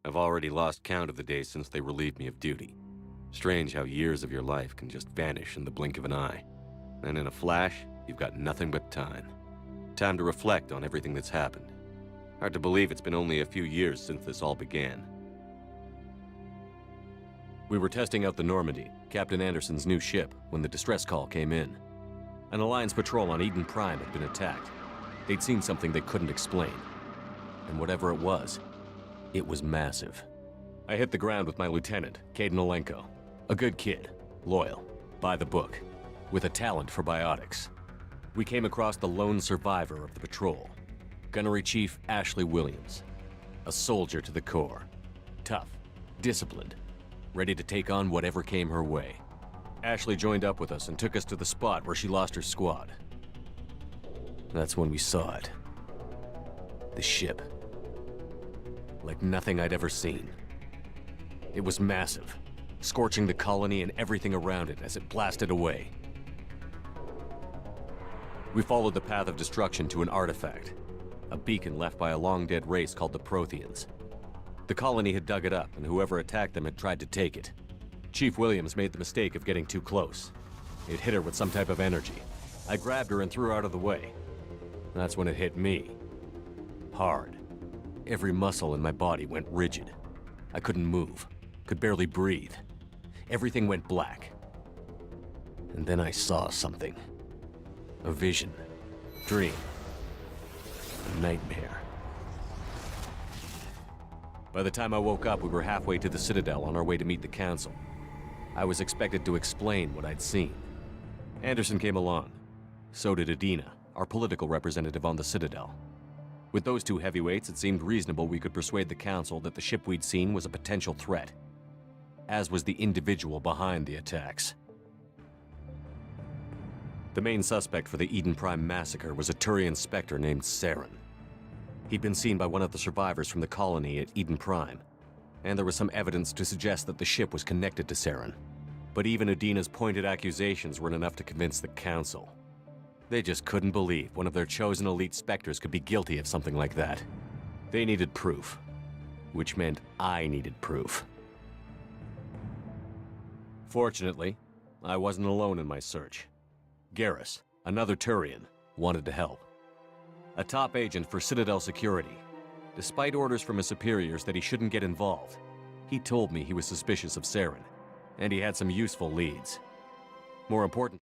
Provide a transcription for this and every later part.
I've already lost count of the days since they relieved me of duty. Strange how years of your life can just vanish in the blink of an eye. And in a flash, you've got nothing but time. Time to reflect on everything that's happened. Hard to believe it's been only a few years since this all began. We were testing out the Normandy, Captain Anderson's new ship, when the distress call came in. An Alliance patrol on Eden Prime had been attacked. They'd seen something they couldn't explain. And whatever it was massive. I hit the ground with my lieutenant, Kaidan Alenko. A good kid, loyal, by the book, with a talent for biotics. We came across the lone survivor of the patrol, Gunnery Chief Ashley Williams. A soldier to the core. Tough, disciplined, ready to take on whatever came her way. Ashley joined up with us and took us to the spot where she lost her squad. That's when we saw it. The ship. Like nothing I'd ever seen. It was massive, scorching the colony and everything around it as it blasted away. We followed the path of destruction to an artifact, a beacon left by a long-dead race called the Protheans. The colony had dug it up, and whoever attacked them had tried to take it. Chief Williams made the mistake of getting too close. It hit her with some type of energy. I grabbed her and threw her out of the way. That's when it hit me. Hard. Every muscle in my body went rigid. I couldn't move, could barely breathe. Everything went black. And then I saw something. A vision. Dream. A nightmare. By the time I woke up, we were halfway to the Citadel on our way to meet the Council. I was expected to explain what I'd seen. Anderson came along. So did Adina, our political representative on the Citadel. With those two heavyweights, it seemed reasonable we could persuade the Council that the ship we'd seen was a potential threat, as was the individual behind the attacks. The main suspect for the Eden Prime massacre was a Turian Spectre named Saren. He'd been seen by one of the survivors from the colony at Eden Prime, and there was some evidence to suggest that the ship was connected to Saren. But even Adina's pointed accusations weren't enough to convince the Council. They just couldn't believe one of their chosen elite Spectres could be guilty of something like that. They needed proof, which meant I needed proof. Fortunately, I wasn't alone in my search. Garrus, another Turian, wanted to help. A top agent for Citadel Security. Despite orders from his superiors that he shouldn't get involved, he told me he was suspicious of Saren, and he had some useful leads. More important,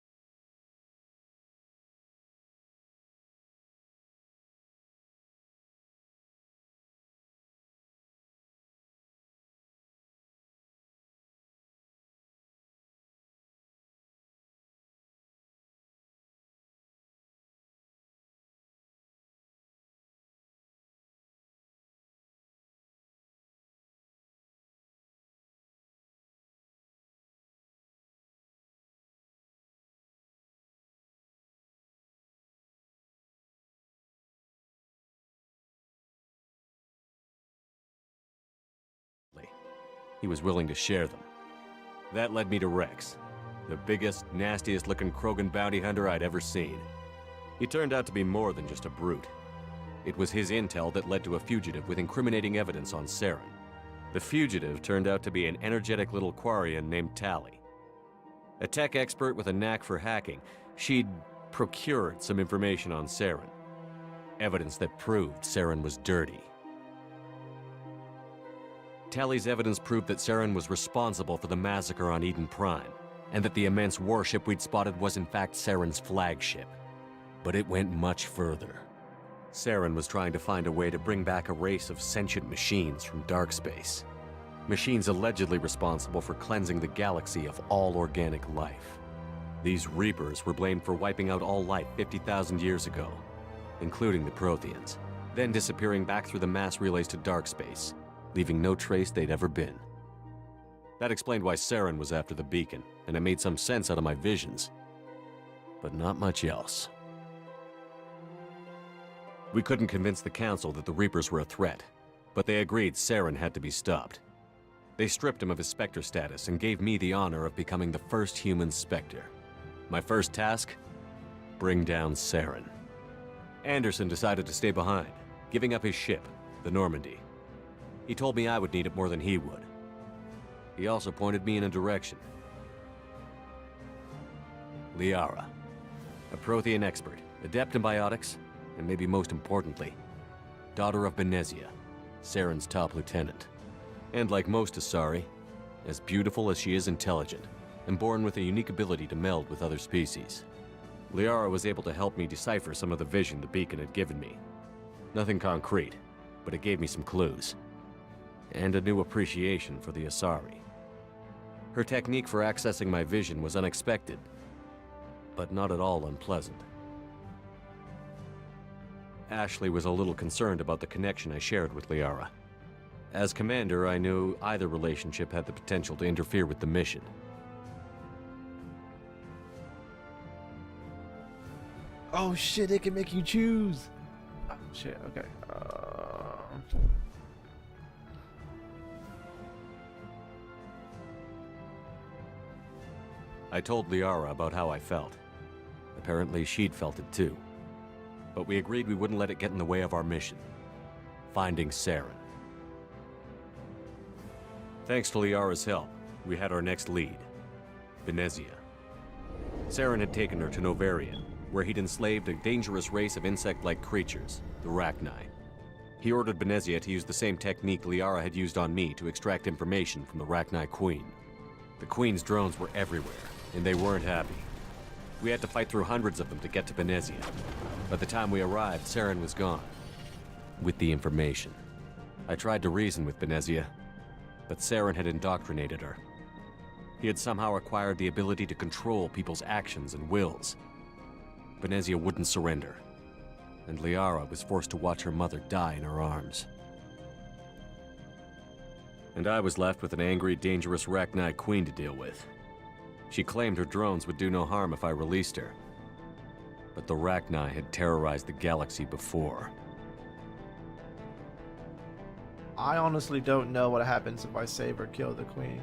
he was willing to share them. That led me to Rex, the biggest, nastiest looking Krogan bounty hunter I'd ever seen. He turned out to be more than just a brute. It was his intel that led to a fugitive with incriminating evidence on Saren. The fugitive turned out to be an energetic little Quarian named Tali. A tech expert with a knack for hacking, she'd procured some information on Saren. Evidence that proved Saren was dirty. Tali's evidence proved that Saren was responsible for the massacre on Eden Prime, and that the immense warship we'd spotted was in fact Saren's flagship. But it went much further. Saren was trying to find a way to bring back a race of sentient machines from dark space. Machines allegedly responsible for cleansing the galaxy of all organic life. These Reapers were blamed for wiping out all life 50,000 years ago, including the Protheans, then disappearing back through the mass relays to dark space, leaving no trace they'd ever been. That explained why Saren was after the beacon, and it made some sense out of my visions. But not much else. We couldn't convince the Council that the Reapers were a threat, but they agreed Saren had to be stopped. They stripped him of his Spectre status and gave me the honor of becoming the first human Spectre. My first task? Bring down Saren. Anderson decided to stay behind, giving up his ship, the Normandy. He told me I would need it more than he would. He also pointed me in a direction. Liara, a Prothean expert, adept in biotics, and maybe most importantly, daughter of Benezia, Saren's top lieutenant. And like most Asari, as beautiful as she is intelligent, and born with a unique ability to meld with other species. Liara was able to help me decipher some of the vision the beacon had given me. Nothing concrete, but it gave me some clues. And a new appreciation for the Asari. Her technique for accessing my vision was unexpected, but not at all unpleasant. Ashley was a little concerned about the connection I shared with Liara. As commander, I knew either relationship had the potential to interfere with the mission. Oh shit, it can make you choose. Oh shit, okay. I told Liara about how I felt. Apparently she'd felt it too. But we agreed we wouldn't let it get in the way of our mission. Finding Saren. Thanks to Liara's help, we had our next lead. Benezia. Saren had taken her to Novaria, where he'd enslaved a dangerous race of insect-like creatures, the Rachni. He ordered Benezia to use the same technique Liara had used on me to extract information from the Rachni Queen. The Queen's drones were everywhere, and they weren't happy. We had to fight through hundreds of them to get to Benezia. By the time we arrived, Saren was gone. With the information. I tried to reason with Benezia, but Saren had indoctrinated her. He had somehow acquired the ability to control people's actions and wills. Benezia wouldn't surrender, and Liara was forced to watch her mother die in her arms. And I was left with an angry, dangerous Rachni Queen to deal with. She claimed her drones would do no harm if I released her. But the Rachni had terrorized the galaxy before. I honestly don't know what happens if I save or kill the queen.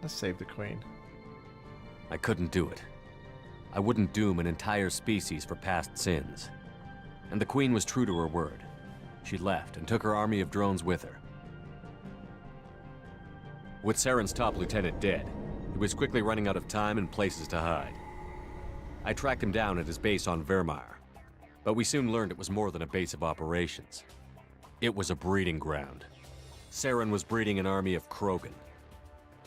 Let's save the queen. I couldn't do it. I wouldn't doom an entire species for past sins. And the Queen was true to her word. She left and took her army of drones with her. With Saren's top lieutenant dead, he was quickly running out of time and places to hide. I tracked him down at his base on Vermeer, but we soon learned it was more than a base of operations. It was a breeding ground. Saren was breeding an army of Krogan.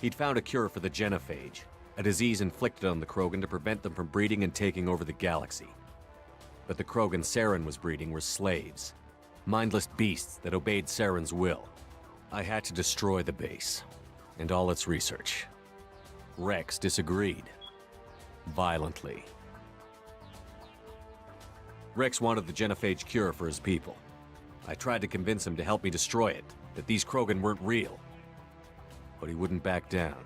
He'd found a cure for the genophage, a disease inflicted on the Krogan to prevent them from breeding and taking over the galaxy. But the Krogan Saren was breeding were slaves, mindless beasts that obeyed Saren's will. I had to destroy the base, and all its research. Rex disagreed. Violently. Rex wanted the genophage cure for his people. I tried to convince him to help me destroy it, that these Krogan weren't real. But he wouldn't back down.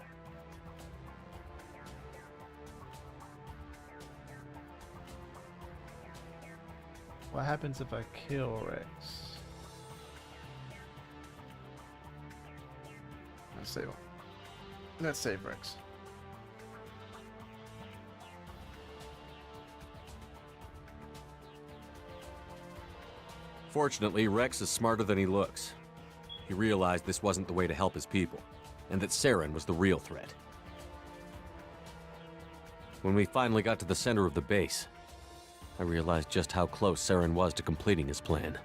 What happens if I kill Rex? Let's save Rex. Fortunately, Rex is smarter than he looks. He realized this wasn't the way to help his people, and that Saren was the real threat. When we finally got to the center of the base, I realized just how close Saren was to completing his plan.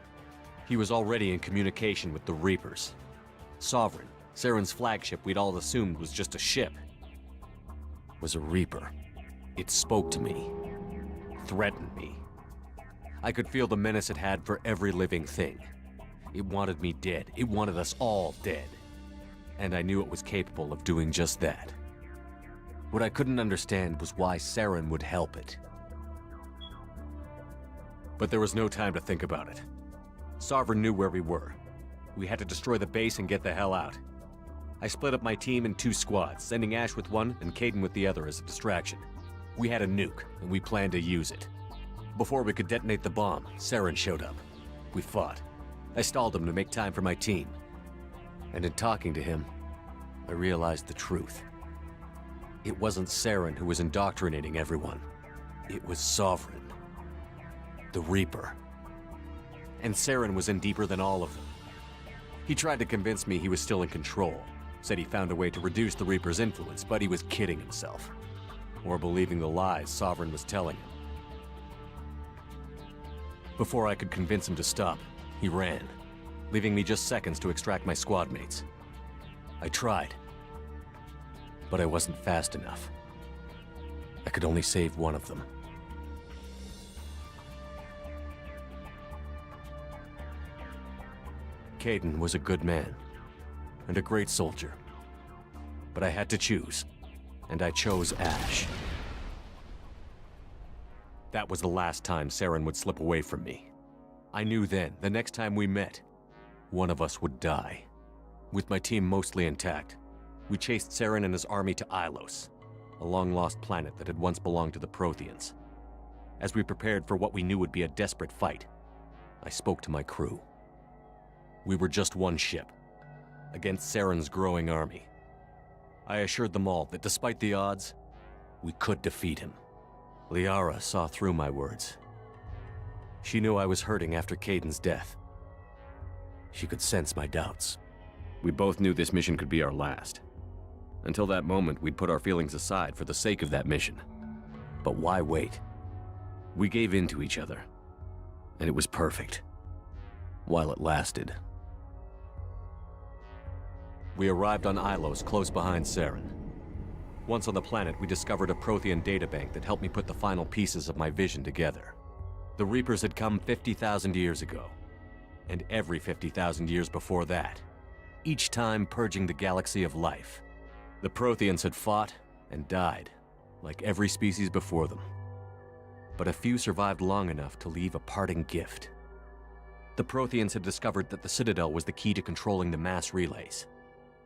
He was already in communication with the Reapers. Sovereign, Saren's flagship we'd all assumed was just a ship, was a Reaper. It spoke to me, threatened me. I could feel the menace it had for every living thing. It wanted me dead. It wanted us all dead. And I knew it was capable of doing just that. What I couldn't understand was why Saren would help it. But there was no time to think about it. Sovereign knew where we were. We had to destroy the base and get the hell out. I split up my team in 2 squads, sending Ash with one and Kaidan with the other as a distraction. We had a nuke, and we planned to use it. Before we could detonate the bomb, Saren showed up. We fought. I stalled him to make time for my team. And in talking to him, I realized the truth. It wasn't Saren who was indoctrinating everyone. It was Sovereign. The Reaper. And Saren was in deeper than all of them. He tried to convince me he was still in control. Said he found a way to reduce the Reaper's influence, but he was kidding himself. Or believing the lies Sovereign was telling him. Before I could convince him to stop, he ran, leaving me just seconds to extract my squad mates. I tried, but I wasn't fast enough. I could only save one of them. Kaidan was a good man, and a great soldier. But I had to choose, and I chose Ash. That was the last time Saren would slip away from me. I knew then, the next time we met, one of us would die. With my team mostly intact, we chased Saren and his army to Ilos, a long-lost planet that had once belonged to the Protheans. As we prepared for what we knew would be a desperate fight, I spoke to my crew. We were just one ship, against Saren's growing army. I assured them all that despite the odds, we could defeat him. Liara saw through my words. She knew I was hurting after Kaidan's death. She could sense my doubts. We both knew this mission could be our last. Until that moment, we'd put our feelings aside for the sake of that mission. But why wait? We gave in to each other, and it was perfect. While it lasted. We arrived on Ilos, close behind Saren. Once on the planet, we discovered a Prothean databank that helped me put the final pieces of my vision together. The Reapers had come 50,000 years ago, and every 50,000 years before that, each time purging the galaxy of life. The Protheans had fought and died, like every species before them. But a few survived long enough to leave a parting gift. The Protheans had discovered that the Citadel was the key to controlling the mass relays.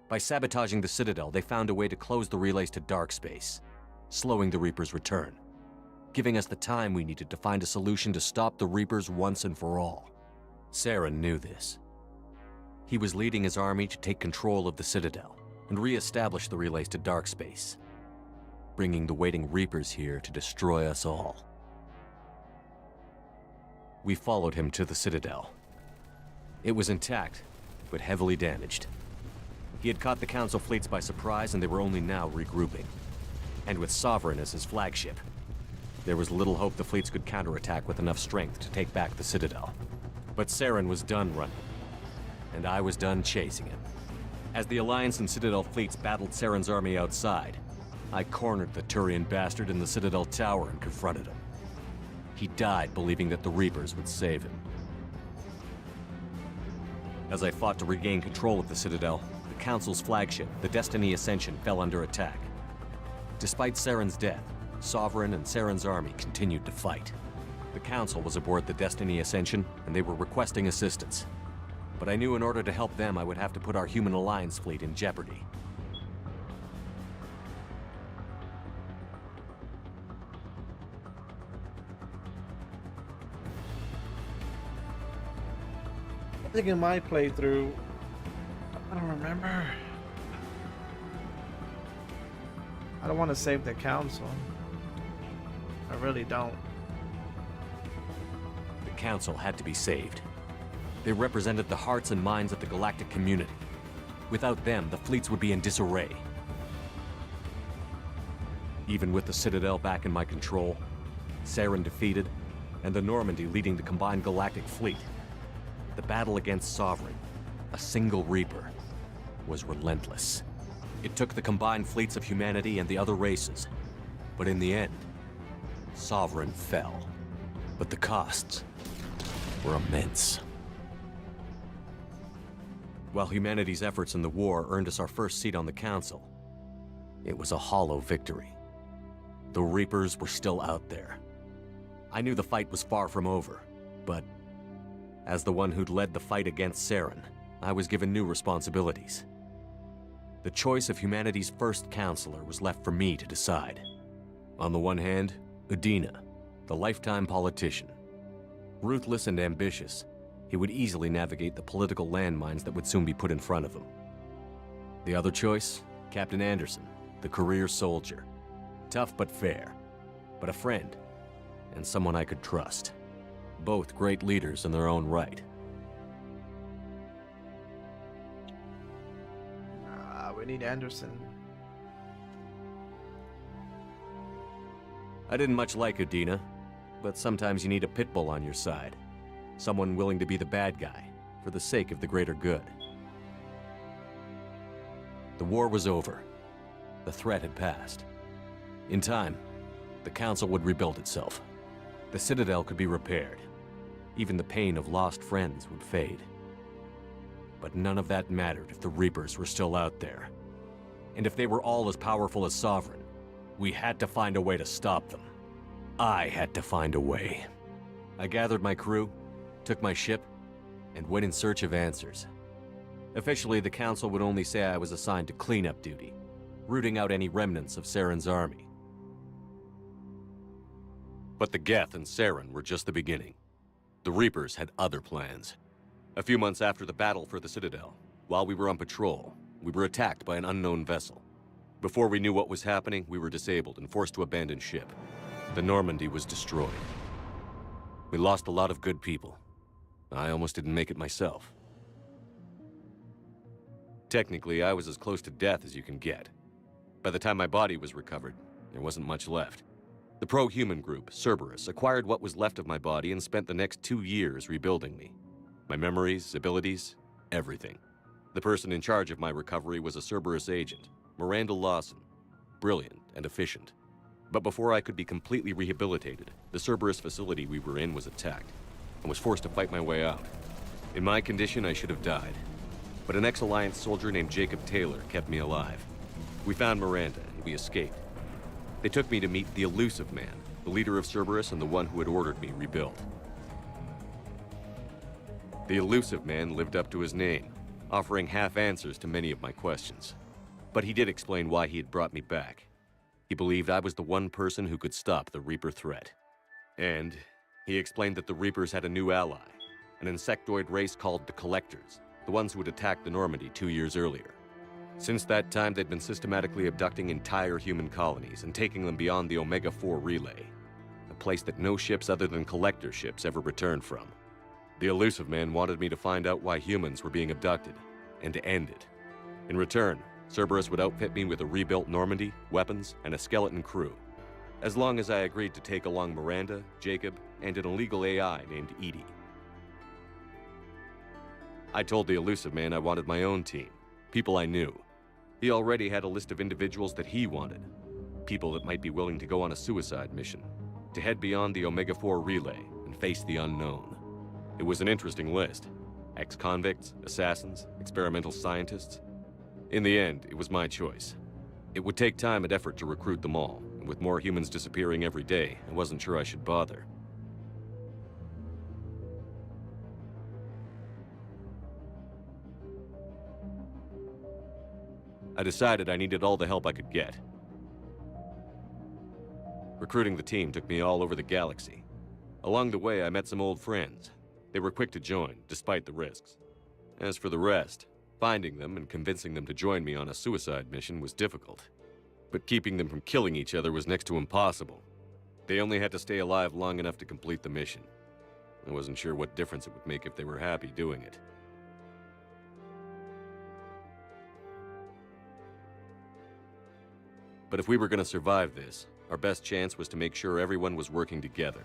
By sabotaging the Citadel, they found a way to close the relays to dark space, slowing the Reaper's return, giving us the time we needed to find a solution to stop the Reapers once and for all. Saren knew this. He was leading his army to take control of the Citadel and re-establish the relays to dark space, bringing the waiting Reapers here to destroy us all. We followed him to the Citadel. It was intact, but heavily damaged. He had caught the Council fleets by surprise, and they were only now regrouping. And with Sovereign as his flagship, there was little hope the fleets could counterattack with enough strength to take back the Citadel. But Saren was done running, and I was done chasing him. As the Alliance and Citadel fleets battled Saren's army outside, I cornered the Turian bastard in the Citadel tower and confronted him. He died believing that the Reapers would save him. As I fought to regain control of the Citadel, the Council's flagship, the Destiny Ascension, fell under attack. Despite Saren's death, Sovereign and Saren's army continued to fight. The Council was aboard the Destiny Ascension, and they were requesting assistance. But I knew in order to help them, I would have to put our Human Alliance fleet in jeopardy. I think in my playthrough, I don't remember. I don't want to save the Council. I really don't. The Council had to be saved. They represented the hearts and minds of the galactic community. Without them, the fleets would be in disarray. Even with the Citadel back in my control, Saren defeated, and the Normandy leading the combined galactic fleet, the battle against Sovereign, a single Reaper, was relentless. It took the combined fleets of humanity and the other races, but in the end, Sovereign fell. But the costs were immense. While humanity's efforts in the war earned us our first seat on the Council, it was a hollow victory. The Reapers were still out there. I knew the fight was far from over, but as the one who'd led the fight against Saren, I was given new responsibilities. The choice of humanity's first counselor was left for me to decide. On the one hand, Udina, the lifetime politician. Ruthless and ambitious, he would easily navigate the political landmines that would soon be put in front of him. The other choice? Captain Anderson, the career soldier. Tough but fair, but a friend, and someone I could trust. Both great leaders in their own right. We need Anderson. I didn't much like Udina, but sometimes you need a pit bull on your side. Someone willing to be the bad guy, for the sake of the greater good. The war was over. The threat had passed. In time, the Council would rebuild itself. The Citadel could be repaired. Even the pain of lost friends would fade. But none of that mattered if the Reapers were still out there. And if they were all as powerful as Sovereign, we had to find a way to stop them. I had to find a way. I gathered my crew, took my ship, and went in search of answers. Officially, the Council would only say I was assigned to cleanup duty, rooting out any remnants of Saren's army. But the Geth and Saren were just the beginning. The Reapers had other plans. A few months after the battle for the Citadel, while we were on patrol, we were attacked by an unknown vessel. Before we knew what was happening, we were disabled and forced to abandon ship. The Normandy was destroyed. We lost a lot of good people. I almost didn't make it myself. Technically, I was as close to death as you can get. By the time my body was recovered, there wasn't much left. The pro-human group, Cerberus, acquired what was left of my body and spent the next 2 years rebuilding me. My memories, abilities, everything. The person in charge of my recovery was a Cerberus agent, Miranda Lawson. Brilliant and efficient. But before I could be completely rehabilitated, the Cerberus facility we were in was attacked, and was forced to fight my way out. In my condition, I should have died. But an ex-Alliance soldier named Jacob Taylor kept me alive. We found Miranda, and we escaped. They took me to meet the Elusive Man, the leader of Cerberus and the one who had ordered me rebuilt. The Elusive Man lived up to his name, offering half answers to many of my questions. But he did explain why he had brought me back. He believed I was the one person who could stop the Reaper threat. And he explained that the Reapers had a new ally, an insectoid race called the Collectors, the ones who had attacked the Normandy 2 years earlier. Since that time, they'd been systematically abducting entire human colonies and taking them beyond the Omega-4 relay, a place that no ships other than Collector ships ever returned from. The Elusive Man wanted me to find out why humans were being abducted, and to end it. In return, Cerberus would outfit me with a rebuilt Normandy, weapons, and a skeleton crew, as long as I agreed to take along Miranda, Jacob, and an illegal AI named Edie. I told the Elusive Man I wanted my own team, people I knew. He already had a list of individuals that he wanted, people that might be willing to go on a suicide mission, to head beyond the Omega-4 relay and face the unknown. It was an interesting list. Ex-convicts, assassins, experimental scientists. In the end, it was my choice. It would take time and effort to recruit them all, and with more humans disappearing every day, I wasn't sure I should bother. I decided I needed all the help I could get. Recruiting the team took me all over the galaxy. Along the way, I met some old friends. They were quick to join, despite the risks. As for the rest, finding them and convincing them to join me on a suicide mission was difficult. But keeping them from killing each other was next to impossible. They only had to stay alive long enough to complete the mission. I wasn't sure what difference it would make if they were happy doing it. But if we were going to survive this, our best chance was to make sure everyone was working together.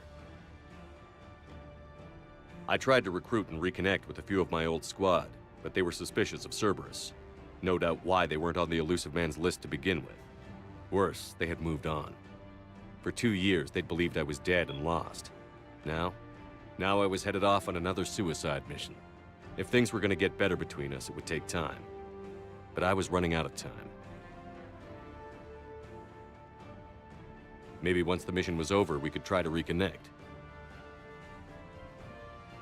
I tried to recruit and reconnect with a few of my old squad, but they were suspicious of Cerberus. No doubt why they weren't on the Elusive Man's list to begin with. Worse, they had moved on. For 2 years, they'd believed I was dead and lost. Now I was headed off on another suicide mission. If things were going to get better between us, it would take time. But I was running out of time. Maybe once the mission was over, we could try to reconnect.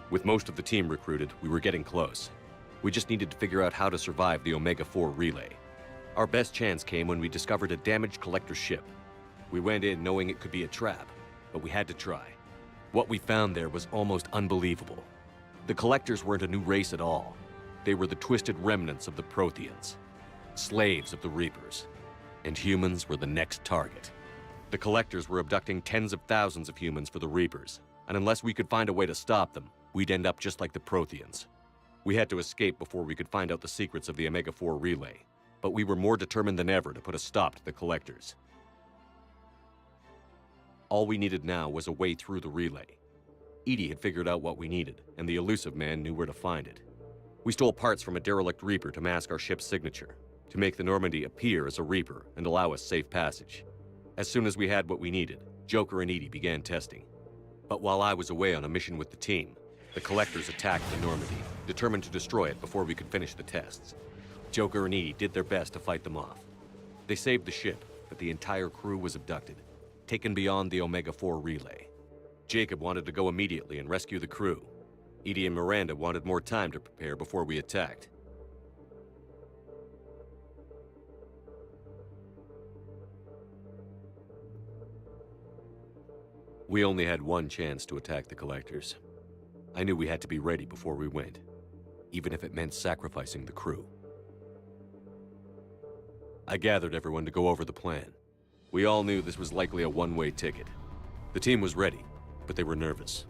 With most of the team recruited, we were getting close. We just needed to figure out how to survive the Omega-4 relay. Our best chance came when we discovered a damaged Collector ship. We went in knowing it could be a trap, but we had to try. What we found there was almost unbelievable. The Collectors weren't a new race at all. They were the twisted remnants of the Protheans. slaves of the Reapers. And humans were the next target. The Collectors were abducting tens of thousands of humans for the Reapers, and unless we could find a way to stop them, we'd end up just like the Protheans. We had to escape before we could find out the secrets of the Omega-4 relay, but we were more determined than ever to put a stop to the Collectors. All we needed now was a way through the relay. EDI had figured out what we needed, and the Illusive Man knew where to find it. We stole parts from a derelict Reaper to mask our ship's signature, to make the Normandy appear as a Reaper and allow us safe passage. As soon as we had what we needed, Joker and EDI began testing. But while I was away on a mission with the team, the Collectors attacked the Normandy, determined to destroy it before we could finish the tests. Joker and EDI did their best to fight them off. They saved the ship, but the entire crew was abducted, taken beyond the Omega-4 relay. Jacob wanted to go immediately and rescue the crew. EDI and Miranda wanted more time to prepare before we attacked. We only had one chance to attack the Collectors. I knew we had to be ready before we went, even if it meant sacrificing the crew. I gathered everyone to go over the plan. We all knew this was likely a one-way ticket. The team was ready, but they were nervous.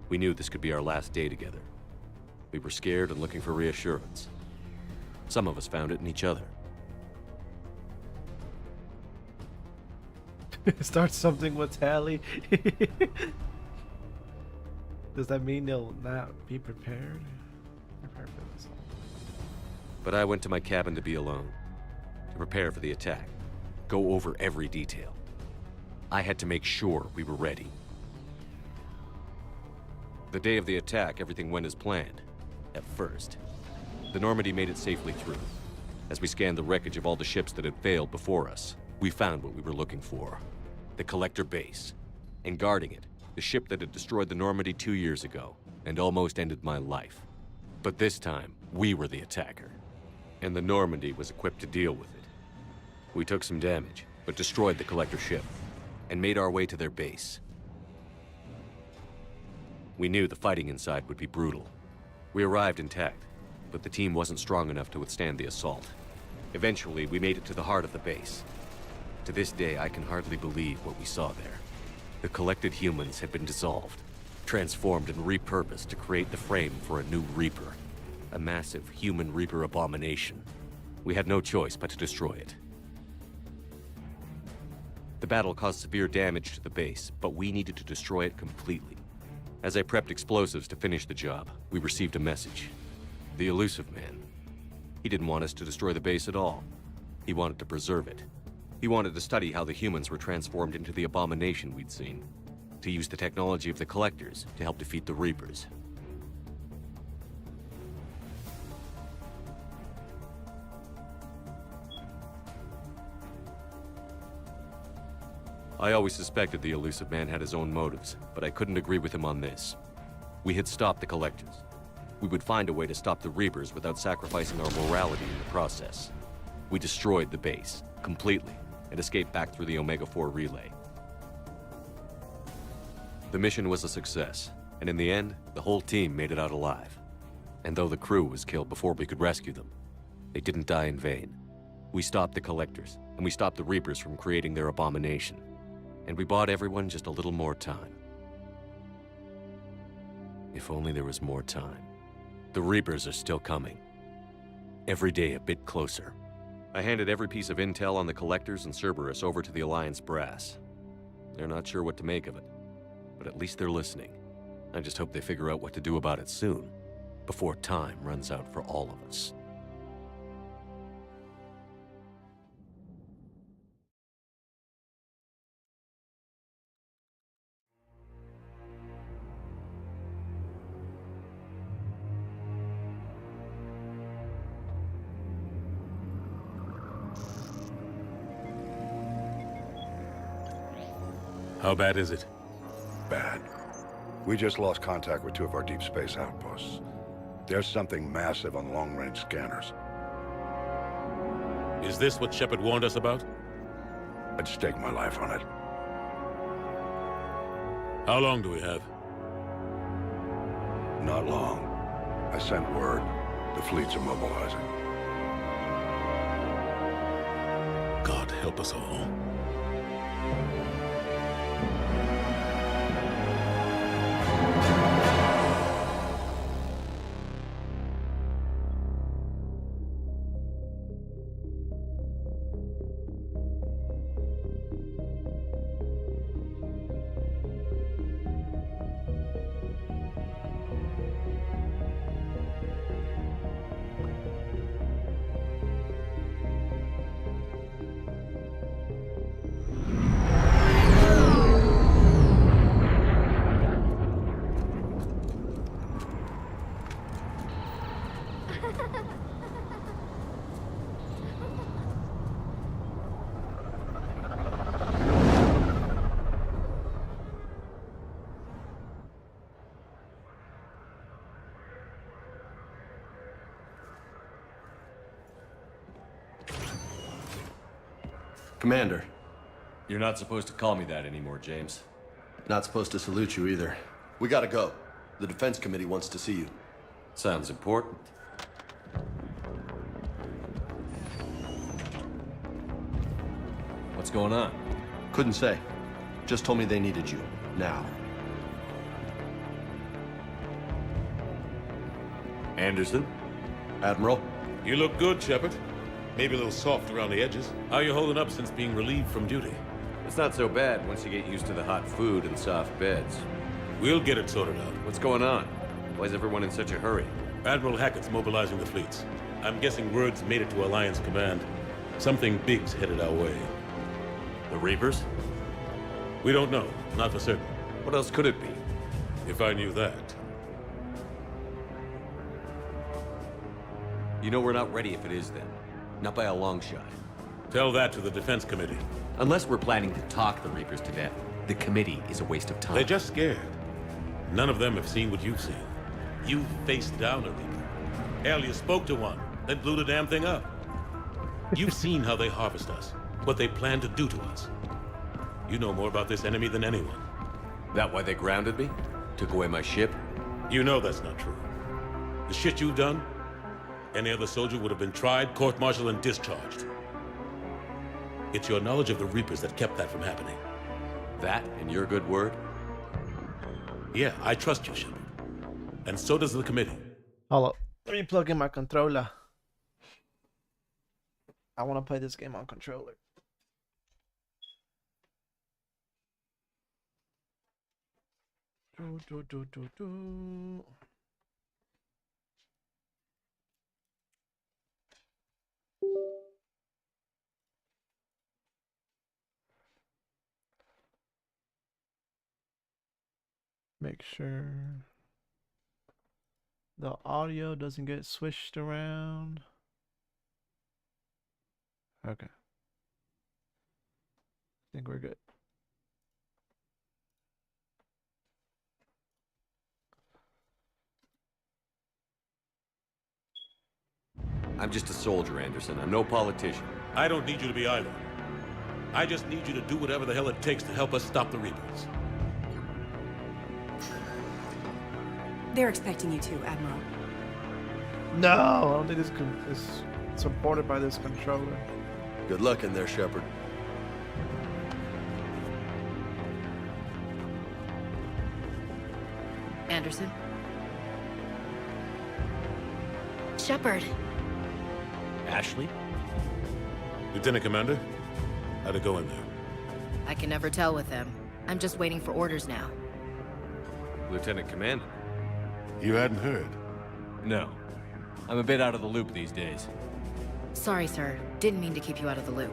We knew this could be our last day together. We were scared and looking for reassurance. Some of us found it in each other. Start something with Tally. Does that mean they'll not be prepared? Prepare for this. But I went to my cabin to be alone, to prepare for the attack, go over every detail. I had to make sure we were ready. The day of the attack, everything went as planned, at first. The Normandy made it safely through. As we scanned the wreckage of all the ships that had failed before us, we found what we were looking for. The Collector base. And guarding it, the ship that had destroyed the Normandy 2 years ago, and almost ended my life. But this time, we were the attacker. And the Normandy was equipped to deal with it. We took some damage, but destroyed the Collector ship, and made our way to their base. We knew the fighting inside would be brutal. We arrived intact, but the team wasn't strong enough to withstand the assault. Eventually, we made it to the heart of the base. To this day, I can hardly believe what we saw there. The collected humans had been dissolved, transformed and repurposed to create the frame for a new Reaper. A massive human Reaper abomination. We had no choice but to destroy it. The battle caused severe damage to the base, but we needed to destroy it completely. As I prepped explosives to finish the job, we received a message. The Illusive Man. He didn't want us to destroy the base at all. He wanted to preserve it. He wanted to study how the humans were transformed into the abomination we'd seen. To use the technology of the Collectors to help defeat the Reapers. I always suspected the Illusive Man had his own motives, but I couldn't agree with him on this. We had stopped the Collectors. We would find a way to stop the Reapers without sacrificing our morality in the process. We destroyed the base, completely, and escaped back through the Omega-4 relay. The mission was a success, and in the end, the whole team made it out alive. And though the crew was killed before we could rescue them, they didn't die in vain. We stopped the Collectors, and we stopped the Reapers from creating their abomination. And we bought everyone just a little more time. If only there was more time. The Reapers are still coming. Every day a bit closer. I handed every piece of intel on the Collectors and Cerberus over to the Alliance brass. They're not sure what to make of it, but at least they're listening. I just hope they figure out what to do about it soon, before time runs out for all of us. How bad is it? Bad. We just lost contact with 2 of our deep space outposts. There's something massive on long-range scanners. Is this what Shepard warned us about? I'd stake my life on it. How long do we have? Not long. I sent word. The fleet's immobilizing. help us all. Commander, You're not supposed to call me that anymore, James. not supposed to salute you either. We gotta go. The Defense Committee wants to see you. Sounds important. What's going on? Couldn't say. Just told me they needed you. Now. Anderson? Admiral? You look good, Shepard. Maybe a little soft around the edges. How you holding up since being relieved from duty? It's not so bad once you get used to the hot food and soft beds. We'll get it sorted out. What's going on? Why is everyone in such a hurry? Admiral Hackett's mobilizing the fleets. I'm guessing word's made it to Alliance Command. Something big's headed our way. The Reapers? We don't know, not for certain. What else could it be? If I knew that. You know we're not ready if it is then. Not by a long shot. Tell that to the Defense Committee. Unless we're planning to talk the Reapers to death, the committee is a waste of time. They're just scared. None of them have seen what you've seen. You faced down a Reaper. Hell, you spoke to one, then blew the damn thing up. You've seen how they harvest us, what they plan to do to us. You know more about this enemy than anyone. That why they grounded me? Took away my ship? You know that's not true. The shit you've done, any other soldier would have been tried, court-martialed, and discharged. It's your knowledge of the Reapers that kept that from happening. That and your good word? Yeah, I trust you, Shepard. And so does the committee. Hold up. Let me plug in my controller. I want to play this game on controller. Do. Make sure the audio doesn't get switched around. Okay. I think we're good. I'm just a soldier, Anderson. I'm no politician. I don't need you to be either. I just need you to do whatever the hell it takes to help us stop the Reapers. They're expecting you to, Admiral. No, I don't think this is supported by this controller. Good luck in there, Shepard. Anderson? Shepard. Ashley? Lieutenant Commander, how'd it go in there? I can never tell with them. I'm just waiting for orders now. Lieutenant Commander? You hadn't heard. No. I'm a bit out of the loop these days. Sorry, sir. Didn't mean to keep you out of the loop.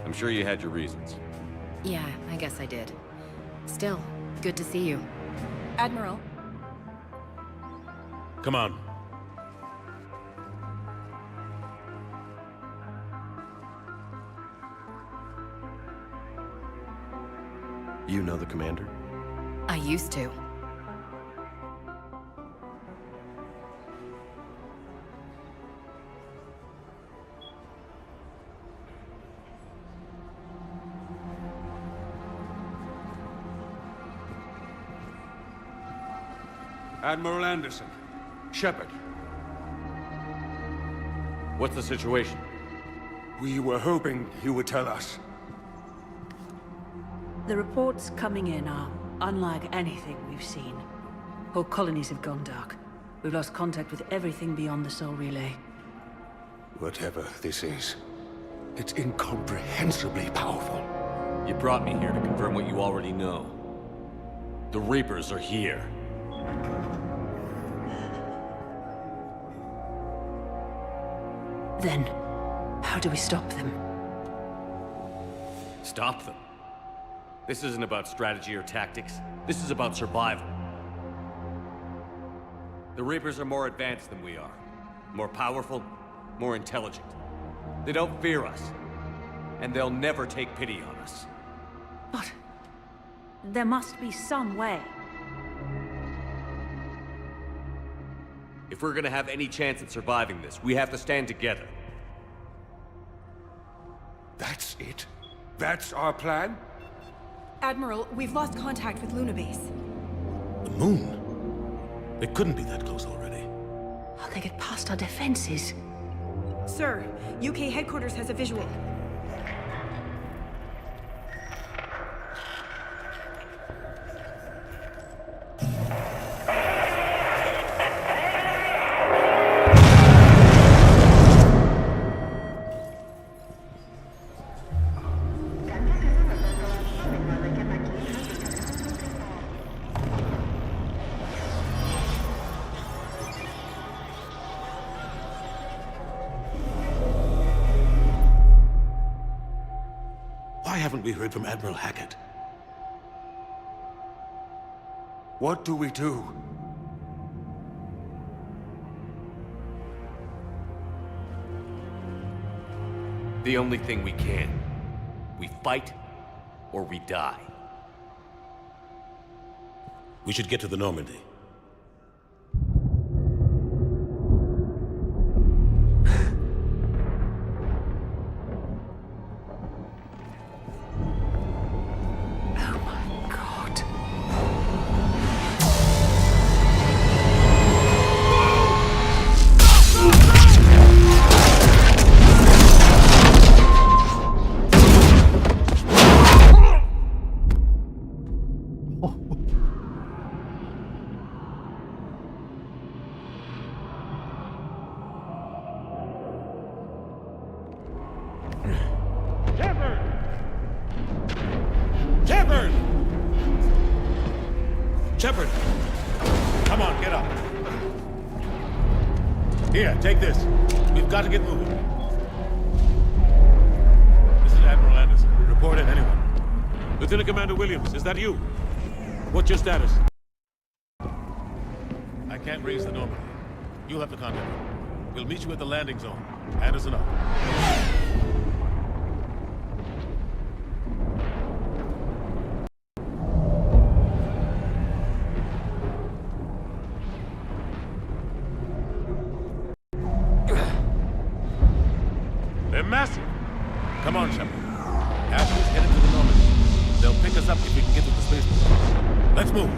I'm sure you had your reasons. Yeah, I guess I did. Still, good to see you. Admiral? Come on. You know the commander? I used to. Admiral Anderson. Shepard. What's the situation? We were hoping you would tell us. The reports coming in are unlike anything we've seen. Whole colonies have gone dark. We've lost contact with everything beyond the Soul Relay. Whatever this is, it's incomprehensibly powerful. You brought me here to confirm what you already know. The Reapers are here. Then, how do we stop them? Stop them. This isn't about strategy or tactics. This is about survival. The Reapers are more advanced than we are. More powerful, more intelligent. They don't fear us. And they'll never take pity on us. But there must be some way. If we're gonna have any chance at surviving this, we have to stand together. That's it? That's our plan? Admiral, we've lost contact with Luna Base. The moon? They couldn't be that close already. How'd they get past our defenses? Sir, UK headquarters has a visual. Why haven't we heard from Admiral Hackett? What do we do? The only thing we can. We fight, or we die. We should get to the Normandy. Oh my god. Shepard! Shepard! Come on, get up. Here, take this. We've got to get moving. This is Admiral Anderson. Report in, anyone. Lieutenant Commander Williams, is that you? What's your status? I can't raise the Normandy. You'll have to contact me. We'll meet you at the landing zone. Anderson up. They're massive. Come on, Shepard. Ashley's headed to the Normandy. They'll pick us up if we can get to the spaceport. Let's move.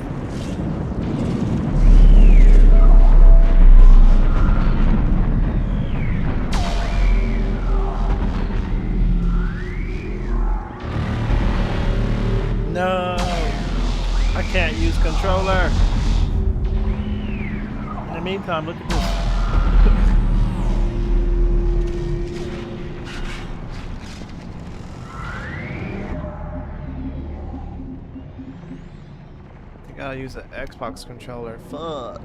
No, I can't use controller. In the meantime, look at this. I gotta use an Xbox controller. Fuck.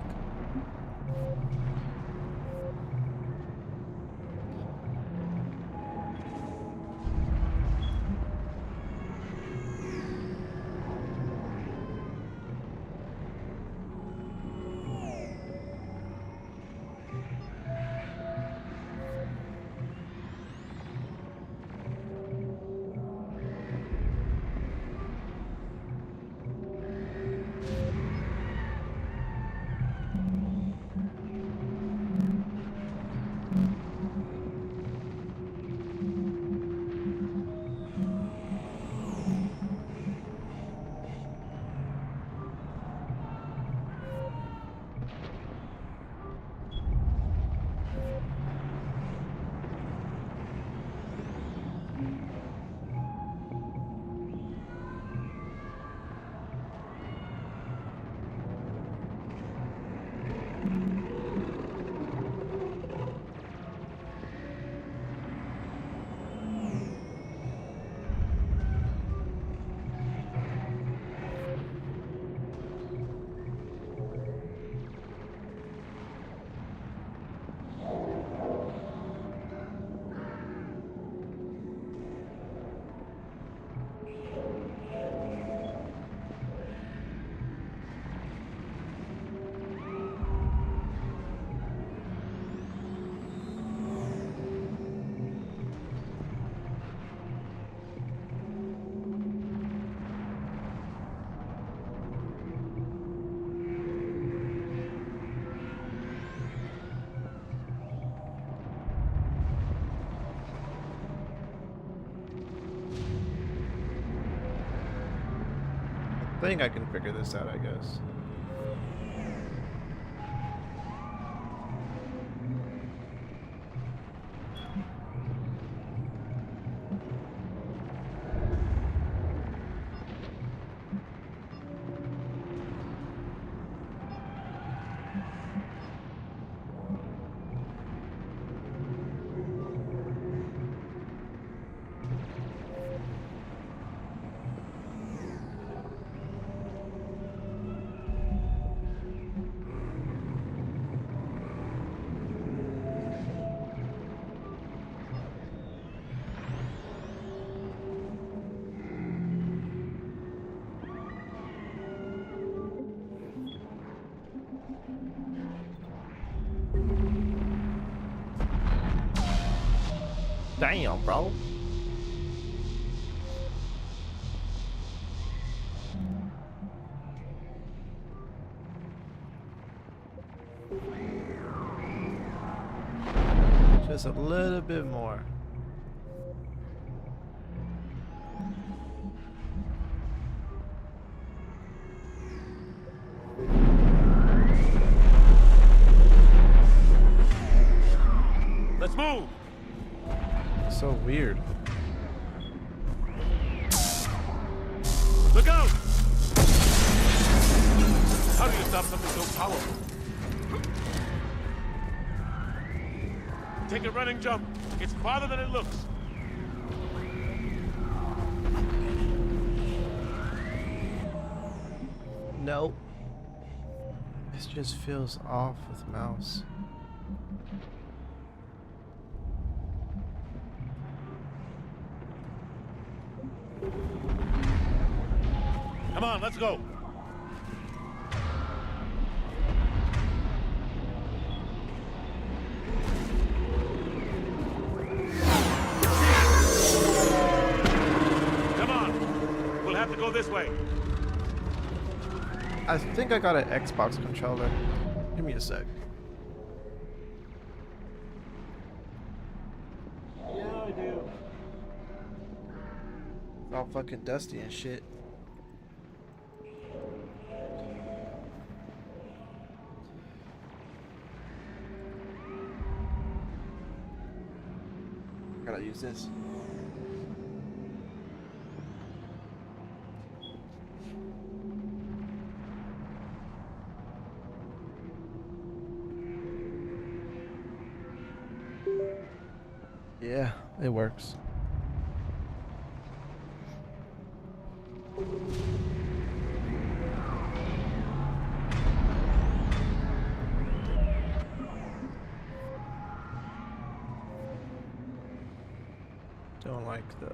think I can figure this out, I guess. Damn, bro. Just a little bit more. Let's move! So weird. Look out! How do you stop something so powerful? Take a running jump. It's farther than it looks. Nope. This just feels off with mouse. Come on, let's go. Come on. We'll have to go this way. I think I got an Xbox controller. Give me a sec. Yeah, I do. It's all fucking dusty and shit. Gotta use this. Yeah, it works. Don't like the...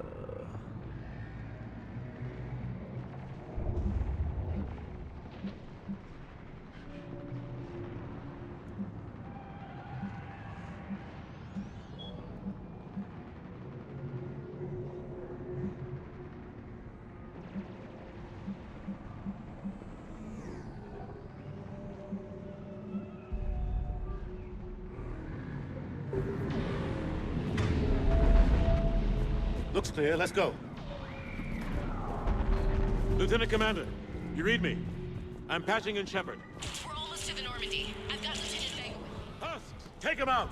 Looks clear. Let's go. Lieutenant Commander, you read me? I'm patching in Shepard. We're almost to the Normandy. I've got Lieutenant Bangle. Husks, take him out!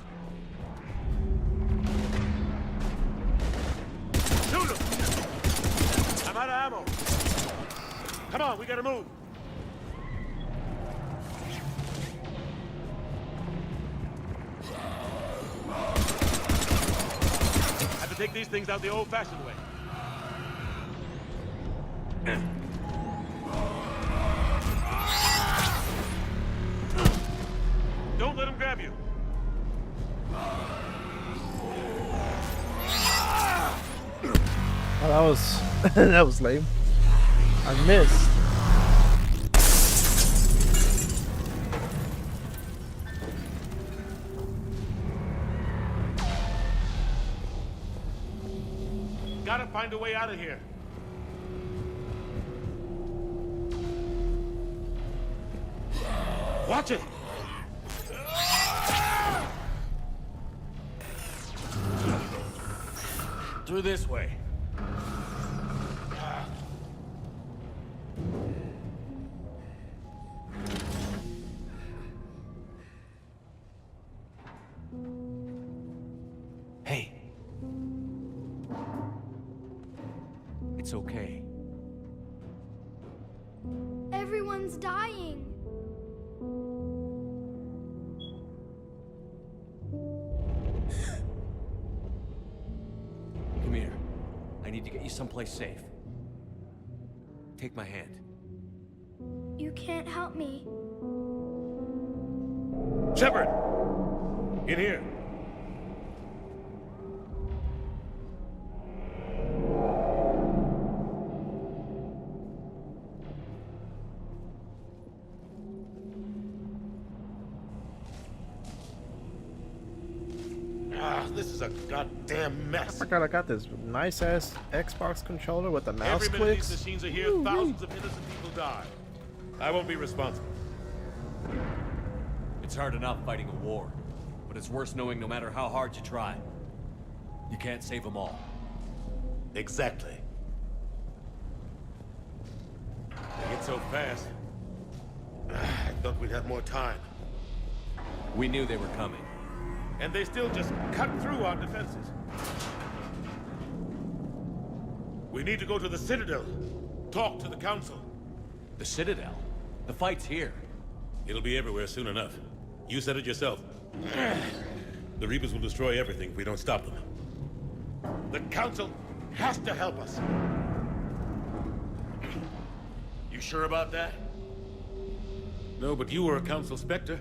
Shoot him! I'm out of ammo. Come on, we gotta move. Have to take these things out the old-fashioned way. Don't let him grab you. Oh, that was that was lame. I missed. Gotta find a way out of here. Watch it! Through this way. it's okay. Everyone's dying. Come here. I need to get you someplace safe. Take my hand. You can't help me. Shepard! In here. This is a goddamn mess. I forgot I got this nice ass Xbox controller with the mouse Every minute clicks. these machines are here, thousands of innocent people die. I won't be responsible. It's hard enough fighting a war, but it's worse knowing no matter how hard you try, you can't save them all. Exactly. They get so fast. I thought we'd have more time. We knew they were coming. And they still just cut through our defenses. We need to go to the Citadel. Talk to the Council. The Citadel? The fight's here. It'll be everywhere soon enough. You said it yourself. The Reapers will destroy everything if we don't stop them. The Council has to help us. You sure about that? No, but you were a Council Spectre.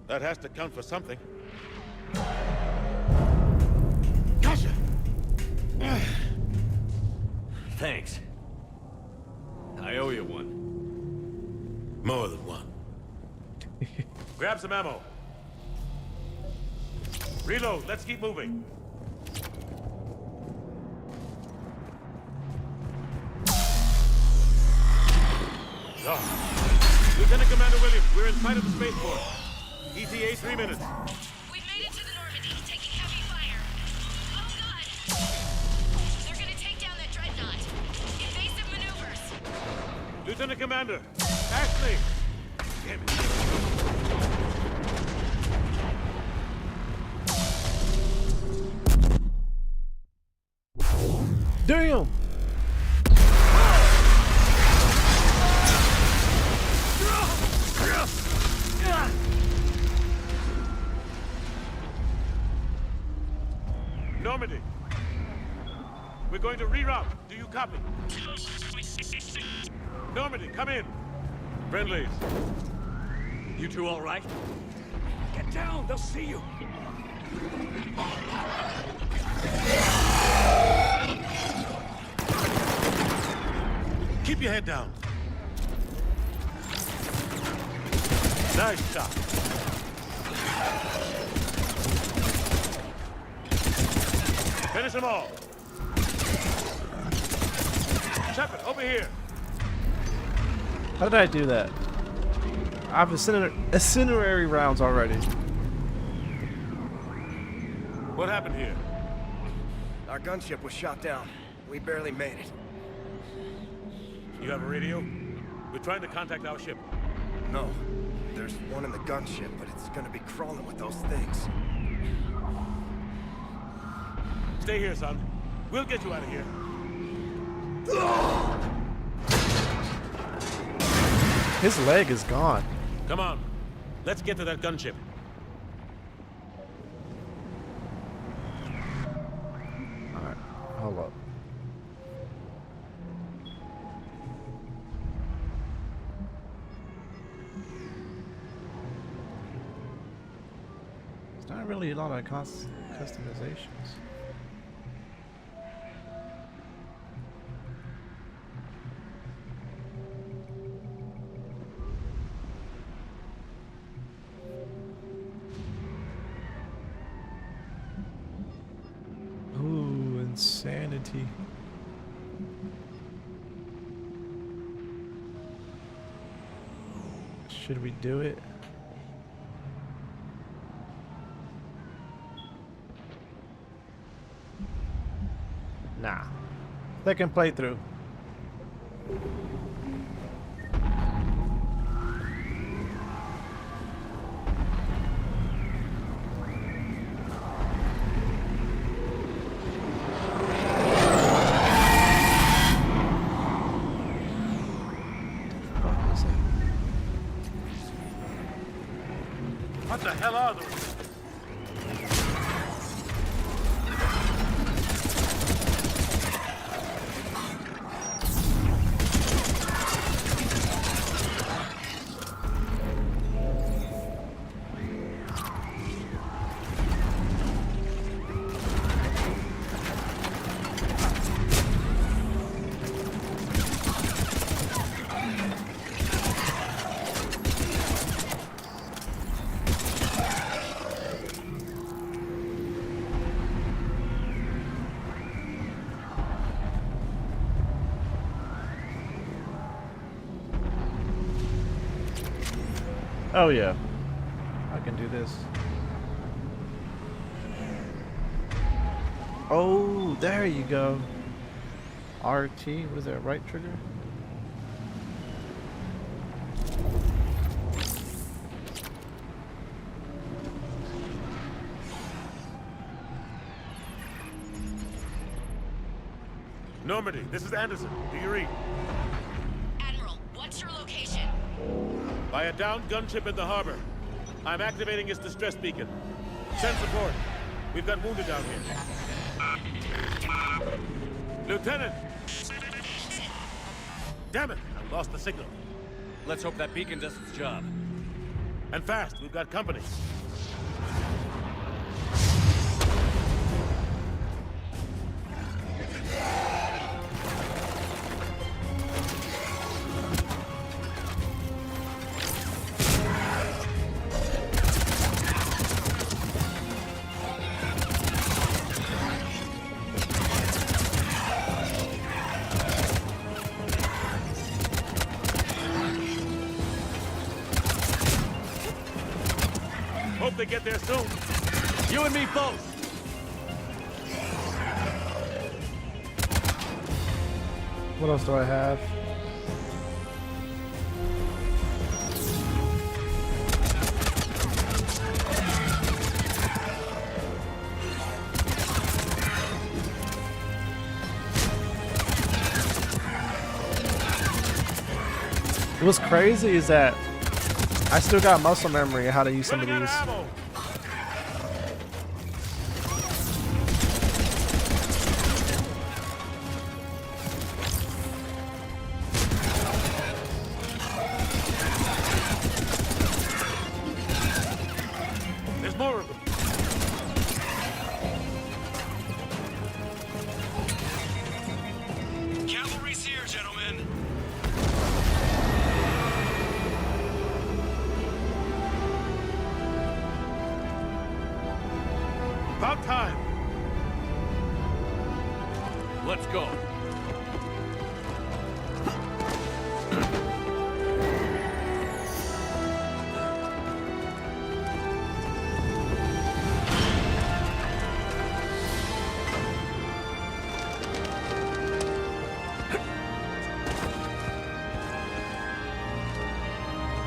That has to count for something. Gotcha! Thanks. I owe you one. More than one. Grab some ammo. Reload, let's keep moving. Lieutenant Commander Williams, we're in sight of the spaceport. ETA 3 minutes. We've made it to the Normandy, taking heavy fire. Oh god! They're gonna take down that dreadnought. Invasive maneuvers. Lieutenant Commander, Ashley! Damn it. Damn! Normandy. We're going to reroute. Do you copy? Normandy, come in. Friendlies. You two all right? Get down, they'll see you. Keep your head down. Nice shot. Finish them all. Shepard, over here. How did I do that? I have incendiary rounds already. What happened here? Our gunship was shot down. We barely made it. You have a radio? We're trying to contact our ship. No. There's one in the gunship, but it's gonna be crawling with those things. Stay here, son. We'll get you out of here. His leg is gone. Come on. Let's get to that gunship. Alright, hold up. There's not really a lot of customizations. Ooh, insanity. Should we do it? Nah. Second playthrough. What the hell are those? Oh yeah, I can do this. Oh, there you go. RT, what is that, right trigger? Normandy, this is Anderson. Do you read? Admiral, what's your location? By a downed gunship in the harbor. I'm activating its distress beacon. Send support. We've got wounded down here. Lieutenant! Damn it! I lost the signal. Let's hope that beacon does its job. And fast, we've got company. Hope they get there soon. You and me both! What else do I have? What's crazy is that I still got muscle memory of how to use some of these. There's more of them. Cavalry's here, gentlemen. About time. Let's go.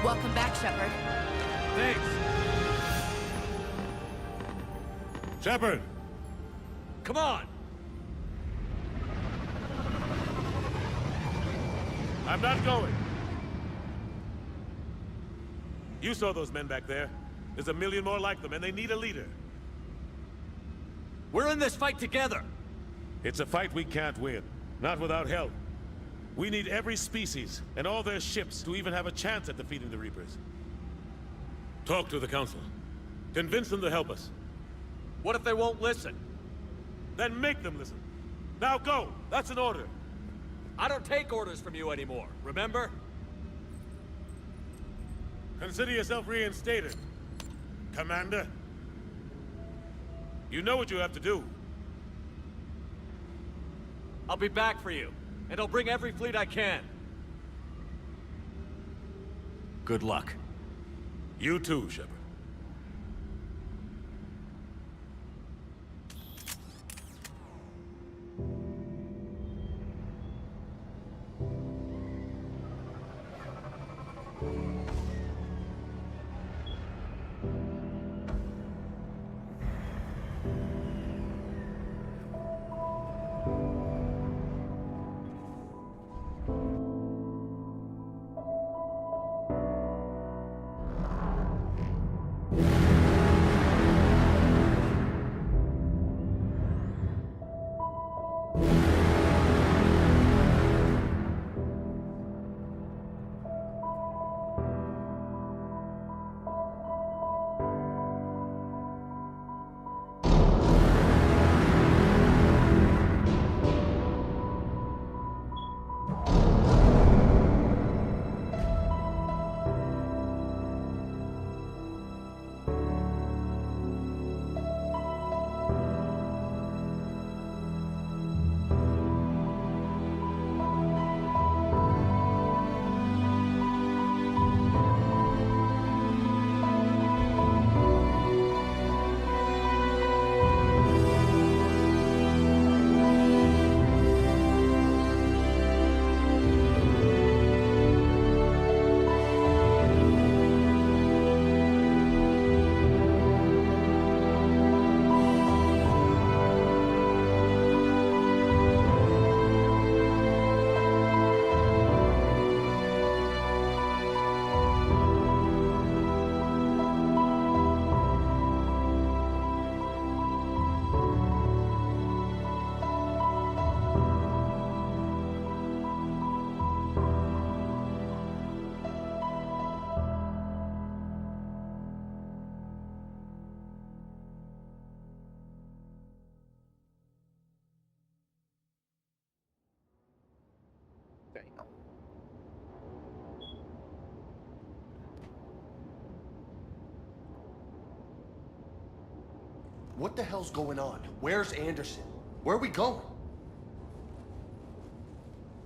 Welcome back, Shepard. Thanks. Shepard! Come on! I'm not going. You saw those men back there. There's a million more like them, and they need a leader. We're in this fight together! It's a fight we can't win. Not without help. We need every species, and all their ships, to even have a chance at defeating the Reapers. Talk to the Council. Convince them to help us. What if they won't listen? Then make them listen. Now go! That's an order. I don't take orders from you anymore, remember? Consider yourself reinstated, Commander. You know what you have to do. I'll be back for you, and I'll bring every fleet I can. Good luck. You too, Shepard. Damn. What the hell's going on? Where's Anderson? Where are we going?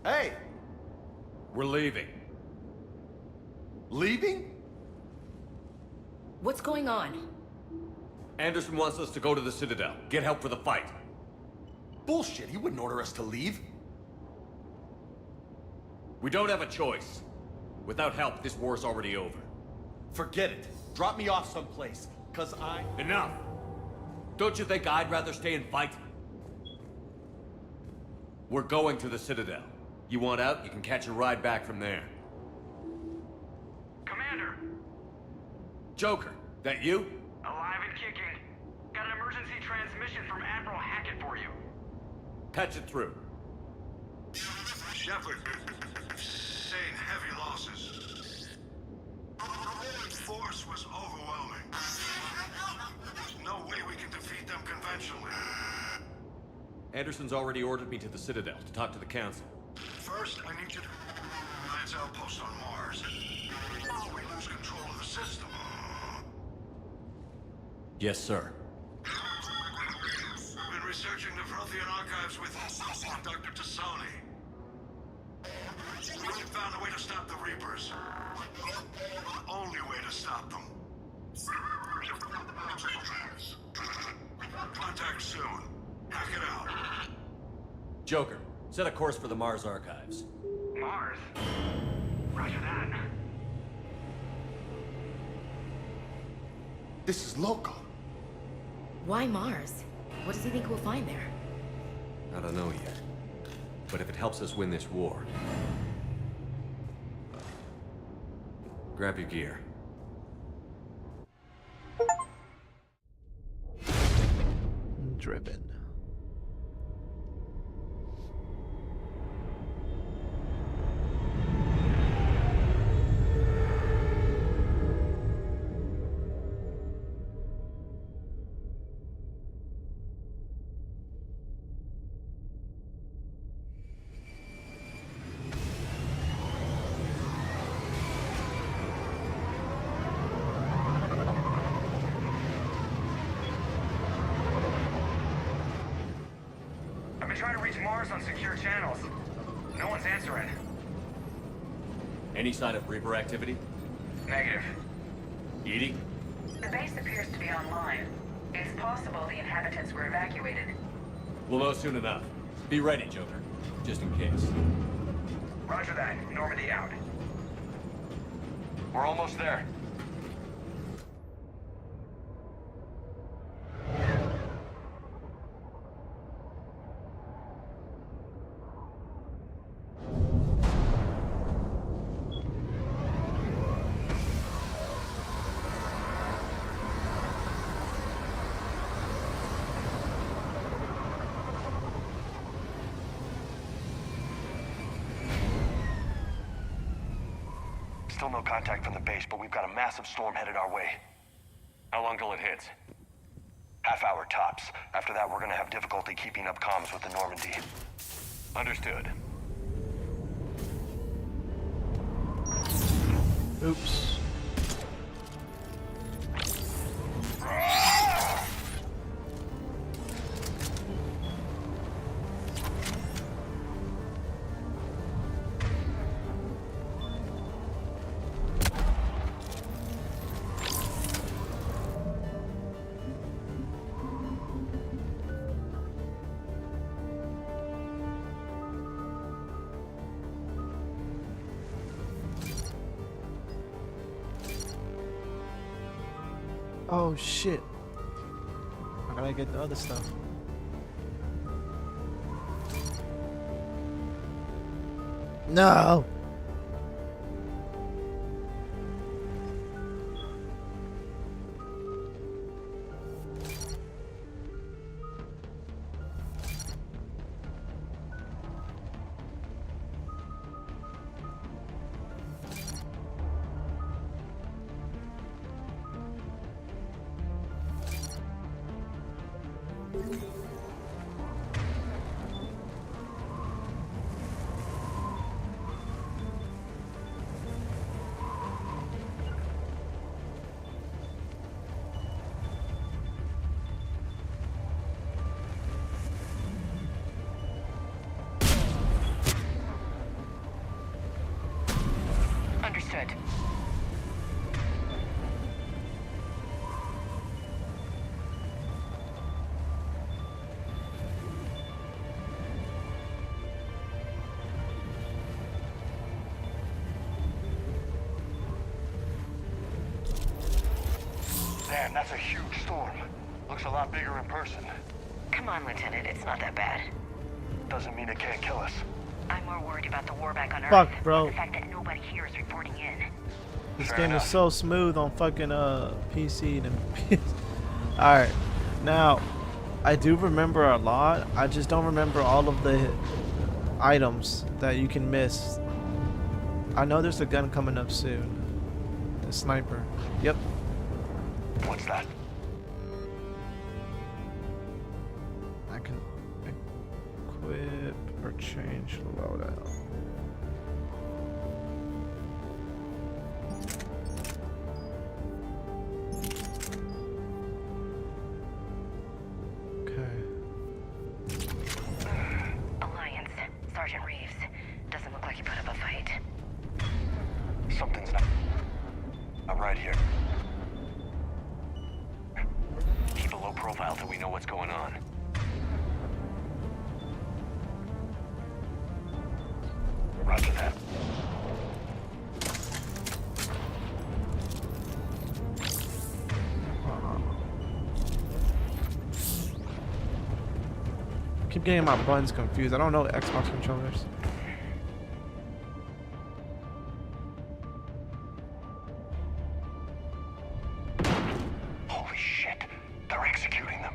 Hey! We're leaving. Leaving? What's going on? Anderson wants us to go to the Citadel. Get help for the fight. Bullshit, he wouldn't order us to leave. We don't have a choice. Without help, this war's already over. Forget it. Drop me off someplace, cause I... Enough! Don't you think I'd rather stay and fight? We're going to the Citadel. You want out, you can catch a ride back from there. Commander, Joker, that you? alive and kicking. Got an emergency transmission from Admiral Hackett for you. Patch it through. Shepard, sustained heavy losses. The Roman force was overwhelming. There's no way we can defeat them conventionally. Anderson's already ordered me to the Citadel to talk to the Council. First, I need you to Alliance outpost on Mars. We lose control of the system. Yes, sir. Been researching the Prothean archives with Dr. Tassoni. We found a way to stop the Reapers. The only way to stop them. Contact soon. Hack it out. Joker, set a course for the Mars archives. Mars. Roger that. This is loco. Why Mars? What does he think we'll find there? I don't know yet. But if it helps us win this war... Grab your gear. Driven. I've been trying to reach Mars on secure channels. No one's answering. Any sign of Reaper activity? Negative. Edie? The base appears to be online. It's possible the inhabitants were evacuated. We'll know soon enough. Be ready, Joker. Just in case. Roger that. Normandy out. We're almost there. Still no contact from the base, but we've got a massive storm headed our way. How long till it hits? Half hour tops. After that, we're gonna have difficulty keeping up comms with the Normandy. Understood. Oops. Oh shit. I gotta get the other stuff. No. Understood. Damn, that's a huge storm. Looks a lot bigger in person. Come on, Lieutenant. It's not that bad. Doesn't mean it can't kill us. I'm more worried about the war back on Earth. Fuck, bro. The fact that nobody here is reporting in. This Fair game enough. is so smooth on fucking PC and PS. Alright, now I do remember a lot. I just don't remember all of the items that you can miss. I know there's a gun coming up soon. The sniper. Yep. What's that? I can equip or change the loadout. Alliance. Sergeant Reeves. Doesn't look like he put up a fight. Something's not. I'm right here. Keep a low profile till we know what's going on. Roger that. Keep getting my buttons confused. I don't know Xbox controllers. Holy shit. They're executing them.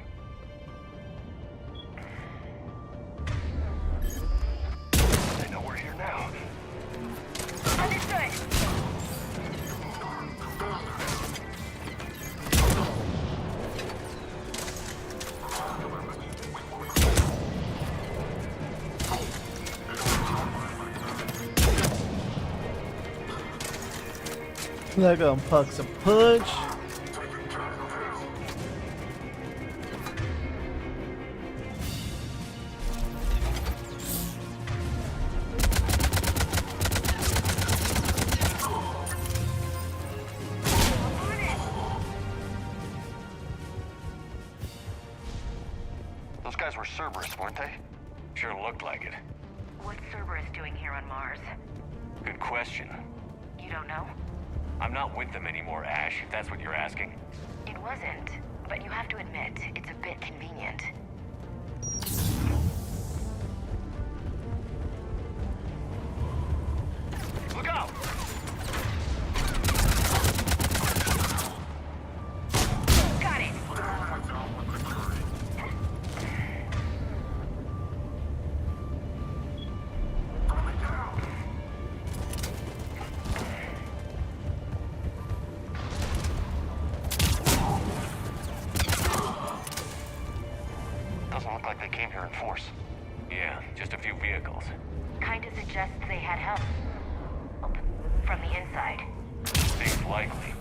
They know we're here now. Understood. They're gonna puck some punch. Those guys were Cerberus, weren't they? Sure looked like it. What's Cerberus doing here on Mars? Good question. You don't know? I'm not with them anymore, Ash, if that's what you're asking. It wasn't. But you have to admit, it's a bit convenient. Look out! Got it! Doesn't look like they came here in force. Yeah, just a few vehicles. Kinda suggests they had help. From the inside. Seems likely.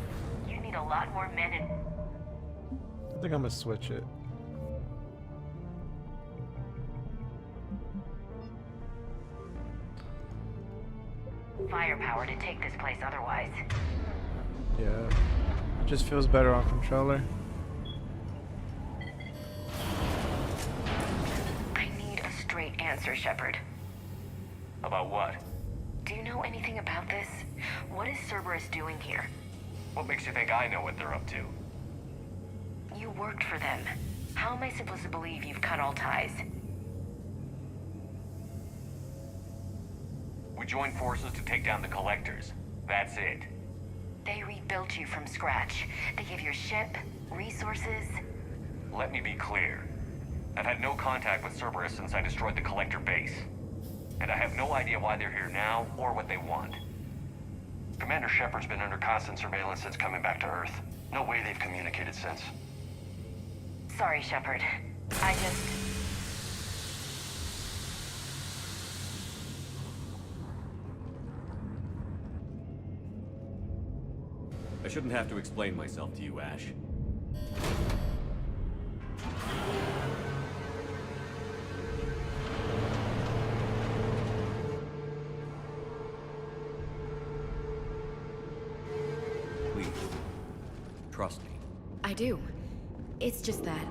You need a lot more men and... I think I'm gonna switch it. firepower to take this place otherwise. Yeah. It just feels better on controller. I need a straight answer, Shepard. About what? Do you know anything about this? What is Cerberus doing here? What makes you think I know what they're up to? You worked for them. How am I supposed to believe you've cut all ties? We joined forces to take down the Collectors. That's it. They rebuilt you from scratch. They gave you a ship, resources. Let me be clear. I've had no contact with Cerberus since I destroyed the Collector base. And I have no idea why they're here now or what they want. Commander Shepard's been under constant surveillance since coming back to Earth. No way they've communicated since. Sorry, Shepard. I just... I shouldn't have to explain myself to you, Ash. trust me. I do. It's just that.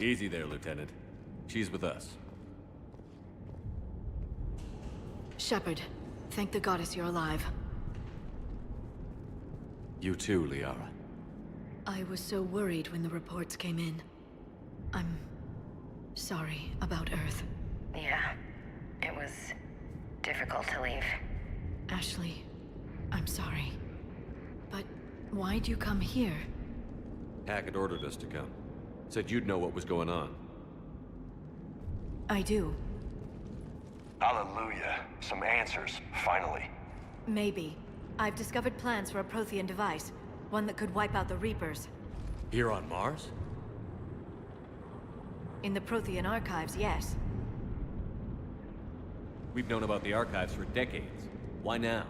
Easy there, Lieutenant. She's with us. Shepard, thank the goddess you're alive. You too, Liara. I was so worried when the reports came in. I'm sorry about Earth. Yeah, it was difficult to leave. Ashley, I'm sorry. But why'd you come here? Hackett ordered us to come. Said you'd know what was going on. I do. Hallelujah. Some answers, finally. Maybe. I've discovered plans for a Prothean device. One that could wipe out the Reapers. Here on Mars? In the Prothean archives, yes. We've known about the archives for decades. Why now?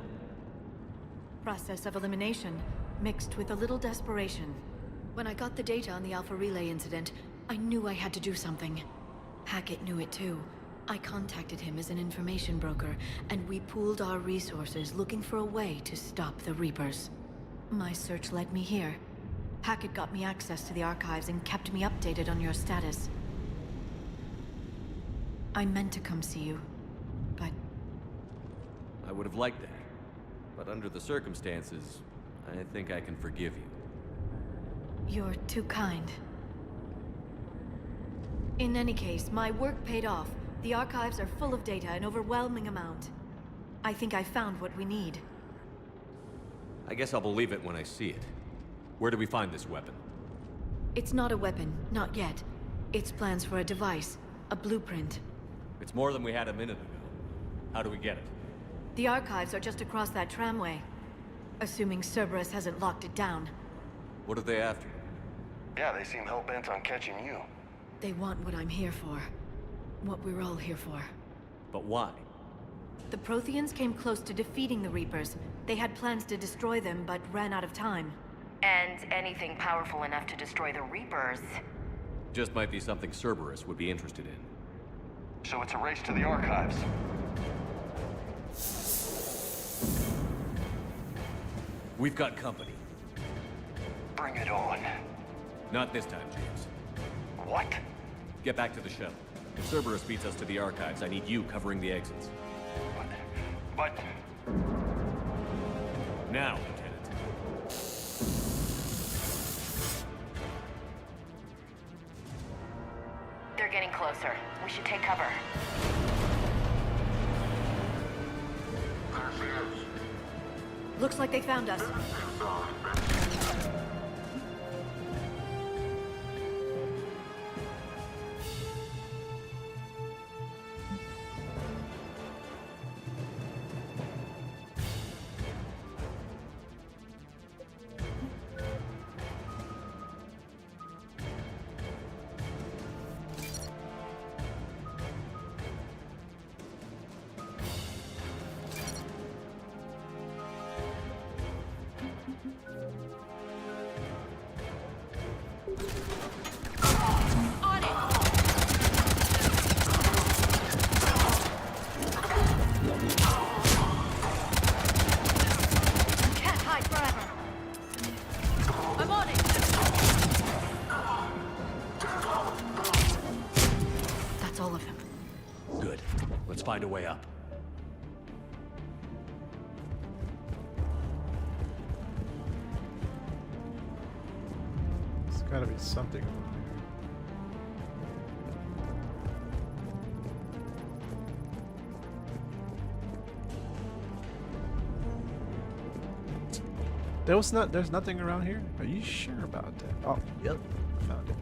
Process of elimination, mixed with a little desperation. When I got the data on the Alpha Relay incident, I knew I had to do something. Hackett knew it too. I contacted him as an information broker, and we pooled our resources looking for a way to stop the Reapers. My search led me here. Hackett got me access to the archives and kept me updated on your status. I meant to come see you, but... I would have liked that. But under the circumstances, I think I can forgive you. You're too kind. In any case, my work paid off. The archives are full of data, an overwhelming amount. I think I found what we need. I guess I'll believe it when I see it. Where do we find this weapon? It's not a weapon, not yet. It's plans for a device, a blueprint. It's more than we had a minute ago. How do we get it? The archives are just across that tramway. Assuming Cerberus hasn't locked it down. What are they after? Yeah, they seem hell-bent on catching you. They want what I'm here for. What we're all here for. But why? The Protheans came close to defeating the Reapers. They had plans to destroy them, but ran out of time. And anything powerful enough to destroy the Reapers. Just might be something Cerberus would be interested in. So it's a race to the archives. We've got company. Bring it on. Not this time, James. What? Get back to the shuttle. If Cerberus beats us to the archives, I need you covering the exits. But... Now, Lieutenant. They're getting closer. We should take cover. Looks like they found us. Find a way up. There's gotta be something. There's nothing around here? Are you sure about that? Oh, yep. Found it.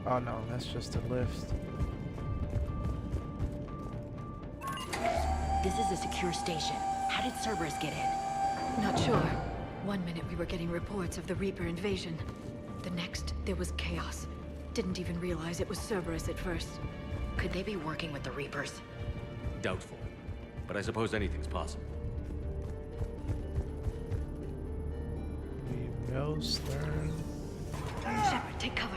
Oh no, that's just a lift. This is a secure station. How did Cerberus get in? Not sure. One minute we were getting reports of the Reaper invasion. The next, there was chaos. Didn't even realize it was Cerberus at first. Could they be working with the Reapers? Doubtful. But I suppose anything's possible. We know Stern. Shepard, take cover.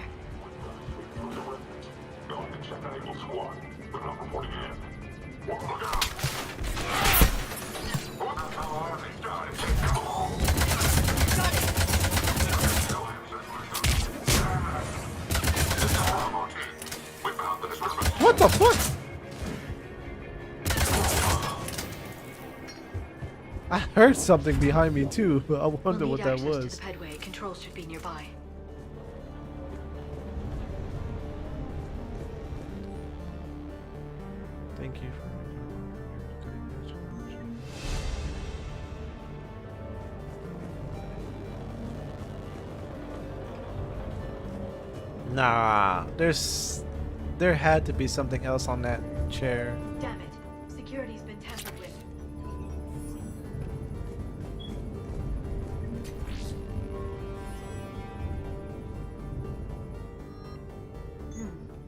Squad. We're not reporting in. Look out! What the hell are these guys? What the fuck? I heard something behind me too. I wonder what that was. To the Pedway. Controls should be nearby. Thank you for. Nah, there had to be something else on that chair. Damn it. Security's been tampered with.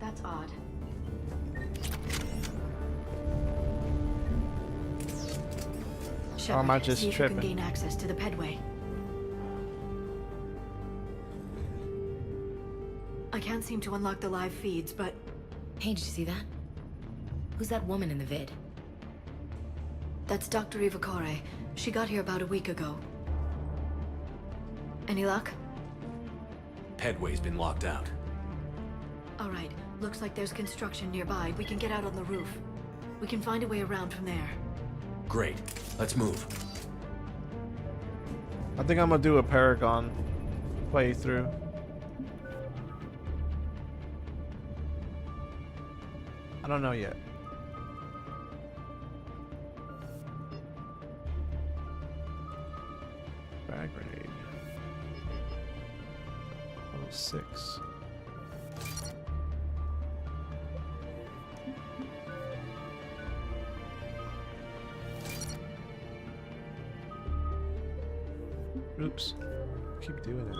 That's odd. Or am I Shepard, just see if tripping? you can gain access to the Pedway. I can't seem to unlock the live feeds, but... Hey, did you see that? Who's that woman in the vid? That's Dr. Ivakore. She got here about a week ago. Any luck? Pedway's been locked out. Alright, looks like there's construction nearby. We can get out on the roof. We can find a way around from there. Great. Let's move. I think I'm gonna do a Paragon playthrough. I don't know yet. Frag grenade. Level 6. Oops. Keep doing it.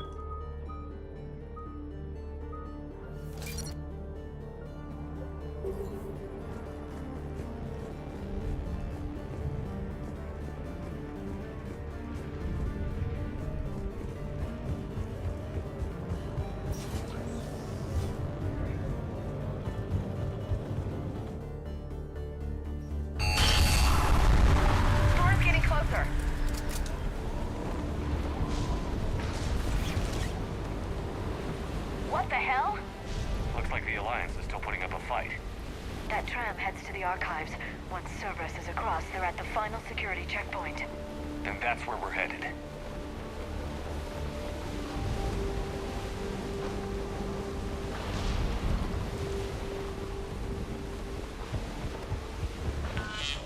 Storm's getting closer. What the hell? Looks like the Alliance is still putting up a fight. That tram heads to the archives. Once Cerberus is across, they're at the final security checkpoint. Then that's where we're headed.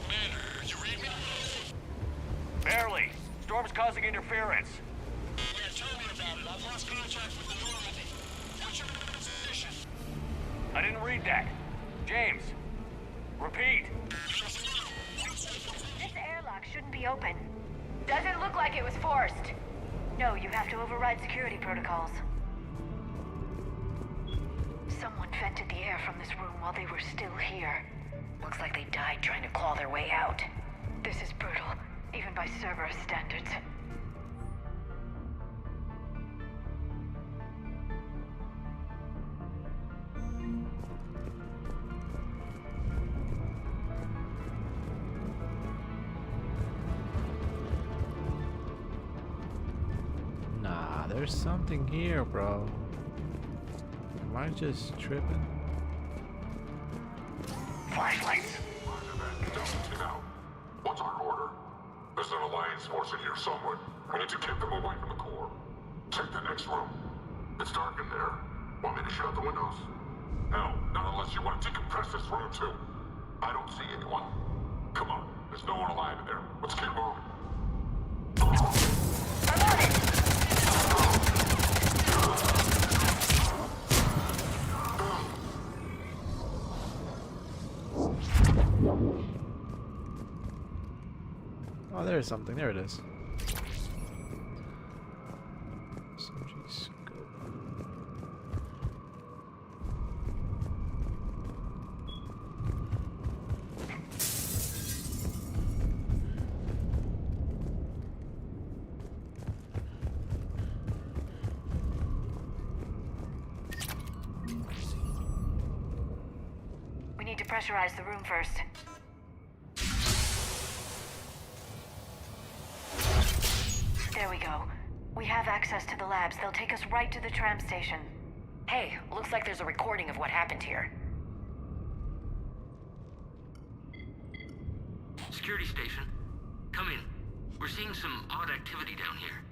Commander, you read me? Barely. Storm's causing interference. Yeah, tell me about it. I've lost contact with the Normandy. What's your position? I didn't read that. James. Repeat. This airlock shouldn't be open. Doesn't look like it was forced. No, you have to override security protocols. Someone vented the air from this room while they were still here. Looks like they died trying to claw their way out. This is brutal, even by Cerberus standards. Nah, there's something here, bro. Am I just tripping? Flashlights. Now, what's our order? There's an Alliance force in here somewhere. We need to keep them away from the core. Check the next room. It's dark in there. Want me to shut the windows? No, not unless you want to decompress this room too. I don't see anyone. Come on, there's no one alive in there. Let's keep moving. Oh, there is something. There it is. SMG scope. We need to pressurize the room first. There we go. We have access to the labs. They'll take us right to the tram station. Hey, looks like there's a recording of what happened here. Security station. Come in. We're seeing some odd activity down here.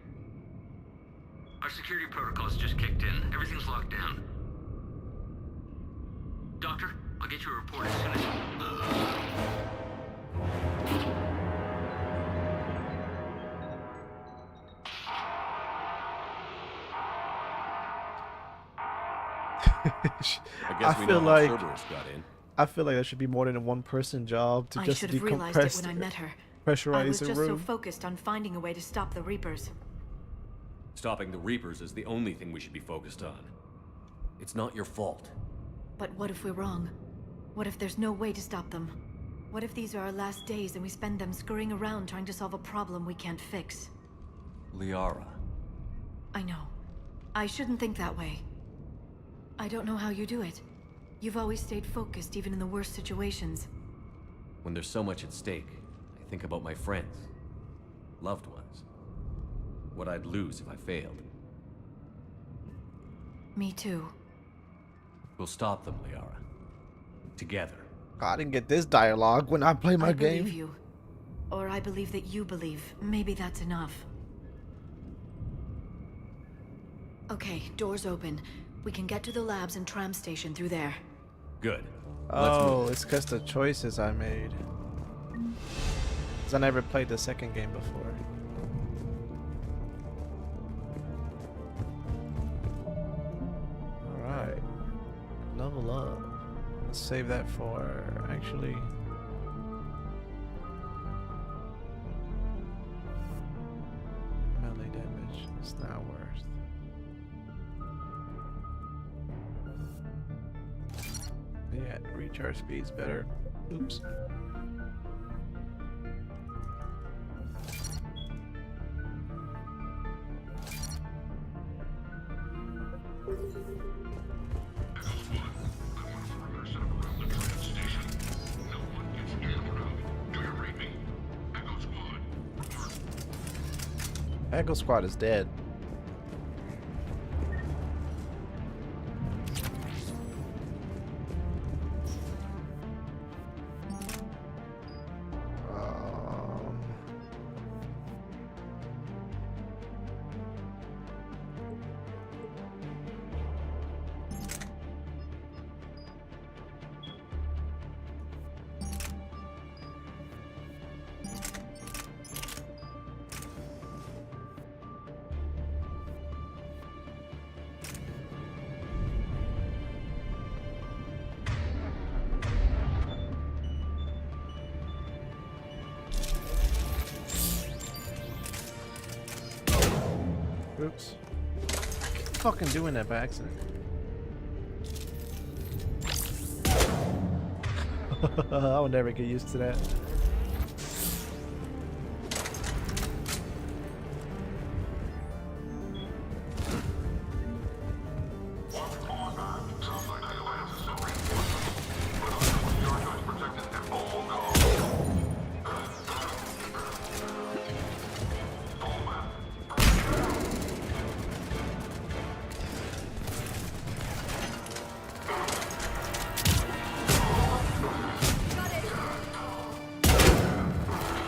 Our security protocols just kicked in. Everything's locked down. Doctor, I'll get you a report as soon as... I guess we feel know how like Cerberus got in. I feel like that should be more than a one-person job to I just should have realized it decompress, when I met her. pressurize I was the just so room. focused on finding a way to stop the Reapers. Stopping the Reapers is the only thing we should be focused on. It's not your fault. But what if we're wrong? What if there's no way to stop them? What if these are our last days and we spend them scurrying around trying to solve a problem we can't fix? Liara. I know. I shouldn't think that way. I don't know how you do it. You've always stayed focused even in the worst situations. When there's so much at stake, I think about my friends. Loved ones. What I'd lose if I failed. Me too. We'll stop them, Liara. Together. I didn't get this dialogue when I play my I game. believe you. Or I believe that you believe. Maybe that's enough. Okay, doors open. We can get to the labs and tram station through there. Good. Oh, it's because the choices I made. Because I never played the second game before. Alright. Level up. Let's save that for actually. Melee damage. It's not worth. Yeah, recharge speed's better. Oops. Echo Squad is dead. Oops. I keep fucking doing that by accident. I will never get used to that.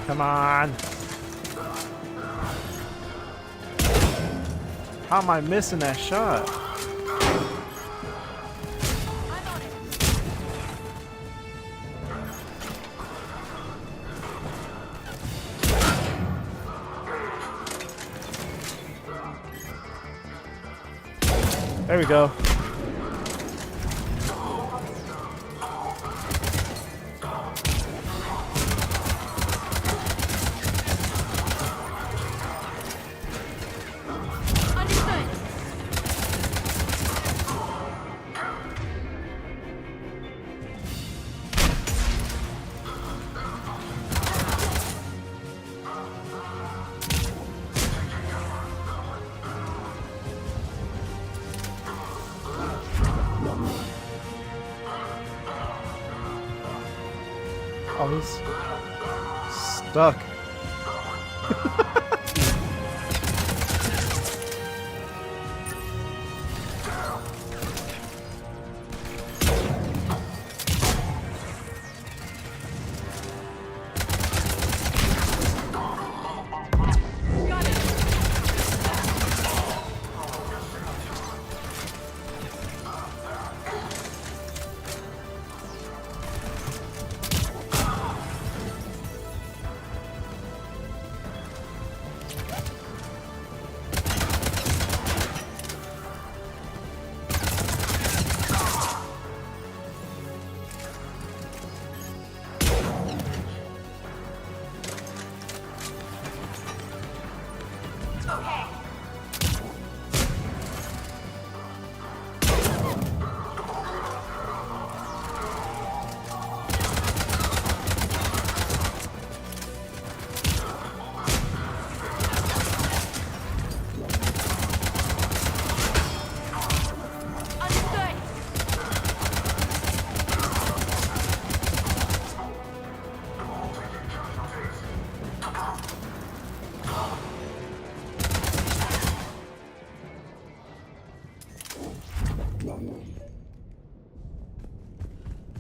Come on. How am I missing that shot? There we go. was stuck.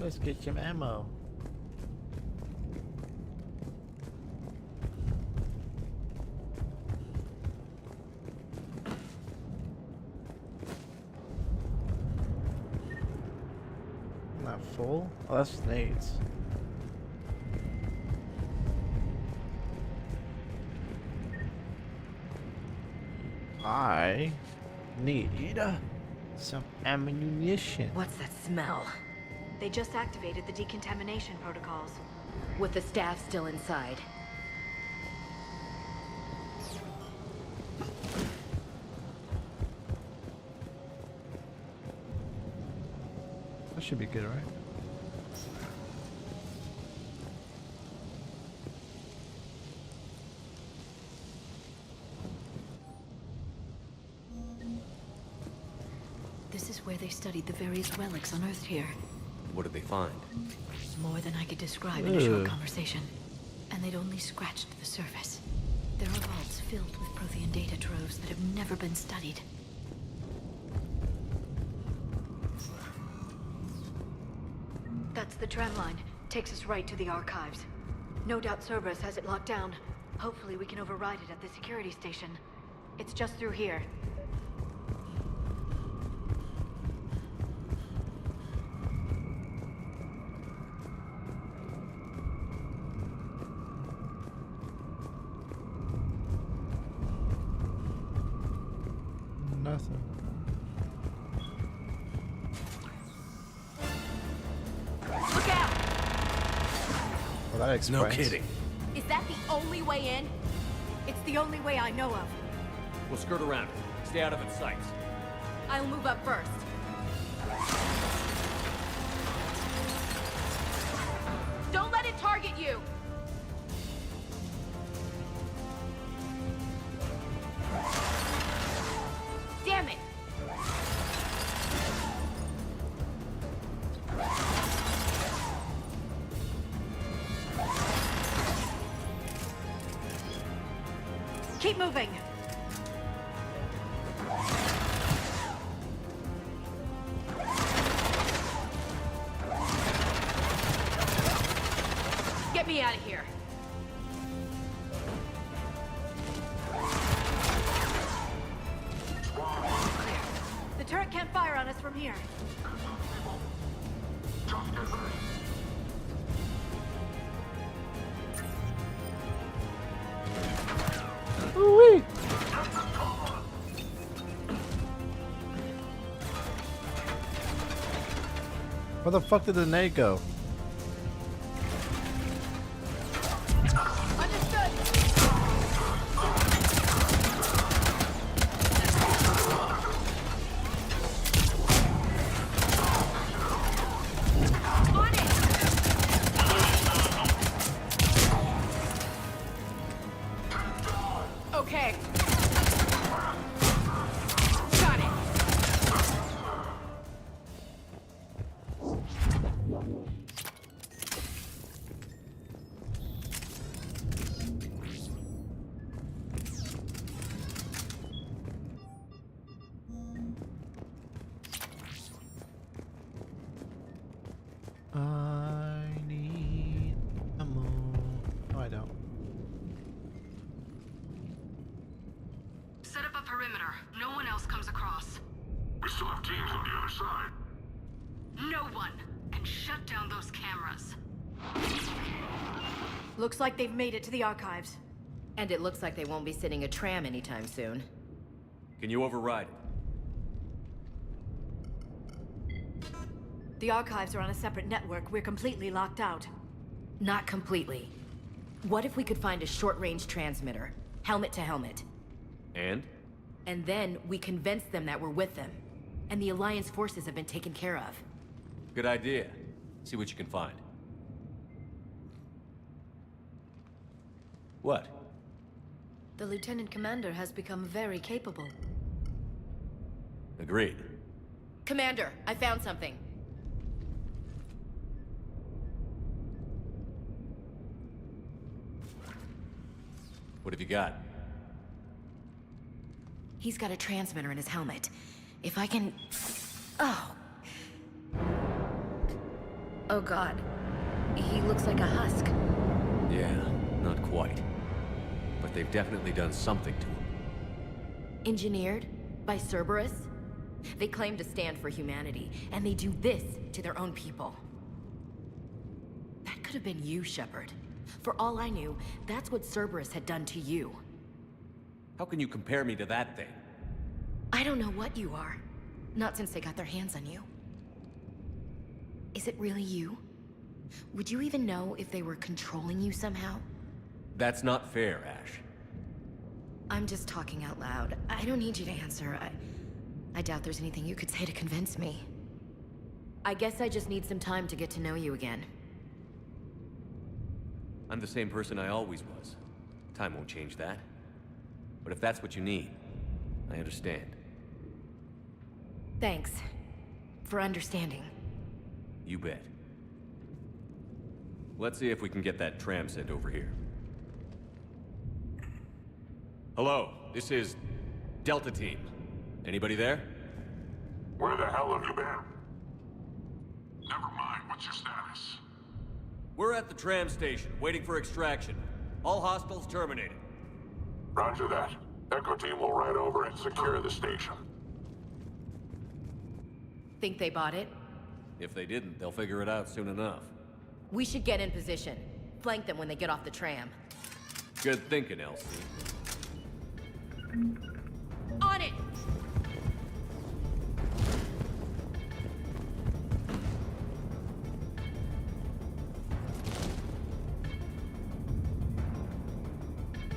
Let's get some ammo. Not full? Oh, that's nades. I need some ammunition. What's that smell? They just activated the decontamination protocols. With the staff still inside. That should be good, right? This is where they studied the various relics unearthed here. What did they find? More than I could describe in a short conversation. And they'd only scratched the surface. There are vaults filled with Prothean data troves that have never been studied. That's the tram line. Takes us right to the archives. No doubt Cerberus has it locked down. Hopefully we can override it at the security station. It's just through here. Nothing. Look out! Well, that explains. No kidding. Is that the only way in? It's the only way I know of. We'll skirt around it. Stay out of its sights. I'll move up first. Don't let it target you! Damn it! Keep moving. Get me out of here. Clear. The turret can't fire on us from here. Ooh-wee. Where the fuck did the nade go? Understood. On it. Okay. Got it. I don't. Set up a perimeter. No one else comes across. We still have teams on the other side. No one! And shut down those cameras. Looks like they've made it to the archives. And it looks like they won't be sitting a tram anytime soon. Can you override it? The archives are on a separate network. We're completely locked out. Not completely. What if we could find a short-range transmitter? Helmet to helmet. And? And then we convince them that we're with them. And the Alliance forces have been taken care of. Good idea. See what you can find. What? The Lieutenant Commander has become very capable. Agreed. Commander, I found something. What have you got? He's got a transmitter in his helmet. If I can... Oh. Oh god. He looks like a husk. Yeah, not quite. But they've definitely done something to him. Engineered by Cerberus? They claim to stand for humanity, and they do this to their own people. That could have been you, Shepard. For all I knew, that's what Cerberus had done to you. How can you compare me to that thing? I don't know what you are. Not since they got their hands on you. Is it really you? Would you even know if they were controlling you somehow? That's not fair, Ash. I'm just talking out loud. I don't need you to answer. I doubt there's anything you could say to convince me. I guess I just need some time to get to know you again. I'm the same person I always was. Time won't change that. But if that's what you need, I understand. Thanks. For understanding. You bet. Let's see if we can get that tram sent over here. Hello, this is Delta Team. Anybody there? Where the hell have you been? Never mind, what's your status? We're at the tram station, waiting for extraction. All hostiles terminated. Roger that. Echo Team will ride over and secure the station. Think they bought it? If they didn't, they'll figure it out soon enough. We should get in position. Flank them when they get off the tram. Good thinking, Elsie. On it!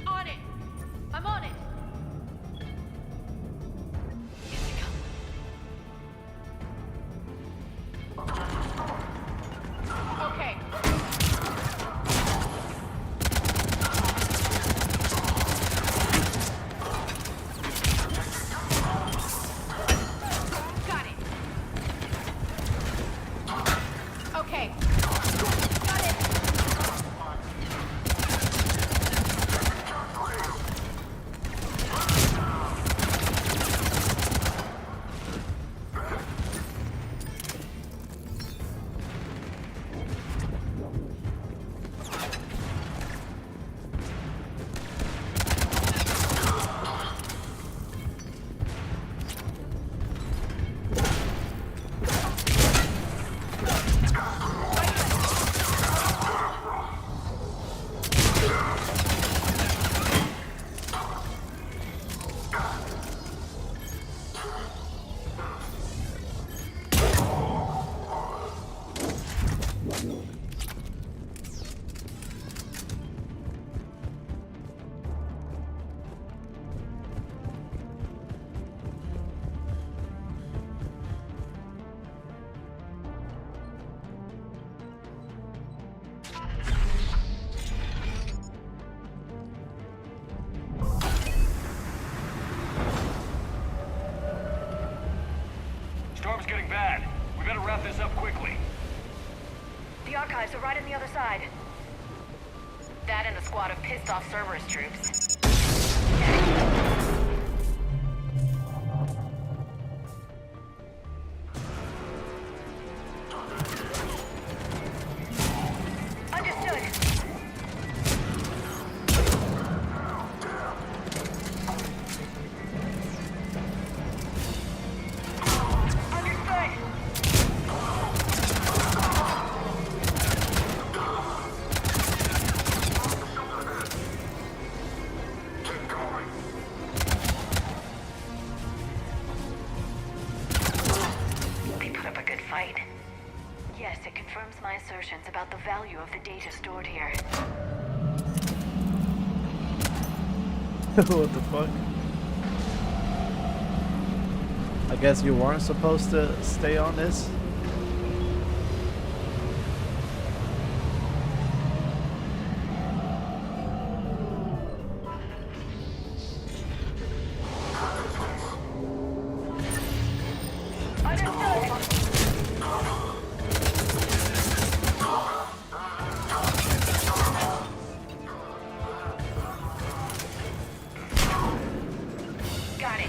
On it! I'm on it! Okay. Got it. Okay. Got it. Storm's getting bad. We better wrap this up quickly. The archives are right on the other side. That and a squad of pissed-off Cerberus troops. Understood. What the fuck? I guess you weren't supposed to stay on this. Got it.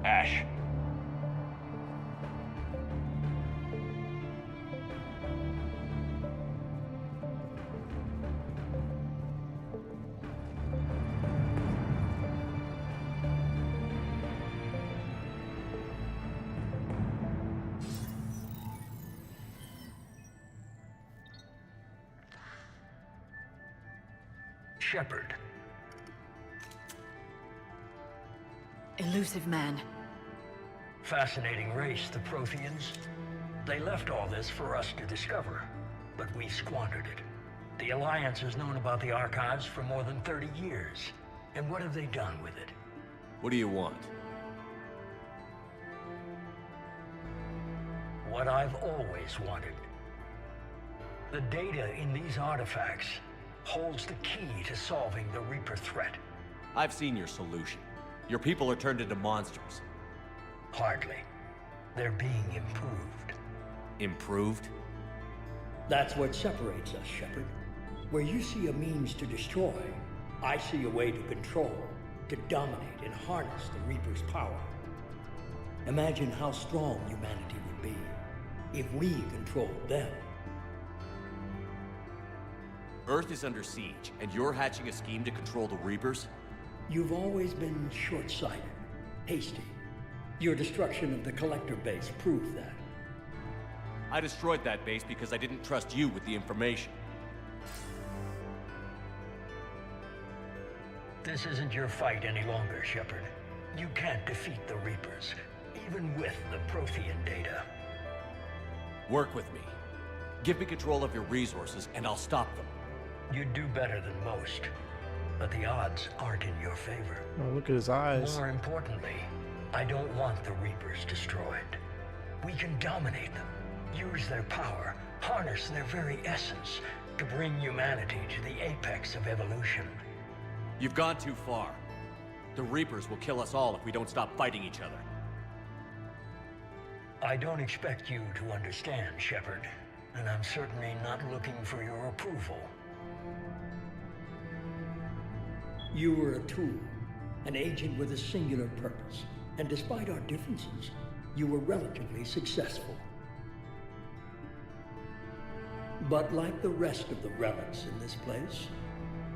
Ash. Shepard. Elusive man. Fascinating race, the Protheans. They left all this for us to discover, but we squandered it. The Alliance has known about the archives for more than 30 years. And what have they done with it? What do you want? What I've always wanted. The data in these artifacts holds the key to solving the Reaper threat. I've seen your solution. Your people are turned into monsters. Hardly. They're being improved. Improved? That's what separates us, Shepard. Where you see a means to destroy, I see a way to control, to dominate and harness the Reaper's power. Imagine how strong humanity would be if we controlled them. Earth is under siege, and you're hatching a scheme to control the Reapers? You've always been short-sighted, hasty. Your destruction of the Collector base proved that. I destroyed that base because I didn't trust you with the information. This isn't your fight any longer, Shepard. You can't defeat the Reapers, even with the Prothean data. Work with me. Give me control of your resources, and I'll stop them. You'd do better than most, but the odds aren't in your favor. Oh, look at his eyes. More importantly, I don't want the Reapers destroyed. We can dominate them, use their power, harness their very essence to bring humanity to the apex of evolution. You've gone too far. The Reapers will kill us all if we don't stop fighting each other. I don't expect you to understand, Shepard, and I'm certainly not looking for your approval. You were a tool, an agent with a singular purpose, and despite our differences, you were relatively successful. But like the rest of the relics in this place,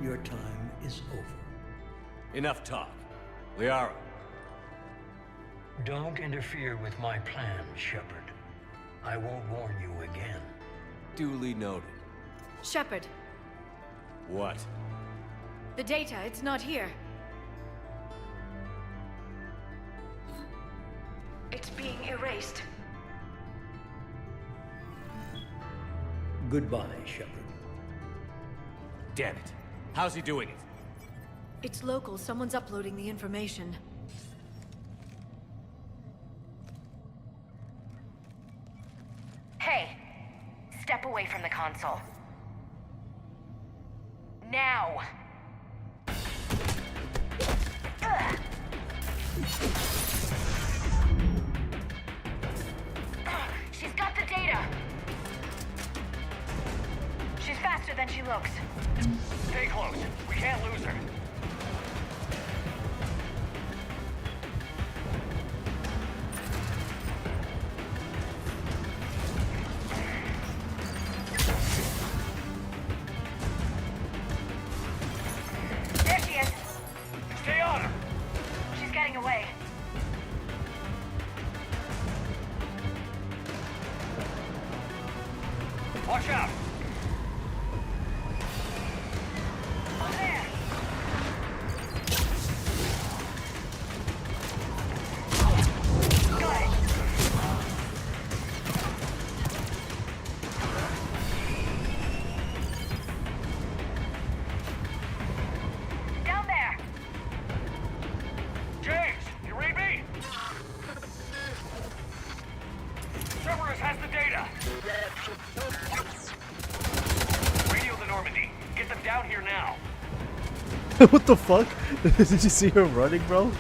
your time is over. Enough talk. Liara. Don't interfere with my plans, Shepard. I won't warn you again. Duly noted. Shepard, What? the data, it's not here. It's being erased. Goodbye, Shepard. Damn it. How's he doing it? It's local. Someone's uploading the information. Hey, step away from the console. Now! Ugh. She's got the data! She's faster than she looks. Stay close. We can't lose her. There she is! Stay on her! She's getting away. Watch out! Over there! Got it! Down there! James, you read me? Cerberus has the data. Radio the Normandy. Get them down here now. What the fuck? Did you see her running, bro?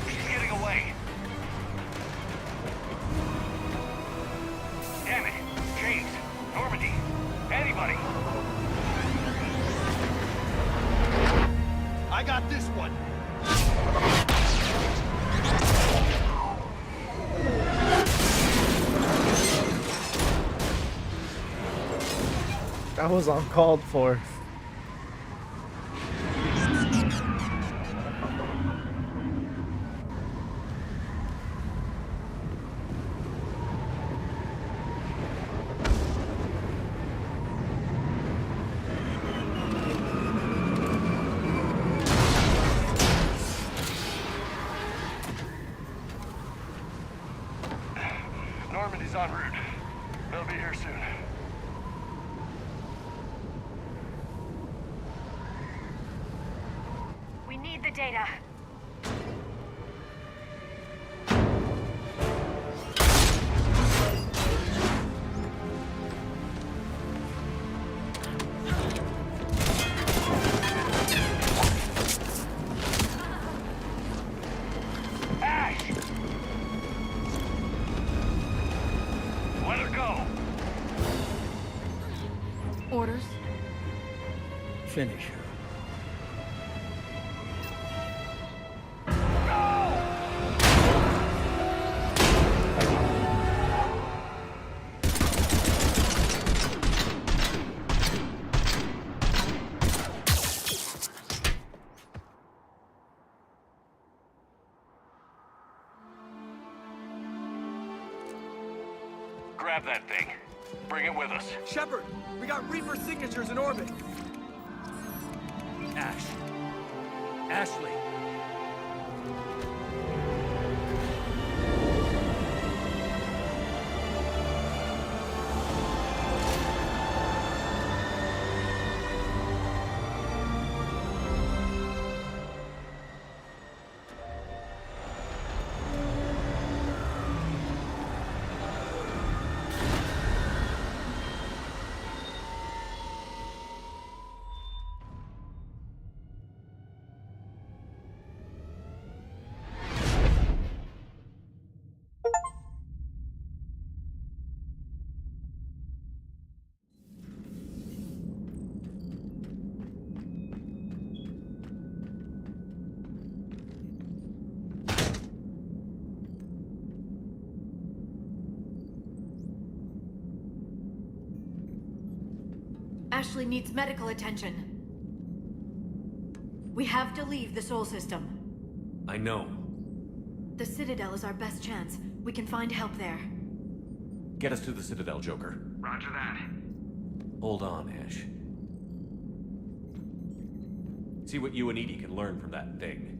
She's getting away. Damn it. James, Normandy, anybody. I got this one. That was uncalled for. Normandy's en route. They'll be here soon. We need the data. Ash! Let her go! Orders? Finish her. Grab that thing. Bring it with us. Shepard, we got Reaper signatures in orbit. Ash. Ashley. Ashley needs medical attention. We have to leave the Sol system. I know. The Citadel is our best chance. We can find help there. Get us to the Citadel, Joker. Roger that. Hold on, Ash. See what you and EDI can learn from that thing.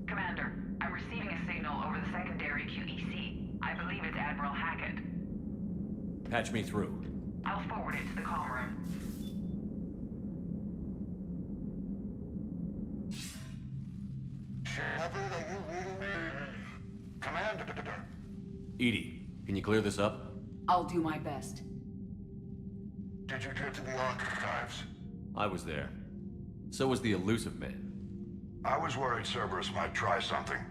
Commander, I'm receiving a signal over the secondary QEC. I believe it's Admiral Hackett. Patch me through. I'll forward it to the comm room. Shepard, are you reading me? Commander. EDI, can you clear this up? I'll do my best. Did you get to the archives? I was there. So was the Elusive Man. I was worried Cerberus might try something.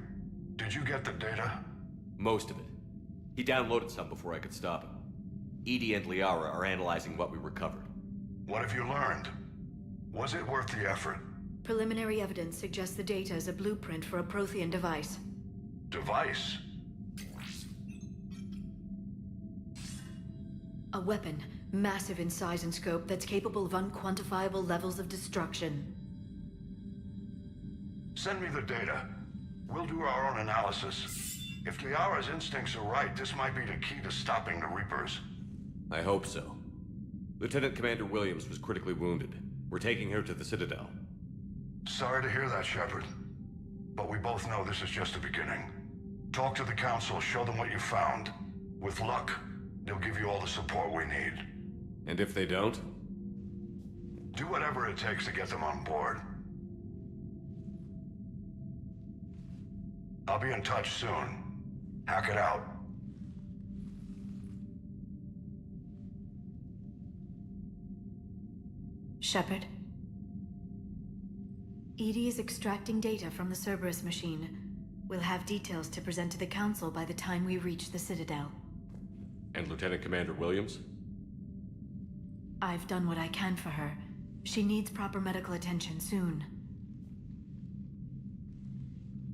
Did you get the data? Most of it. He downloaded some before I could stop him. EDI and Liara are analyzing what we recovered. What have you learned? Was it worth the effort? Preliminary evidence suggests the data is a blueprint for a Prothean device. Device? A weapon, massive in size and scope, that's capable of unquantifiable levels of destruction. Send me the data. We'll do our own analysis. If Liara's instincts are right, this might be the key to stopping the Reapers. I hope so. Lieutenant Commander Williams was critically wounded. We're taking her to the Citadel. Sorry to hear that, Shepard. But we both know this is just the beginning. Talk to the Council, show them what you found. With luck, they'll give you all the support we need. And if they don't? Do whatever it takes to get them on board. I'll be in touch soon. Hack it out. Shepard. EDI is extracting data from the Cerberus machine. We'll have details to present to the Council by the time we reach the Citadel. And Lieutenant Commander Williams? I've done what I can for her. She needs proper medical attention soon.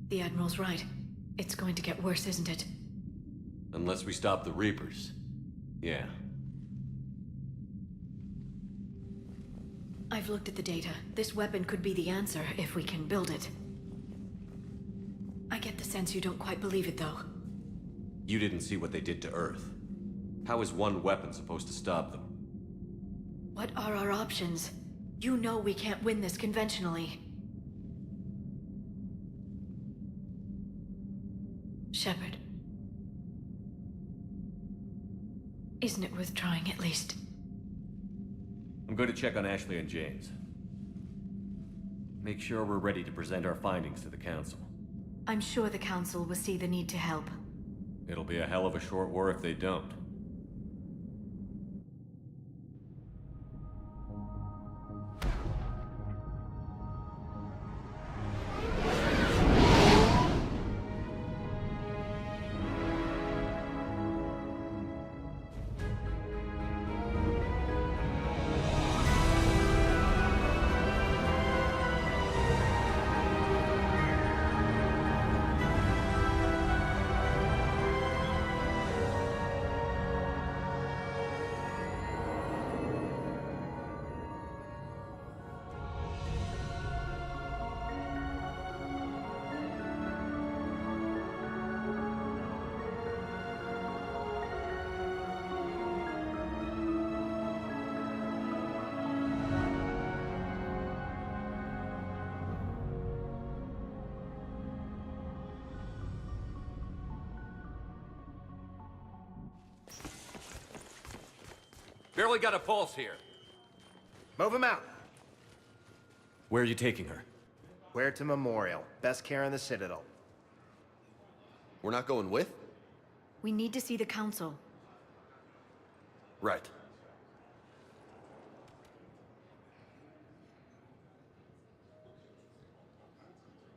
The Admiral's right. It's going to get worse, isn't it? Unless we stop the Reapers. Yeah. I've looked at the data. This weapon could be the answer if we can build it. I get the sense you don't quite believe it, though. You didn't see what they did to Earth. How is one weapon supposed to stop them? What are our options? You know we can't win this conventionally. Shepard. Isn't it worth trying at least? I'm going to check on Ashley and James. Make sure we're ready to present our findings to the Council. I'm sure the Council will see the need to help. It'll be a hell of a short war if they don't. Barely got a pulse here. Move him out. Where are you taking her? Where to Memorial. Best care in the Citadel. We're not going with? We need to see the Council. Right.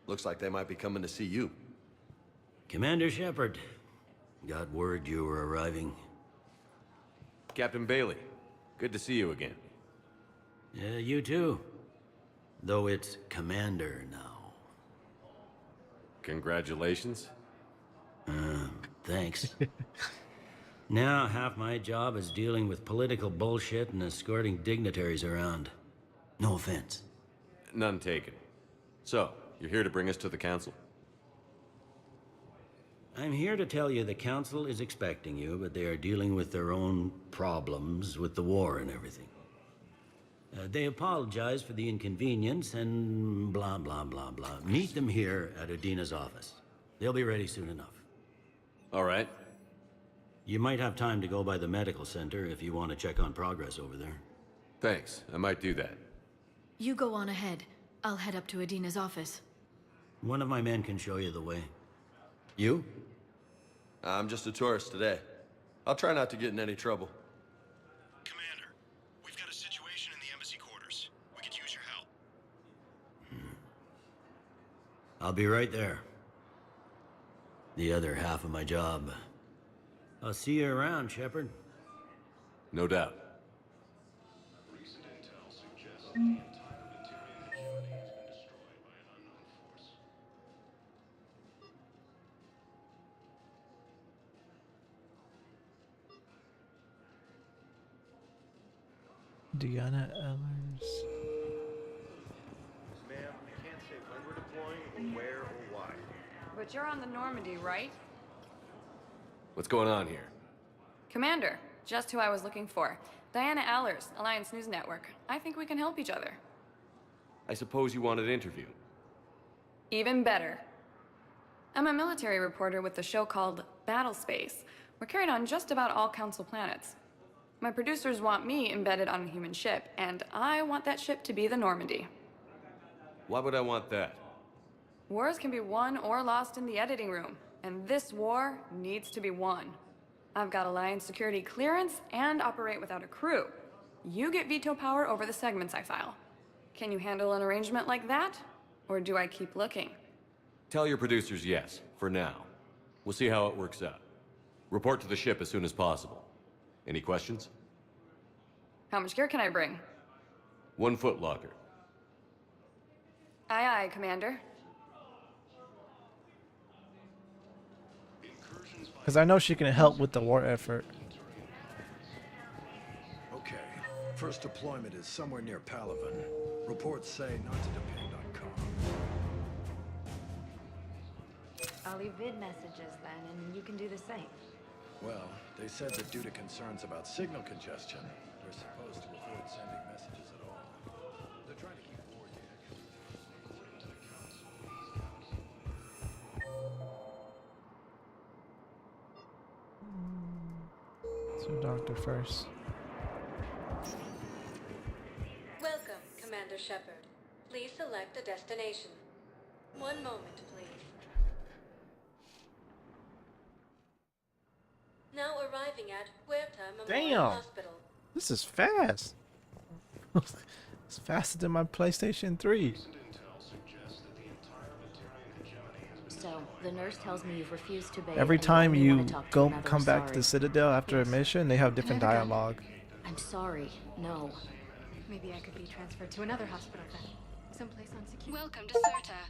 Looks like they might be coming to see you. Commander Shepard. Got word you were arriving. Captain Bailey, good to see you again. Yeah, you too. Though it's Commander now. Congratulations. Thanks. Now half my job is dealing with political bullshit and escorting dignitaries around. No offense. None taken. So, you're here to bring us to the council? I'm here to tell you the council is expecting you, but they are dealing with their own problems with the war and everything. They apologize for the inconvenience and blah, blah, blah, blah. Meet them here at Adina's office. They'll be ready soon enough. All right. You might have time to go by the medical center if you want to check on progress over there. Thanks. I might do that. You go on ahead. I'll head up to Adina's office. One of my men can show you the way. You? I'm just a tourist today. I'll try not to get in any trouble. Commander, we've got a situation in the embassy quarters. We could use your help. I'll be right there. The other half of my job. I'll see you around, Shepard. No doubt. Recent intel suggests that the entire Materian hegemony has been destroyed by an unknown force. Deanna Ellers. Ma'am, I can't say when we're deploying, or where, or why. But you're on the Normandy, right? What's going on here? Commander, just who I was looking for. Diana Allers, Alliance News Network. I think we can help each other. I suppose you want an interview. Even better. I'm a military reporter with the show called Battle Space. We're carried on just about all Council planets. My producers want me embedded on a human ship, and I want that ship to be the Normandy. Why would I want that? Wars can be won or lost in the editing room, and this war needs to be won. I've got Alliance security clearance and operate without a crew. You get veto power over the segments I file. Can you handle an arrangement like that? Or do I keep looking? Tell your producers yes, for now. We'll see how it works out. Report to the ship as soon as possible. Any questions? How much gear can I bring? 1 foot locker. Aye, aye, Commander. Because I know she can help with the war effort. Okay. First deployment is somewhere near Palaven. Reports say not to depend on comm. I'll leave vid messages then, and you can do the same. Well, they said that due to concerns about signal congestion, they're supposed to avoid sending messages at all. They're trying to keep war So doctor first. Welcome, Commander Shepard. Please select a destination. One moment, please. Now arriving at Huerta Memorial Damn. Hospital. This is fast. It's faster than my PlayStation 3. So, the nurse tells me you've refused to bathe. Every and time only you wanna talk to go another. come back to the Sorry. Citadel after a mission, they have different Another guy. dialogue. I'm sorry. No. Maybe I could be transferred to another hospital then. Someplace unsecure. Welcome to Serta.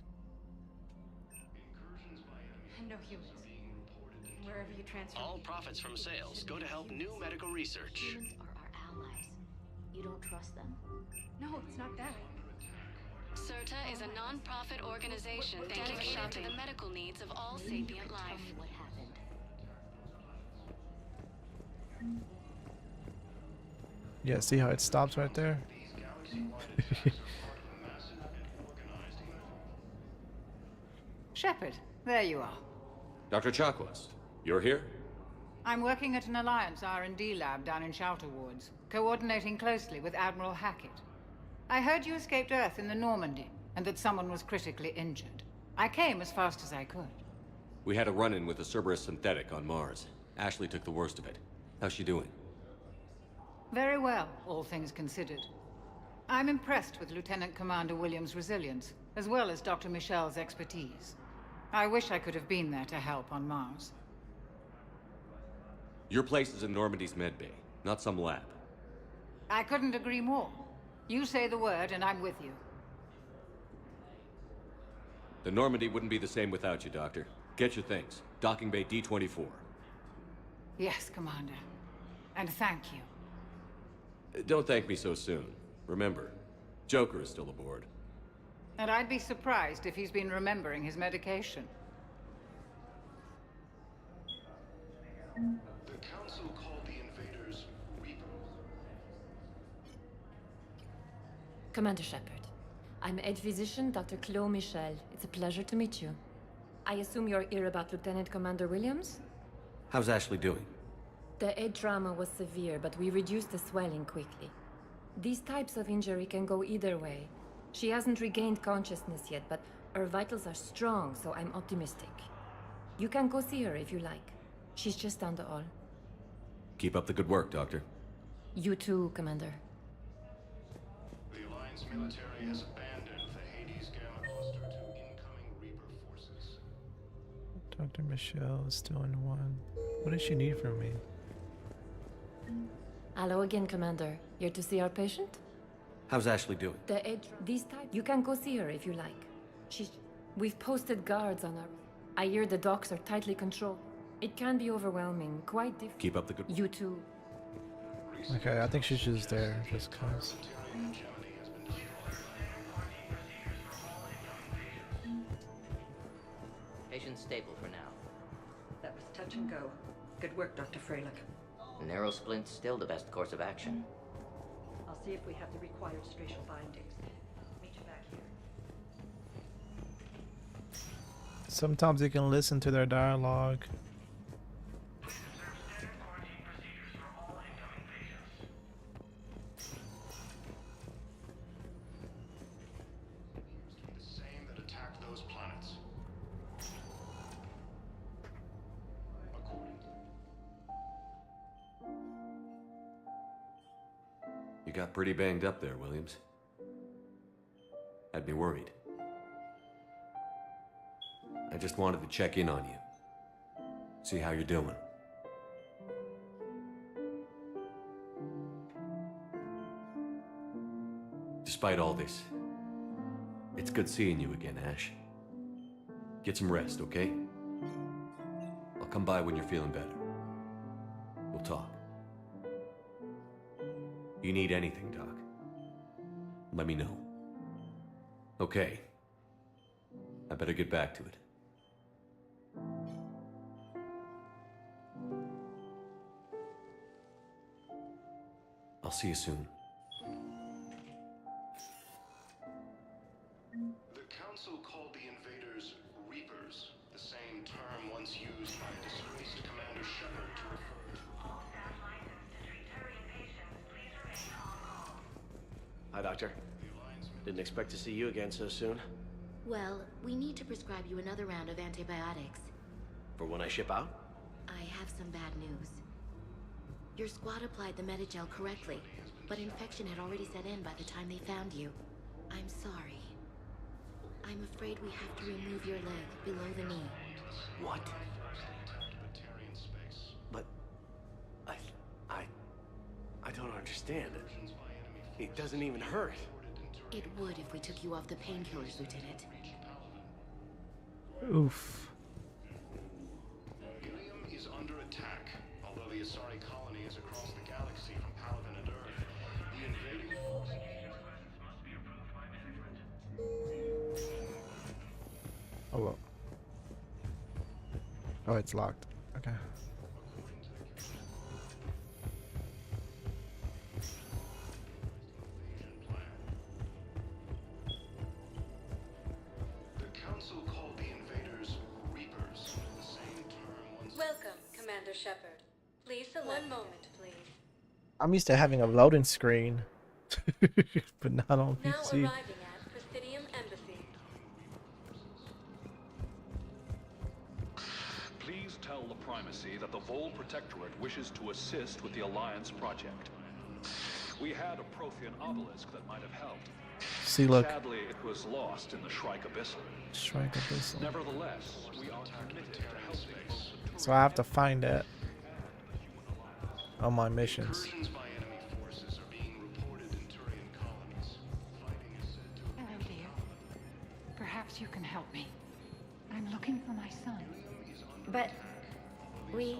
No humans. Wherever you transfer. All profits from sales go to help new medical research. Humans are our allies. You don't trust them? No, it's not that. Serta is a non-profit organization dedicated to the medical needs of all sapient life. What happened? Yeah, see how it stops right there? Shepard, there you are. Dr. Chakwas, you're here? I'm working at an Alliance R&D lab down in Shelter Wards, coordinating closely with Admiral Hackett. I heard you escaped Earth in the Normandy, and that someone was critically injured. I came as fast as I could. We had a run-in with a Cerberus synthetic on Mars. Ashley took the worst of it. How's she doing? Very well, all things considered. I'm impressed with Lieutenant Commander Williams' resilience, as well as Dr. Michel's expertise. I wish I could have been there to help on Mars. Your place is in Normandy's medbay, not some lab. I couldn't agree more. You say the word and I'm with you. The Normandy wouldn't be the same without you, Doctor. Get your things. Docking Bay D-24. Yes, Commander. And thank you. Don't thank me so soon. Remember, Joker is still aboard. And I'd be surprised if he's been remembering his medication. The Council called the invaders Reapers. Commander Shepard, I'm Head Physician Dr. Chloe Michel. It's a pleasure to meet you. I assume you're here about Lieutenant Commander Williams? How's Ashley doing? The head trauma was severe, but we reduced the swelling quickly. These types of injury can go either way. She hasn't regained consciousness yet, but her vitals are strong, so I'm optimistic. You can go see her if you like. She's just down the hall. Keep up the good work, Doctor. You too, Commander. The Alliance military has abandoned the Hades Gamma cluster to incoming Reaper forces. Dr. Michelle is still in one. What does she need from me? Hello again, Commander. Here to see our patient? How's Ashley doing? These type. You can go see her if you like. We've posted guards on her. I hear the docks are tightly controlled. It can be overwhelming, quite difficult. Keep up the good. You too. Okay, I think she's just there, just cause. Patient's stable for now. That was touch and go. Good work, Dr. Freilich. Narrow splint's still the best course of action. I'll see if we have the required spatial bindings. Meet you back here. Sometimes you can listen to their dialogue. The same that attacked those planets. You got pretty banged up there, Williams. Had me worried. I just wanted to check in on you. See how you're doing. Despite all this, it's good seeing you again, Ash. Get some rest, okay? I'll come by when you're feeling better. We'll talk. You need anything, Doc, let me know. Okay. I better get back to it. I'll see you soon. The Council called the invaders Reapers, the same term once used by disgraced Commander Shepard to refer to all staff licensed to treat Turian patients. Please remain on call. Hi, Doctor. Didn't expect to see you again so soon. Well, we need to prescribe you another round of antibiotics. For when I ship out? I have some bad news. Your squad applied the Medigel correctly, but infection had already set in by the time they found you. I'm sorry. I'm afraid we have to remove your leg below the knee. What? But I don't understand. It doesn't even hurt. It would if we took you off the painkillers, Lieutenant. Oof. Ilium is under attack. Although the Asari colony is across the galaxy from Palaven and Earth, the invading forces must be approved by management. Oh well. Oh, it's locked. Okay. Welcome, Commander Shepard. Please select. One moment, please. I'm used to having a loading screen, but not on Now PC. arriving at Presidium Embassy. Please tell the Primacy that the Vol Protectorate wishes to assist with the Alliance project. We had a Prothean obelisk that might have helped. See, look. Sadly, it was lost in the Shrike Abyssal. Shrike Abyssal. Nevertheless, we are committed to helping. So I have to find it on my missions. Hello, dear. Perhaps you can help me. I'm looking for my son. But we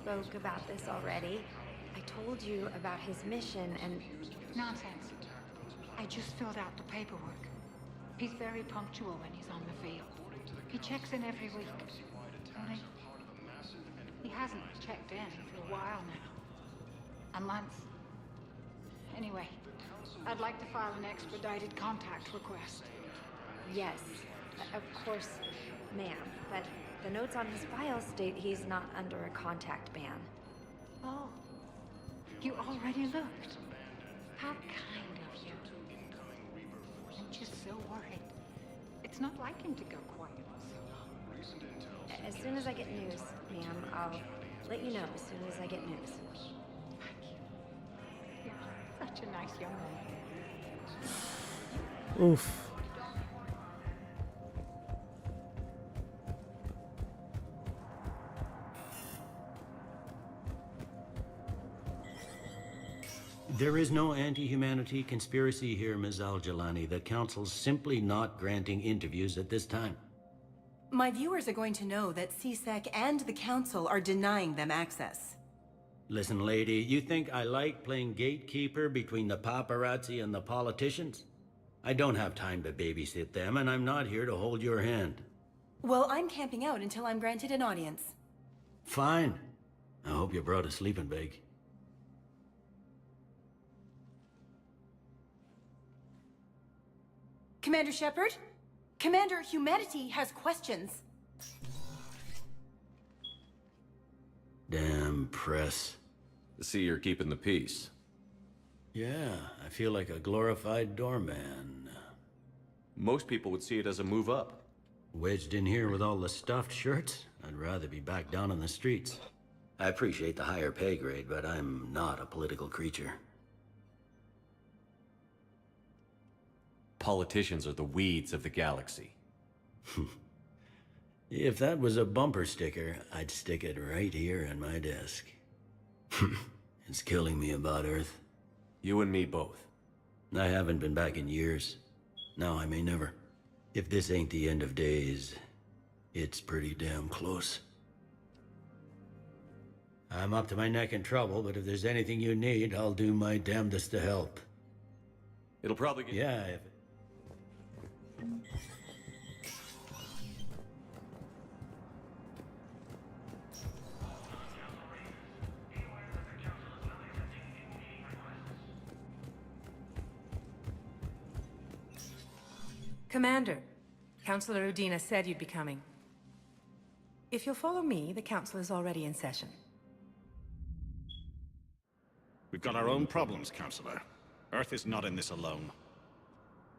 spoke about this already. I told you about his mission and... Nonsense. I just filled out the paperwork. He's very punctual when he's on the field. He checks in every week. Only he hasn't checked in for a while now. A month. Anyway, I'd like to file an expedited contact request. Yes, of course, ma'am. But the notes on his file state he's not under a contact ban. Oh, you already looked. How kind of you. I'm just so worried. It's not like him to go quiet. As soon as I get news, ma'am, I'll let you know as soon as I get news. You're such a nice young man. Oof. There is no anti-humanity conspiracy here, Ms. Al-Jalani. The Council's simply not granting interviews at this time. My viewers are going to know that CSEC and the Council are denying them access. Listen, lady, you think I like playing gatekeeper between the paparazzi and the politicians? I don't have time to babysit them, and I'm not here to hold your hand. Well, I'm camping out until I'm granted an audience. Fine. I hope you brought a sleeping bag. Commander Shepard? Commander, humanity has questions. Damn press. See, you're keeping the peace. Yeah, I feel like a glorified doorman. Most people would see it as a move up. Wedged in here with all the stuffed shirts? I'd rather be back down on the streets. I appreciate the higher pay grade, but I'm not a political creature. Politicians are the weeds of the galaxy. If that was a bumper sticker, I'd stick it right here on my desk. It's killing me about Earth. You and me both. I haven't been back in years. Now I may never. If this ain't the end of days, it's pretty damn close. I'm up to my neck in trouble, but if there's anything you need, I'll do my damnedest to help. It'll probably get... Yeah, if... Commander, Councilor Udina said you'd be coming. If you'll follow me, the Council is already in session. We've got our own problems, Councilor. Earth is not in this alone.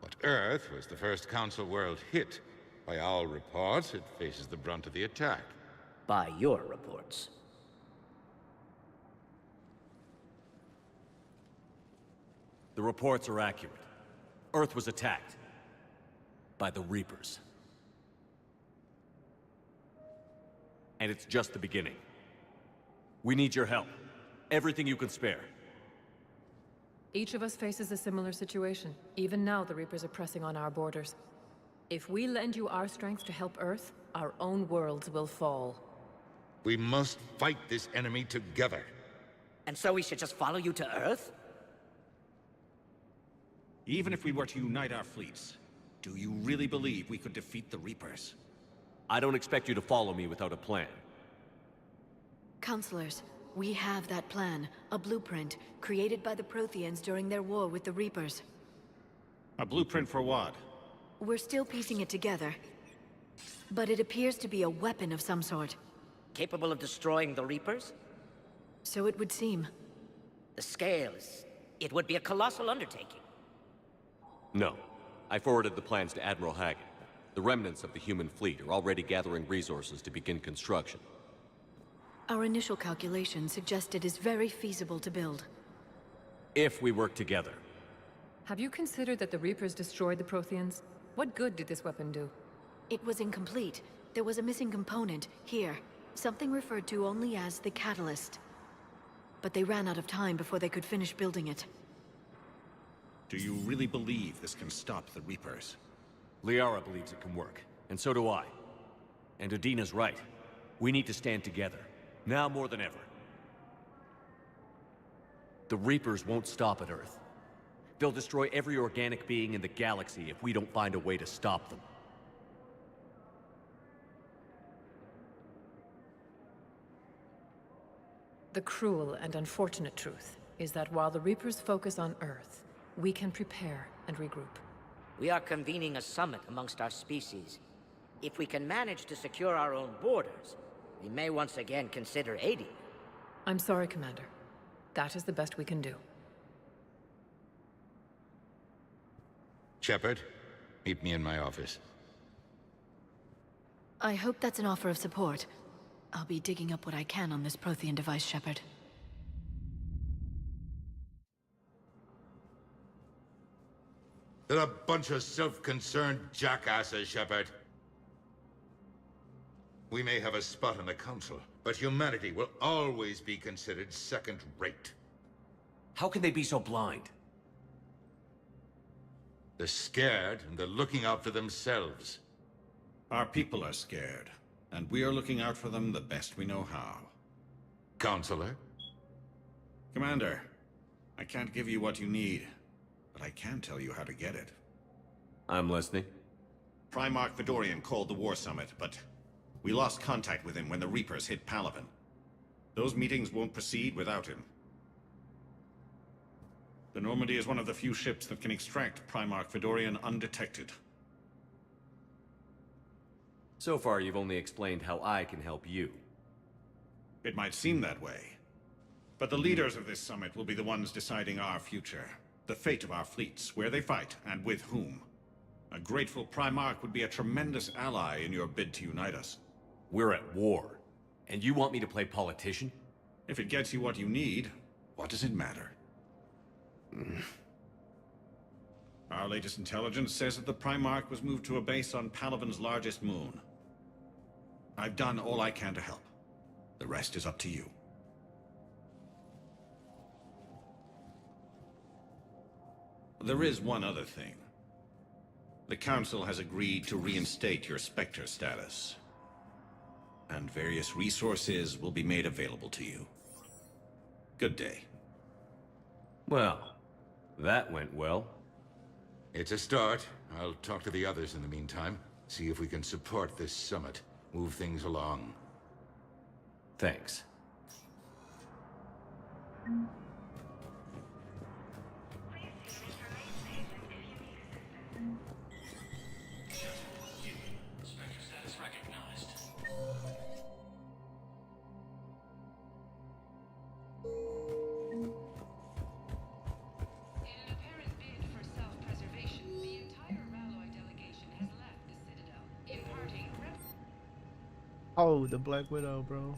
But Earth was the first Council world hit. By our reports, it faces the brunt of the attack. By your reports. The reports are accurate. Earth was attacked. By the Reapers. And it's just the beginning. We need your help. Everything you can spare. Each of us faces a similar situation. Even now, the Reapers are pressing on our borders. If we lend you our strength to help Earth, our own worlds will fall. We must fight this enemy together. And so we should just follow you to Earth? Even if we were to unite our fleets, do you really believe we could defeat the Reapers? I don't expect you to follow me without a plan. Counselors, we have that plan. A blueprint, created by the Protheans during their war with the Reapers. A blueprint for what? We're still piecing it together. But it appears to be a weapon of some sort. Capable of destroying the Reapers? So it would seem. The scales. It would be a colossal undertaking. No. I forwarded the plans to Admiral Hackett. The remnants of the human fleet are already gathering resources to begin construction. Our initial calculation suggests it is very feasible to build. If we work together. Have you considered that the Reapers destroyed the Protheans? What good did this weapon do? It was incomplete. There was a missing component, here. Something referred to only as the Catalyst. But they ran out of time before they could finish building it. Do you really believe this can stop the Reapers? Liara believes it can work, and so do I. And Udina's right. We need to stand together. Now more than ever. The Reapers won't stop at Earth. They'll destroy every organic being in the galaxy if we don't find a way to stop them. The cruel and unfortunate truth is that while the Reapers focus on Earth, we can prepare and regroup. We are convening a summit amongst our species. If we can manage to secure our own borders, we may once again consider aiding. I'm sorry, Commander. That is the best we can do. Shepard, meet me in my office. I hope that's an offer of support. I'll be digging up what I can on this Prothean device, Shepard. They're a bunch of self-concerned jackasses, Shepard. We may have a spot on the Council, but humanity will always be considered second-rate. How can they be so blind? They're scared, and they're looking out for themselves. Our people are scared, and we are looking out for them the best we know how. Counselor? Commander, I can't give you what you need, but I can tell you how to get it. I'm listening. Primarch Fedorian called the War Summit, but we lost contact with him when the Reapers hit Palaven. Those meetings won't proceed without him. The Normandy is one of the few ships that can extract Primarch Fedorian undetected. So far, you've only explained how I can help you. It might seem that way, but the leaders of this summit will be the ones deciding our future. The fate of our fleets, where they fight, and with whom. A grateful Primarch would be a tremendous ally in your bid to unite us. We're at war, and you want me to play politician? If it gets you what you need, what does it matter? Our latest intelligence says that the Primarch was moved to a base on Palaven's largest moon. I've done all I can to help. The rest is up to you. There is one other thing. The Council has agreed to reinstate your Spectre status. And various resources will be made available to you. Good day. Well, that went well. It's a start. I'll talk to the others in the meantime. See if we can support this summit. Move things along. Thanks. Oh, the Black Widow, bro.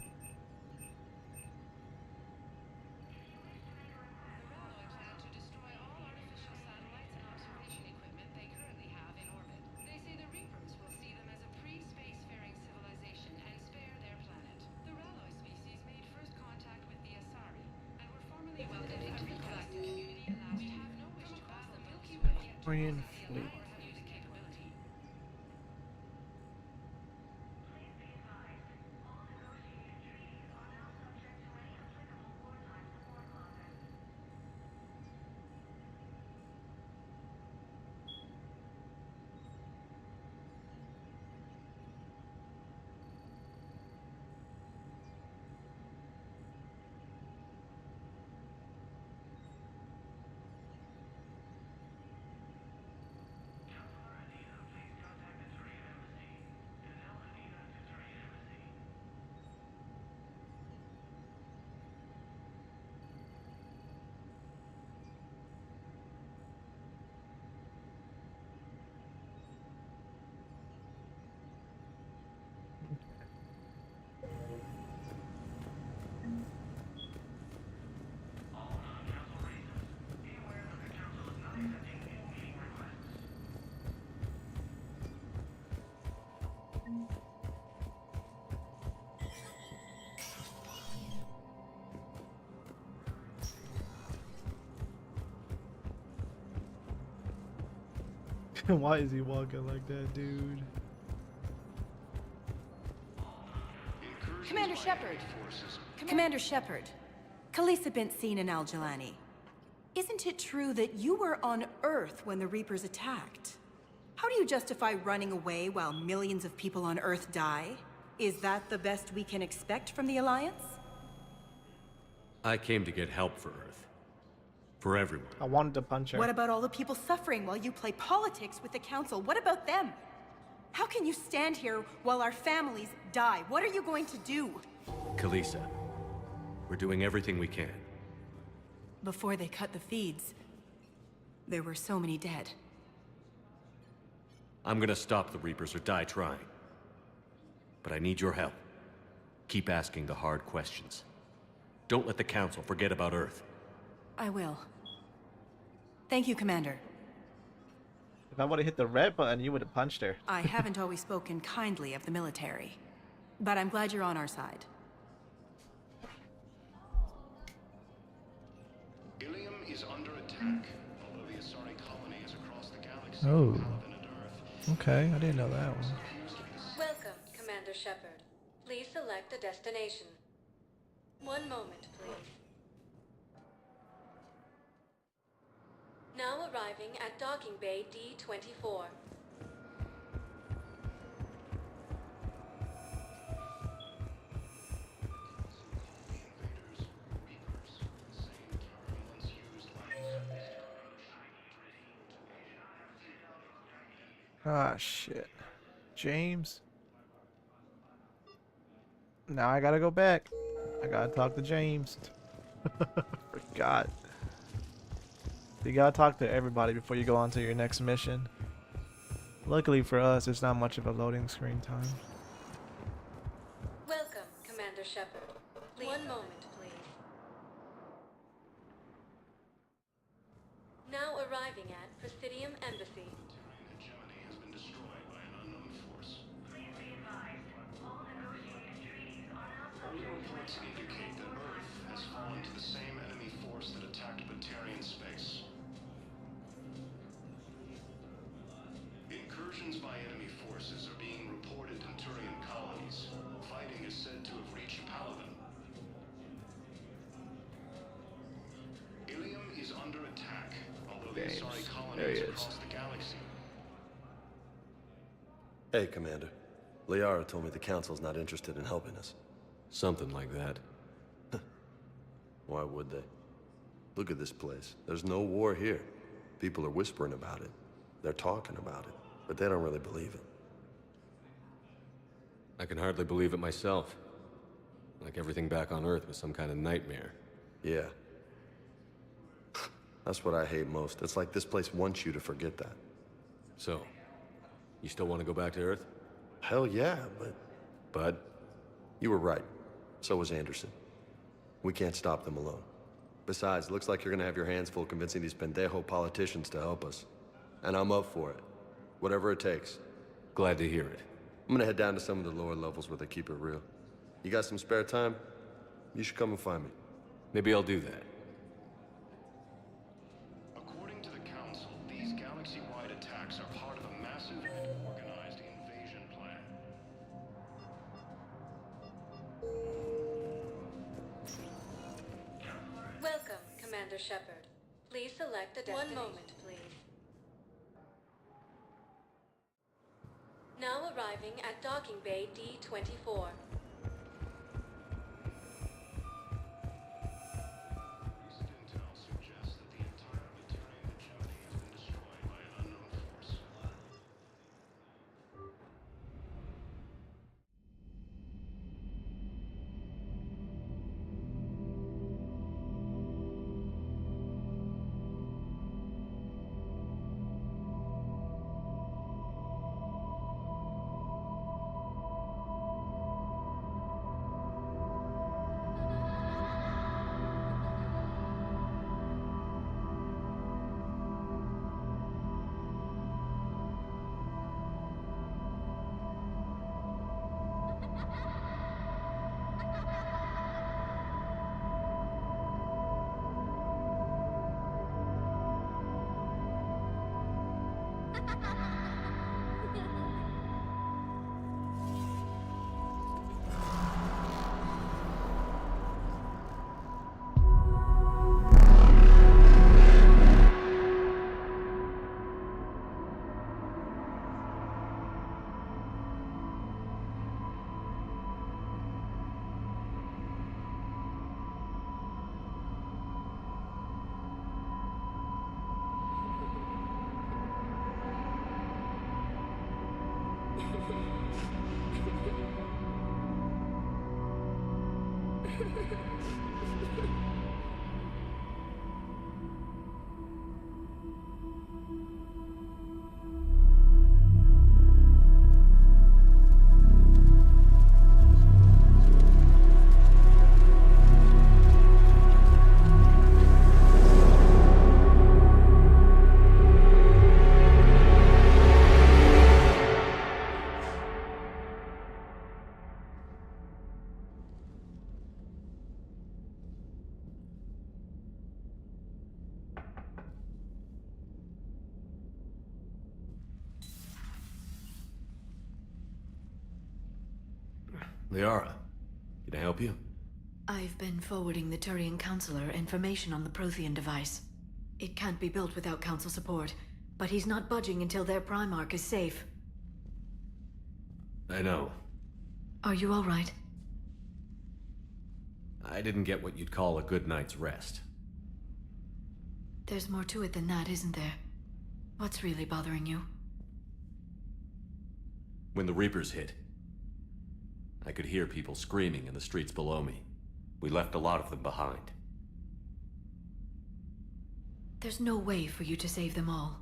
Korean fleet. Why is he walking like that, dude? Commander Shepard! Commander Shepard, Khalisah bint Sinan al-Jalani. Isn't it true that you were on Earth when the Reapers attacked? How do you justify running away while millions of people on Earth die? Is that the best we can expect from the Alliance? I came to get help for Earth. For everyone. I wanted to punch her. What about all the people suffering while you play politics with the Council? What about them? How can you stand here while our families die? What are you going to do? Khalisah, we're doing everything we can. Before they cut the feeds, there were so many dead. I'm gonna stop the Reapers or die trying. But I need your help. Keep asking the hard questions. Don't let the Council forget about Earth. I will. Thank you, Commander. If I would have hit the red button, you would have punched her. I haven't always spoken kindly of the military, but I'm glad you're on our side. Ilium is under attack, although the Asari colony is across the galaxy. Oh. Okay, I didn't know that one. Welcome, Commander Shepard. Please select a destination. One moment, please. Now arriving at Docking Bay D-24. Ah, shit. James. Now I gotta go back. I gotta talk to James. Forgot. You gotta talk to everybody before you go on to your next mission. Luckily for us, it's not much of a loading screen time. Welcome, Commander Shepard. One moment, please. Now arriving at Presidium Embassy. Hegemony has been destroyed by an unknown force. Please be advised, all negotiated treaties are now subject to reports indicate that Earth has fallen to the same enemy force that attacked Batarian space. Incursions by enemy forces are being reported in Turian colonies. Fighting is said to have reached Paladin. Ilium is under attack, although the Asari colony is across the galaxy. Hey, Commander. Liara told me the Council's not interested in helping us. Something like that. Why would they? Look at this place. There's no war here. People are whispering about it. They're talking about it, but they don't really believe it. I can hardly believe it myself. Like everything back on Earth was some kind of nightmare. Yeah. That's what I hate most. It's like this place wants you to forget that. So, you still want to go back to Earth? Hell yeah, but... You were right. So was Anderson. We can't stop them alone. Besides, looks like you're gonna have your hands full convincing these pendejo politicians to help us. And I'm up for it. Whatever it takes. Glad to hear it. I'm gonna head down to some of the lower levels where they keep it real. You got some spare time? You should come and find me. Maybe I'll do that. According to the Council, these galaxy-wide attacks are part of a massive and organized invasion plan. Welcome, Commander Shepard. Please select a destination. One moment, please. Now arriving at Docking Bay D-24. Liara, can I help you? I've been forwarding the Turian Counselor information on the Prothean device. It can't be built without Council support, but he's not budging until their Primarch is safe. I know. Are you all right? I didn't get what you'd call a good night's rest. There's more to it than that, isn't there? What's really bothering you? When the Reapers hit, I could hear people screaming in the streets below me. We left a lot of them behind. There's no way for you to save them all.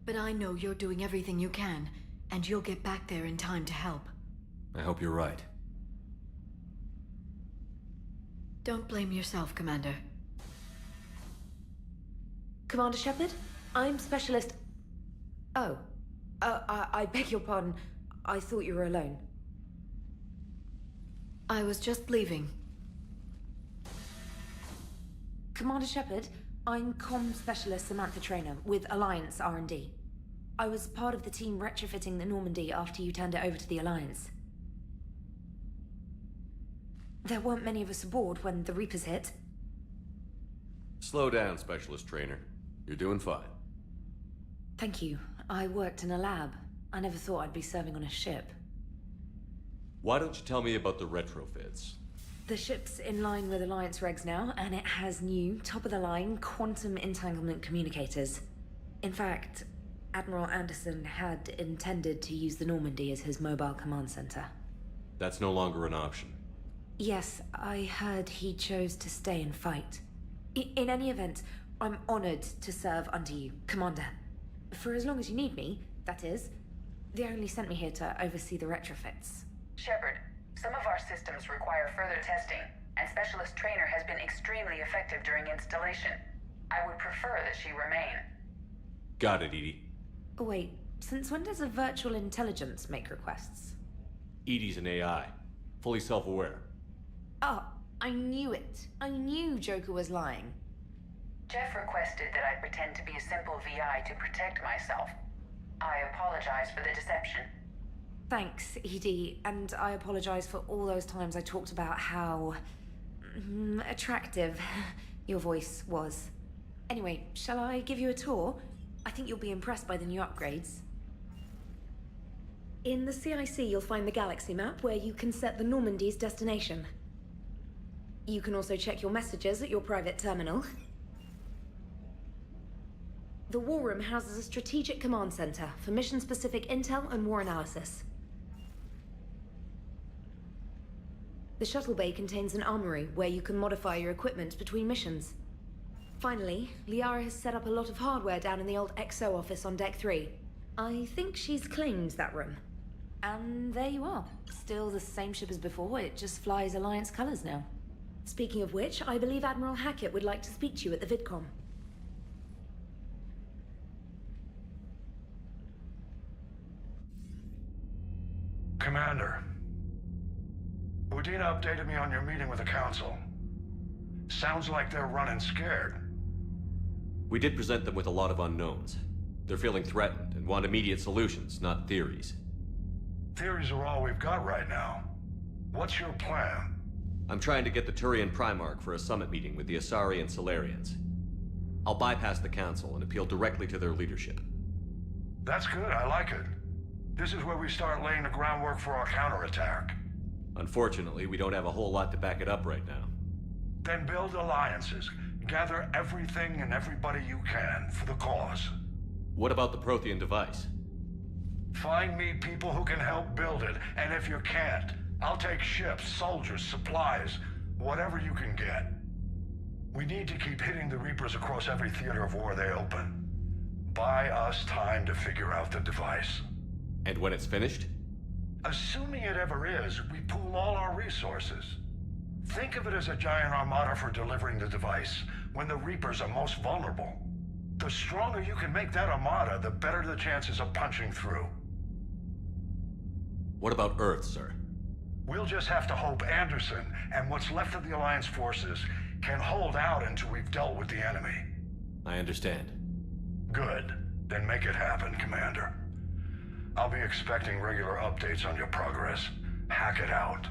But I know you're doing everything you can, and you'll get back there in time to help. I hope you're right. Don't blame yourself, Commander. Commander Shepard, I'm Specialist... Oh. I beg your pardon. I thought you were alone. I was just leaving. Commander Shepard, I'm Comm Specialist Samantha Traynor with Alliance R&D. I was part of the team retrofitting the Normandy after you turned it over to the Alliance. There weren't many of us aboard when the Reapers hit. Slow down, Specialist Trainer. You're doing fine. Thank you. I worked in a lab. I never thought I'd be serving on a ship. Why don't you tell me about the retrofits? The ship's in line with Alliance regs now, and it has new, top-of-the-line, quantum entanglement communicators. In fact, Admiral Anderson had intended to use the Normandy as his mobile command center. That's no longer an option. Yes, I heard he chose to stay and fight. In any event, I'm honored to serve under you, Commander. For as long as you need me, that is. They only sent me here to oversee the retrofits. Shepard, some of our systems require further testing, and Specialist Trainer has been extremely effective during installation. I would prefer that she remain. Got it, EDI. Wait, since when does a virtual intelligence make requests? EDI's an AI. Fully self-aware. Oh, I knew it. I knew Joker was lying. Jeff requested that I pretend to be a simple VI to protect myself. I apologize for the deception. Thanks, ED, and I apologize for all those times I talked about how... attractive your voice was. Anyway, shall I give you a tour? I think you'll be impressed by the new upgrades. In the CIC, you'll find the galaxy map where you can set the Normandy's destination. You can also check your messages at your private terminal. The War Room houses a strategic command center for mission-specific intel and war analysis. The shuttle bay contains an armory where you can modify your equipment between missions. Finally, Liara has set up a lot of hardware down in the old XO office on Deck 3. I think she's claimed that room. And there you are. Still the same ship as before, it just flies Alliance colors now. Speaking of which, I believe Admiral Hackett would like to speak to you at the VidCom. Commander, Udina updated me on your meeting with the Council. Sounds like they're running scared. We did present them with a lot of unknowns. They're feeling threatened and want immediate solutions, not theories. Theories are all we've got right now. What's your plan? I'm trying to get the Turian Primarch for a summit meeting with the Asari and Solarians. I'll bypass the Council and appeal directly to their leadership. That's good, I like it. This is where we start laying the groundwork for our counterattack. Unfortunately, we don't have a whole lot to back it up right now. Then build alliances. Gather everything and everybody you can for the cause. What about the Prothean device? Find me people who can help build it, and if you can't, I'll take ships, soldiers, supplies, Whatever you can get. We need to keep hitting the Reapers across every theater of war they open. Buy us time to figure out the device. And when it's finished? Assuming it ever is, we pool all our resources. Think of it as a giant armada for delivering the device when the Reapers are most vulnerable. The stronger you can make that armada, the better the chances of punching through. What about Earth, sir? We'll just have to hope Anderson and what's left of the Alliance forces can hold out until we've dealt with the enemy. I understand. Good. Then make it happen, Commander. I'll be expecting regular updates on your progress. Hack it out.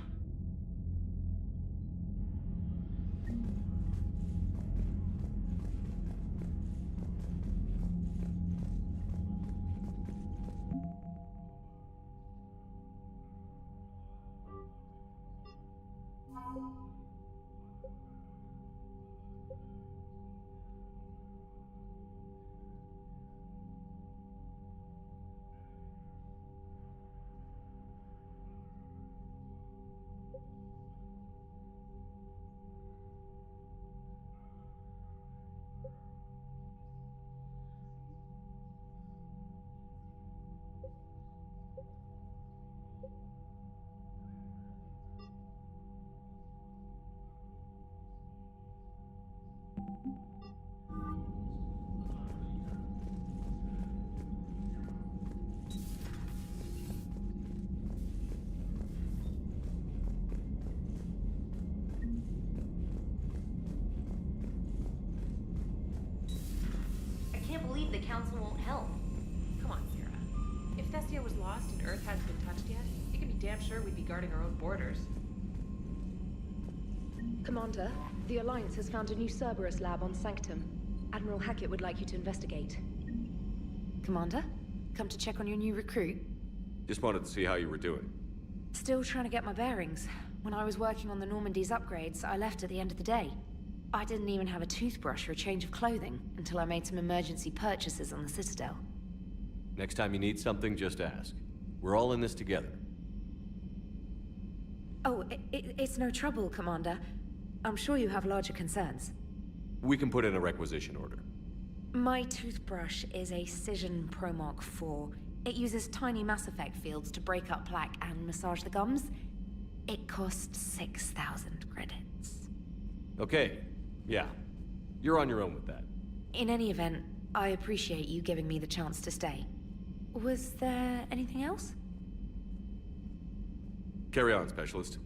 The Council won't help. Come on, Sarah. If Thessia was lost and Earth hadn't been touched yet, you can be damn sure we'd be guarding our own borders. Commander, the Alliance has found a new Cerberus lab on Sanctum. Admiral Hackett would like you to investigate. Commander, come to check on your new recruit? Just wanted to see how you were doing. Still trying to get my bearings. When I was working on the Normandy's upgrades, I left at the end of the day. I didn't even have a toothbrush or a change of clothing until I made some emergency purchases on the Citadel. Next time you need something, just ask. We're all in this together. Oh, it's no trouble, Commander. I'm sure you have larger concerns. We can put in a requisition order. My toothbrush is a Cision Pro Mark IV. It uses tiny Mass Effect fields to break up plaque and massage the gums. It costs 6,000 credits. Okay. Yeah. You're on your own with that. In any event, I appreciate you giving me the chance to stay. Was there anything else? Carry on, Specialist.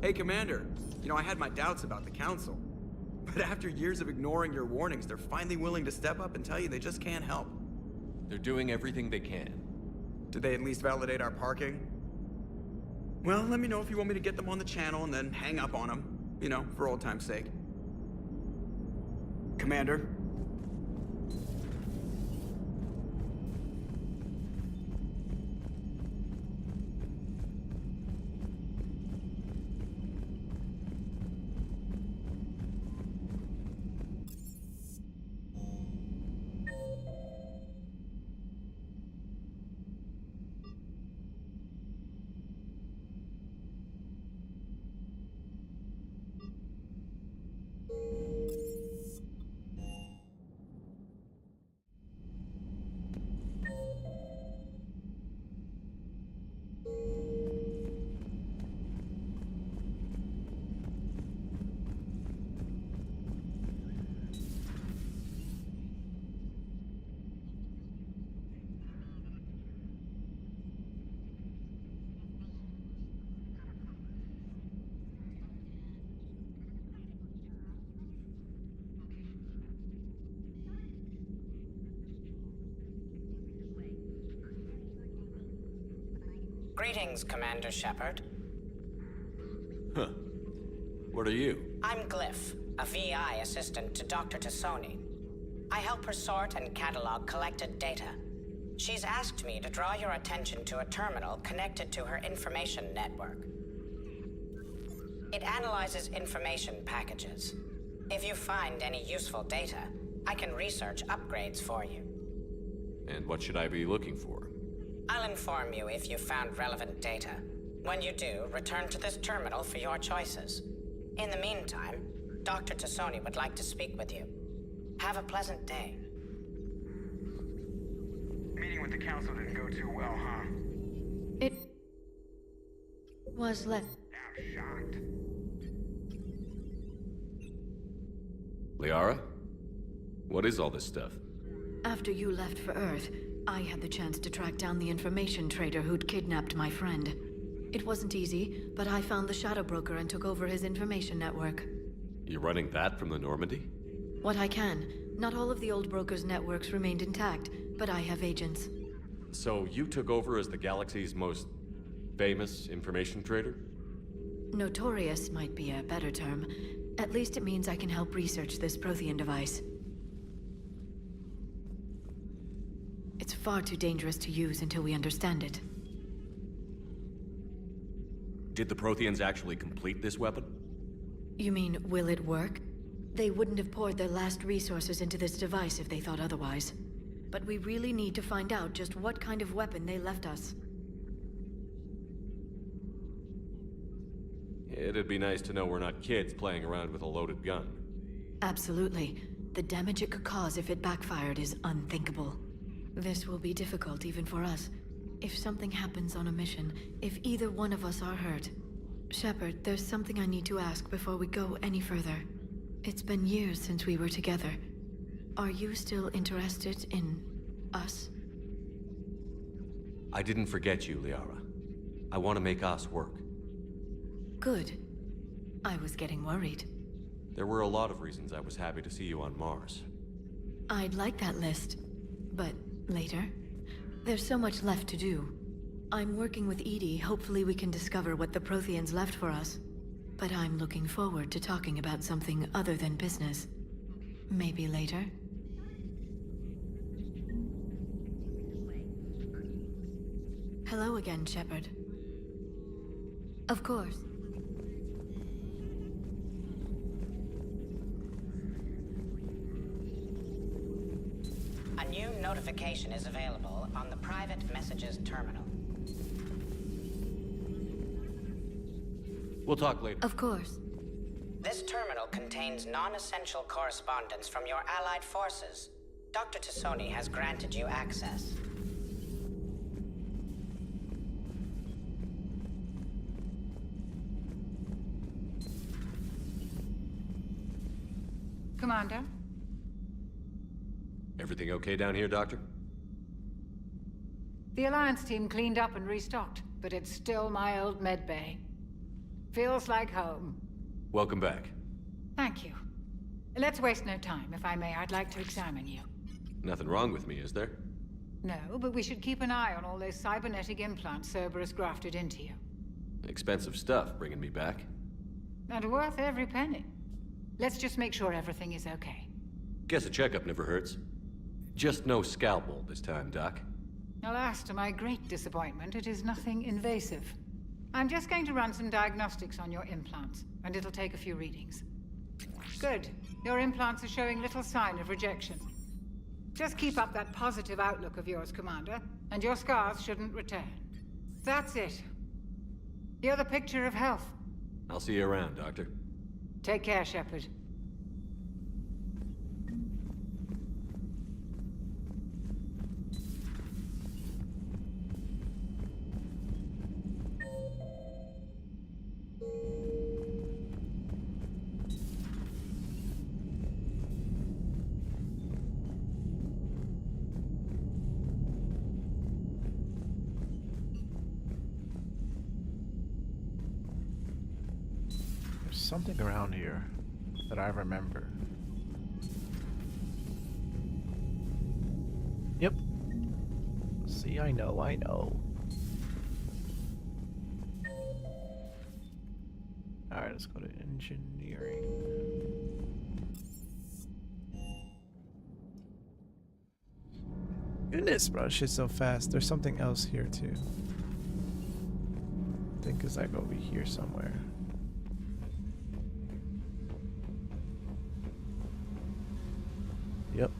Hey, Commander. You know, I had my doubts about the Council. But after years of ignoring your warnings, they're finally willing to step up and tell you they just can't help. They're doing everything they can. Did they at least validate our parking? Well, let me know if you want me to get them on the channel and then hang up on them. You know, for old time's sake. Commander? Greetings, Commander Shepard. Huh. What are you? I'm Glyph, a VI assistant to Dr. Tassoni. I help her sort and catalog collected data. She's asked me to draw your attention to a terminal connected to her information network. It analyzes information packages. If you find any useful data, I can research upgrades for you. And what should I be looking for? I'll inform you if you found relevant data. When you do, return to this terminal for your choices. In the meantime, Dr. Tassoni would like to speak with you. Have a pleasant day. Meeting with the council didn't go too well, huh? It was left. I'm shocked. Liara? What is all this stuff? After you left for Earth, I had the chance to track down the information trader who'd kidnapped my friend. It wasn't easy, but I found the Shadow Broker and took over his information network. You're running that from the Normandy? What I can. Not all of the old broker's networks remained intact, but I have agents. So you took over as the galaxy's most famous information trader? Notorious might be a better term. At least it means I can help research this Prothean device. It's far too dangerous to use until we understand it. Did the Protheans actually complete this weapon? You mean, will it work? They wouldn't have poured their last resources into this device if they thought otherwise. But we really need to find out just what kind of weapon they left us. It'd be nice to know we're not kids playing around with a loaded gun. Absolutely. The damage it could cause if it backfired is unthinkable. This will be difficult even for us. If something happens on a mission, if either one of us are hurt. Shepard, there's something I need to ask before we go any further. It's been years since we were together. Are you still interested in us? I didn't forget you, Liara. I want to make us work. Good. I was getting worried. There were a lot of reasons I was happy to see you on Mars. I'd like that list, but later. There's so much left to do. I'm working with EDI. Hopefully we can discover what the Protheans left for us. But I'm looking forward to talking about something other than business. Maybe later? Hello again, Shepard. Of course. A new notification is available on the private messages terminal. We'll talk later. Of course. This terminal contains non-essential correspondence from your allied forces. Dr. Tassoni has granted you access. Commander? Everything okay down here, Doctor? The Alliance team cleaned up and restocked, but it's still my old medbay. Feels like home. Welcome back. Thank you. Let's waste no time. If I may, I'd like to examine you. Nothing wrong with me, is there? No, but we should keep an eye on all those cybernetic implants Cerberus grafted into you. Expensive stuff bringing me back. And worth every penny. Let's just make sure everything is okay. Guess a checkup never hurts. Just no scalpel this time, Doc. Alas, to my great disappointment, it is nothing invasive. I'm just going to run some diagnostics on your implants, and it'll take a few readings. Good. Your implants are showing little sign of rejection. Just keep up that positive outlook of yours, Commander, and your scars shouldn't return. That's it. You're the picture of health. I'll see you around, Doctor. Take care, Shepard. Something around here that I remember. Yep. See, I know. Alright, let's go to engineering. Goodness, bro, shit's so fast. There's something else here too. I think it's like over here somewhere. Yep.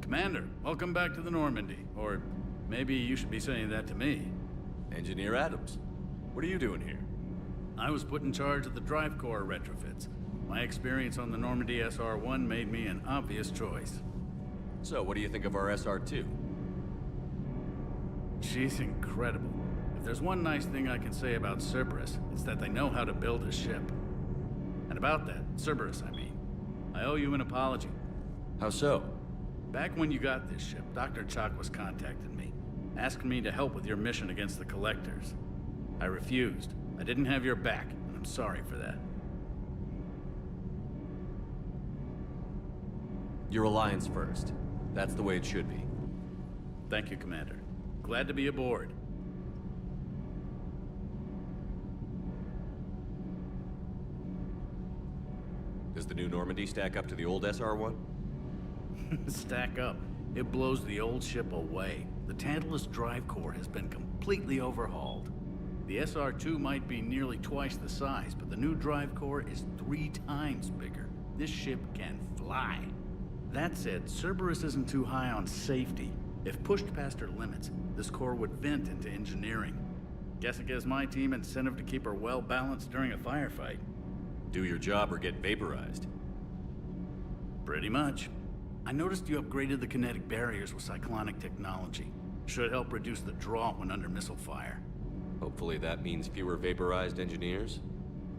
Commander, welcome back to the Normandy. Or maybe you should be saying that to me. Engineer Adams, what are you doing here? I was put in charge of the drive core retrofits. My experience on the Normandy SR-1 made me an obvious choice. So, what do you think of our SR-2? She's incredible. If there's one nice thing I can say about Cerberus, it's that they know how to build a ship. And about that, Cerberus, I mean, I owe you an apology. How so? Back when you got this ship, Dr. Chakwas contacted me, asking me to help with your mission against the Collectors. I refused. I didn't have your back, and I'm sorry for that. Your alliance first. That's the way it should be. Thank you, Commander. Glad to be aboard. Does the new Normandy stack up to the old SR-1? Stack up. It blows the old ship away. The Tantalus drive core has been completely overhauled. The SR-2 might be nearly twice the size, but the new drive core is 3 times bigger. This ship can fly. That said, Cerberus isn't too high on safety. If pushed past her limits, this core would vent into engineering. Guess it gives my team incentive to keep her well balanced during a firefight. Do your job or get vaporized. Pretty much. I noticed you upgraded the kinetic barriers with cyclonic technology. Should help reduce the draw when under missile fire. Hopefully that means fewer vaporized engineers?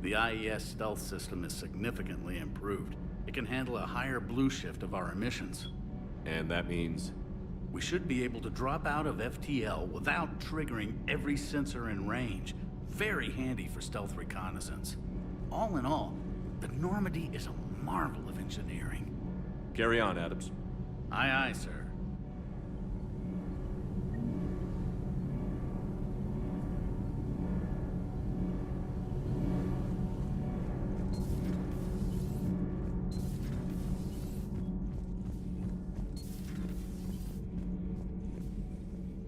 The IES stealth system is significantly improved. It can handle a higher blue shift of our emissions. And that means? We should be able to drop out of FTL without triggering every sensor in range. Very handy for stealth reconnaissance. All in all, the Normandy is a marvel of engineering. Carry on, Adams. Aye, aye, sir.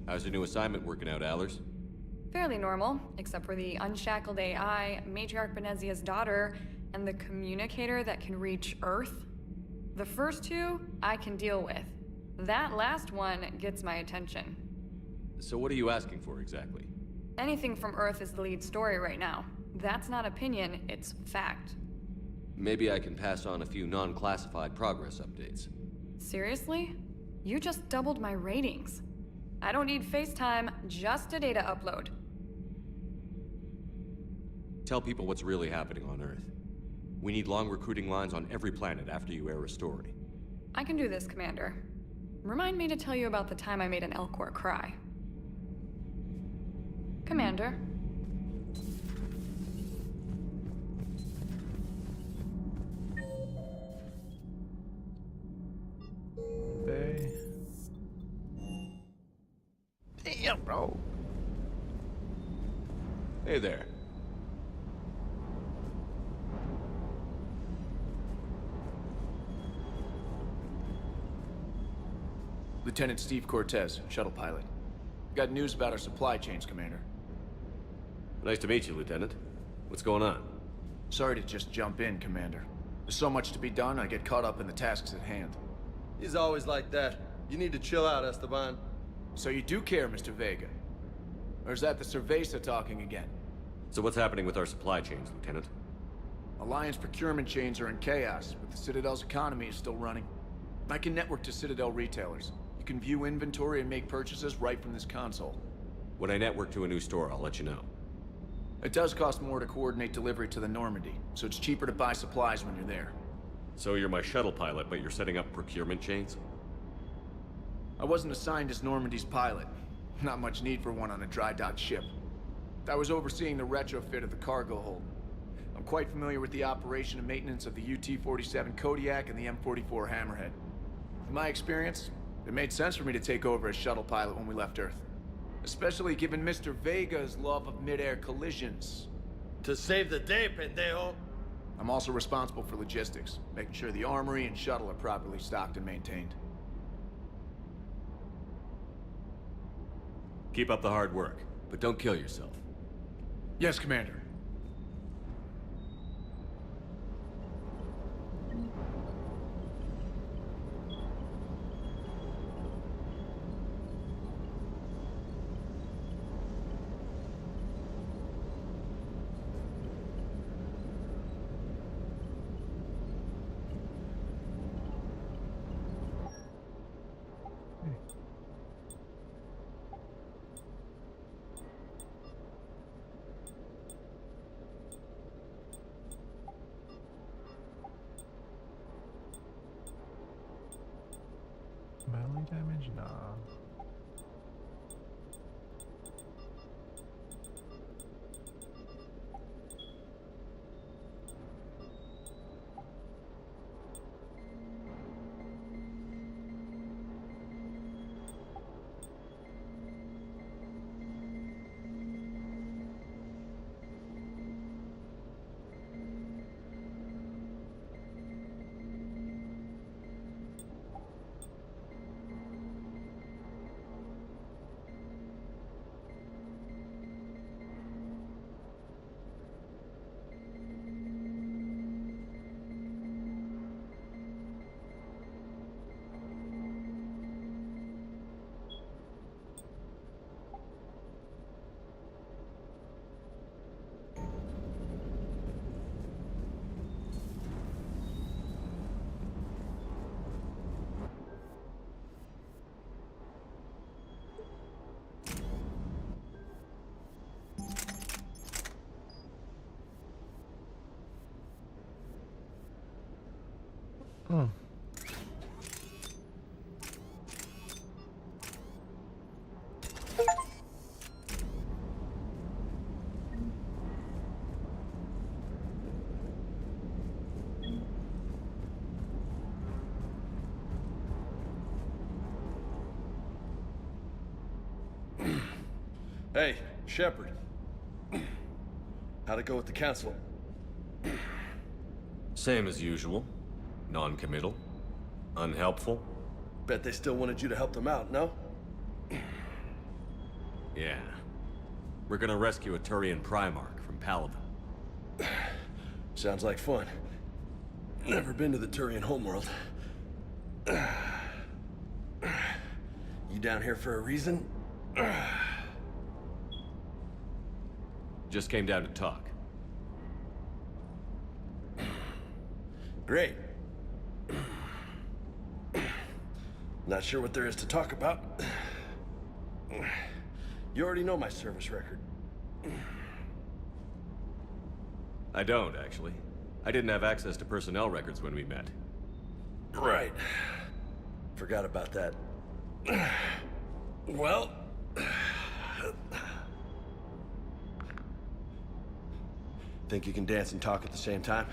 How's your new assignment working out, Allers? Fairly normal, except for the unshackled AI, Matriarch Benezia's daughter, and the communicator that can reach Earth. The first two, I can deal with. That last one gets my attention. So what are you asking for exactly? Anything from Earth is the lead story right now. That's not opinion, it's fact. Maybe I can pass on a few non-classified progress updates. Seriously? You just doubled my ratings. I don't need FaceTime, just a data upload. Tell people what's really happening on Earth. We need long recruiting lines on every planet after you air a story. I can do this, Commander. Remind me to tell you about the time I made an Elcor cry. Commander. Bay. Damn, bro. Hey there. Lieutenant Steve Cortez, shuttle pilot. Got news about our supply chains, Commander. Nice to meet you, Lieutenant. What's going on? Sorry to just jump in, Commander. There's so much to be done, I get caught up in the tasks at hand. He's always like that. You need to chill out, Esteban. So you do care, Mr. Vega? Or is that the Cerveza talking again? So what's happening with our supply chains, Lieutenant? Alliance procurement chains are in chaos, but the Citadel's economy is still running. I can network to Citadel retailers. You can view inventory and make purchases right from this console. When I network to a new store, I'll let you know. It does cost more to coordinate delivery to the Normandy, so it's cheaper to buy supplies when you're there. So you're my shuttle pilot, but you're setting up procurement chains? I wasn't assigned as Normandy's pilot. Not much need for one on a dry dock ship. I was overseeing the retrofit of the cargo hold. I'm quite familiar with the operation and maintenance of the UT-47 Kodiak and the M44 Hammerhead. In my experience, it made sense for me to take over as shuttle pilot when we left Earth. Especially given Mr. Vega's love of mid-air collisions. To save the day, pendejo! I'm also responsible for logistics, making sure the armory and shuttle are properly stocked and maintained. Keep up the hard work, but don't kill yourself. Yes, Commander. Melee damage? Nah. Hmm. Hey, Shepard. How'd it go with the council? Same as usual. Non-committal. Unhelpful. Bet they still wanted you to help them out, no? Yeah. We're gonna rescue a Turian Primarch from Palaven. Sounds like fun. Never been to the Turian homeworld. You down here for a reason? Just came down to talk. Great. Not sure what there is to talk about. You already know my service record. I don't, actually. I didn't have access to personnel records when we met. Right. Forgot about that. Well... Think you can dance and talk at the same time?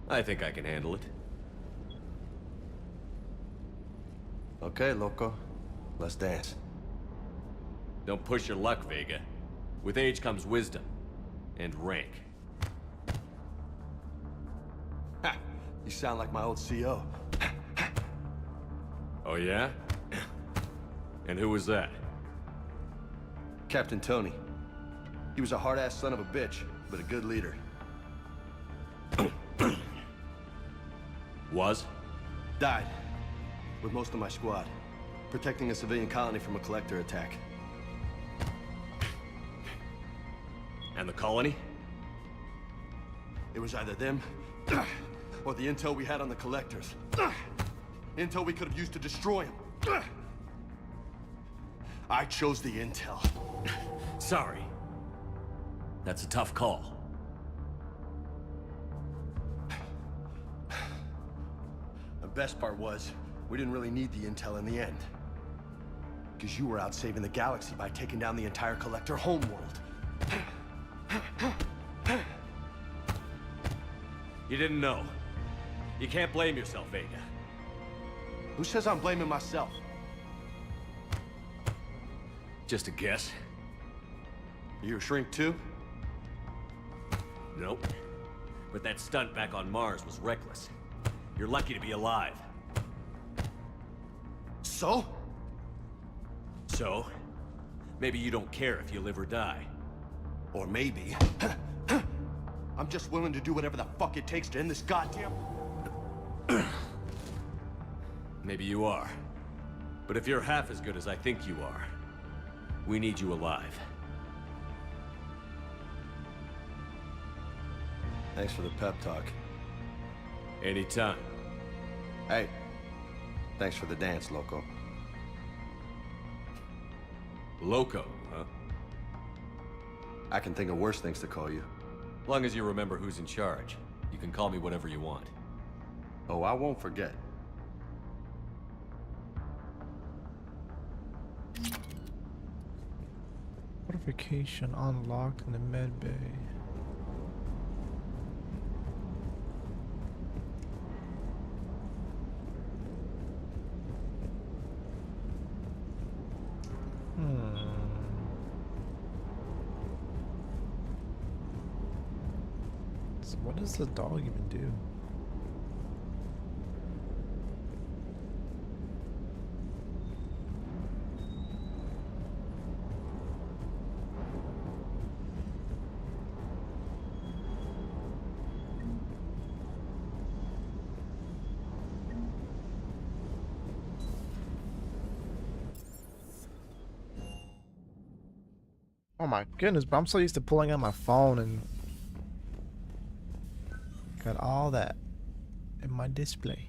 I think I can handle it. Okay, loco. Let's dance. Don't push your luck, Vega. With age comes wisdom. And rank. Ha! You sound like my old CO. Oh yeah? And who was that? Captain Tony. He was a hard-ass son of a bitch, but a good leader. Was? Died. With most of my squad. Protecting a civilian colony from a collector attack. And the colony? It was either them, or the intel we had on the collectors. Intel we could have used to destroy them. I chose the intel. Sorry. That's a tough call. The best part was, we didn't really need the intel in the end. Because you were out saving the galaxy by taking down the entire collector homeworld. You didn't know. You can't blame yourself, Vega. Who says I'm blaming myself? Just a guess. You a shrink too? Nope. But that stunt back on Mars was reckless. You're lucky to be alive. So? So? Maybe you don't care if you live or die. Or maybe... I'm just willing to do whatever the fuck it takes to end this goddamn... Maybe you are. But if you're half as good as I think you are, we need you alive. Thanks for the pep talk. Anytime. Hey, thanks for the dance, loco. Loco, huh? I can think of worse things to call you. Long as you remember who's in charge, you can call me whatever you want. Oh, I won't forget. Fortification unlocked in the med bay. So what does the dog even do? Oh my goodness, but I'm so used to pulling out my phone and got all that in my display.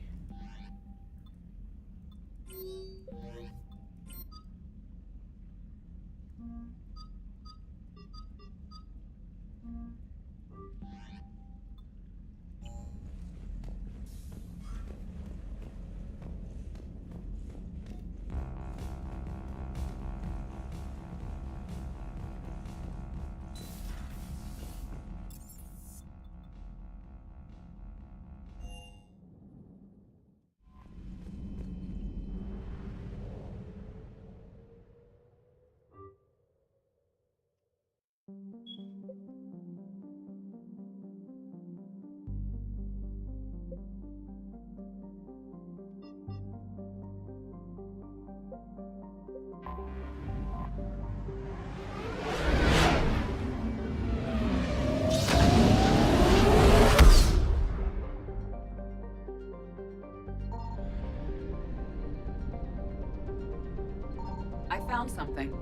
I found something.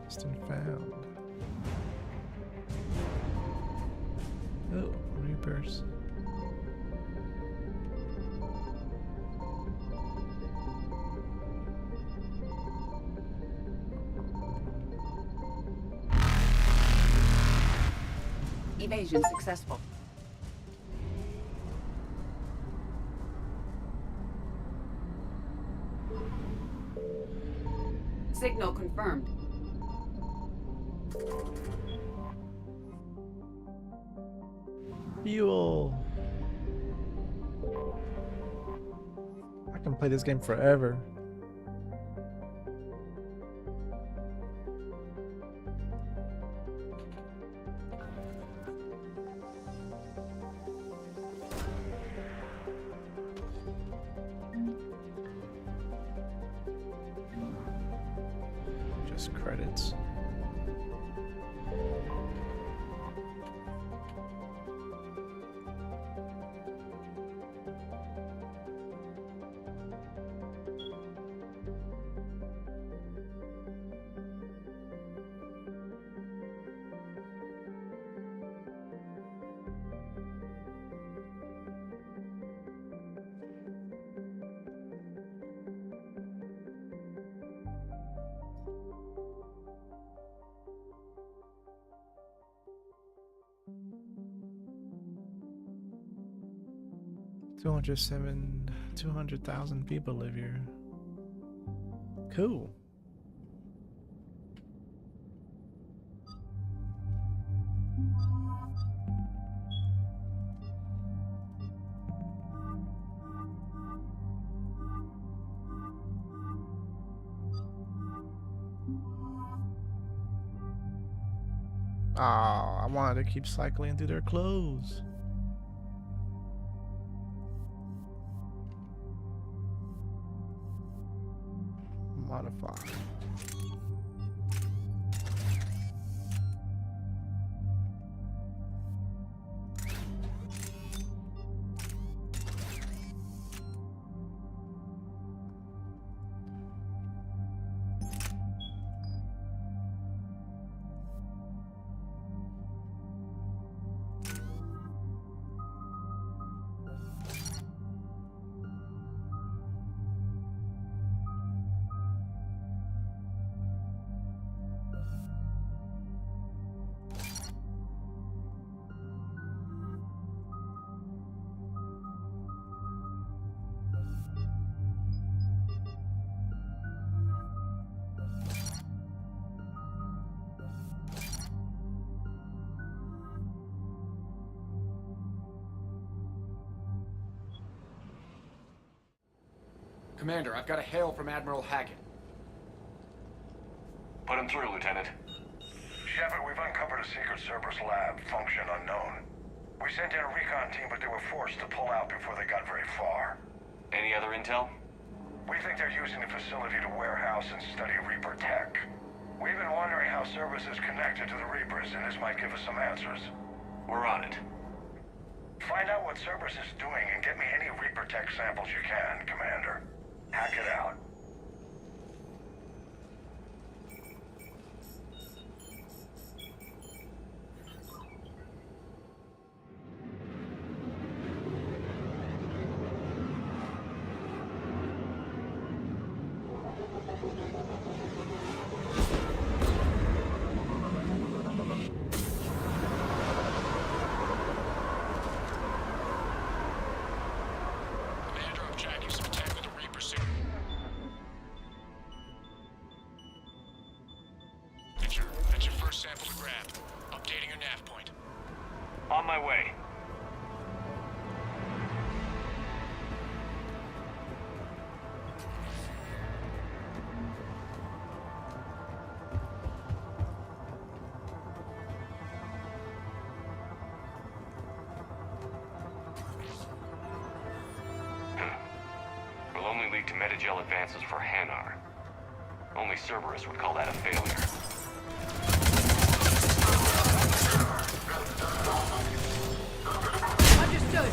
Still found. Oh, Reapers. Evasion successful. Signal confirmed. Fuel. I can play this game forever. Just credits. $207,000 200,000 people live here. Cool. Oh, I wanted to keep cycling through their clothes. Modify. Commander, I've got a hail from Admiral Hackett. Put him through, Lieutenant. Shepard, we've uncovered a secret Cerberus lab, function unknown. We sent in a recon team, but they were forced to pull out before they got very far. Any other intel? We think they're using the facility to warehouse and study Reaper tech. We've been wondering how Cerberus is connected to the Reapers, and this might give us some answers. We're on it. Find out what Cerberus is doing and get me any Reaper tech samples you can, Commander. Hack it out. On my way. Will only lead to Metagel advances for Hanar. Only Cerberus would call that a failure. Understood.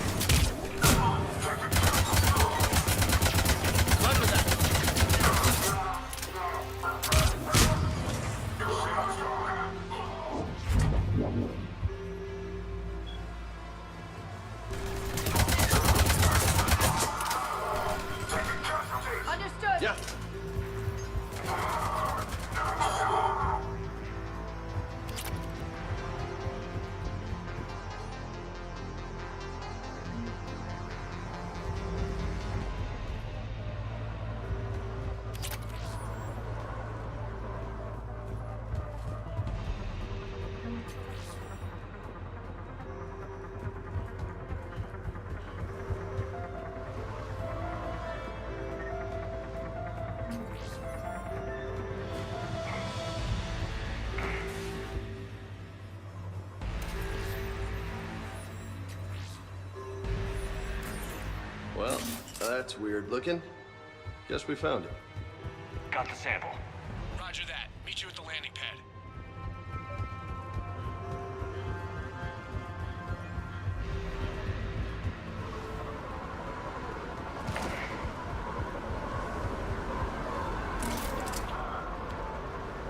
Understood. Yeah. that's weird looking. Guess we found it. Got the sample. Roger that. Meet you at the landing pad.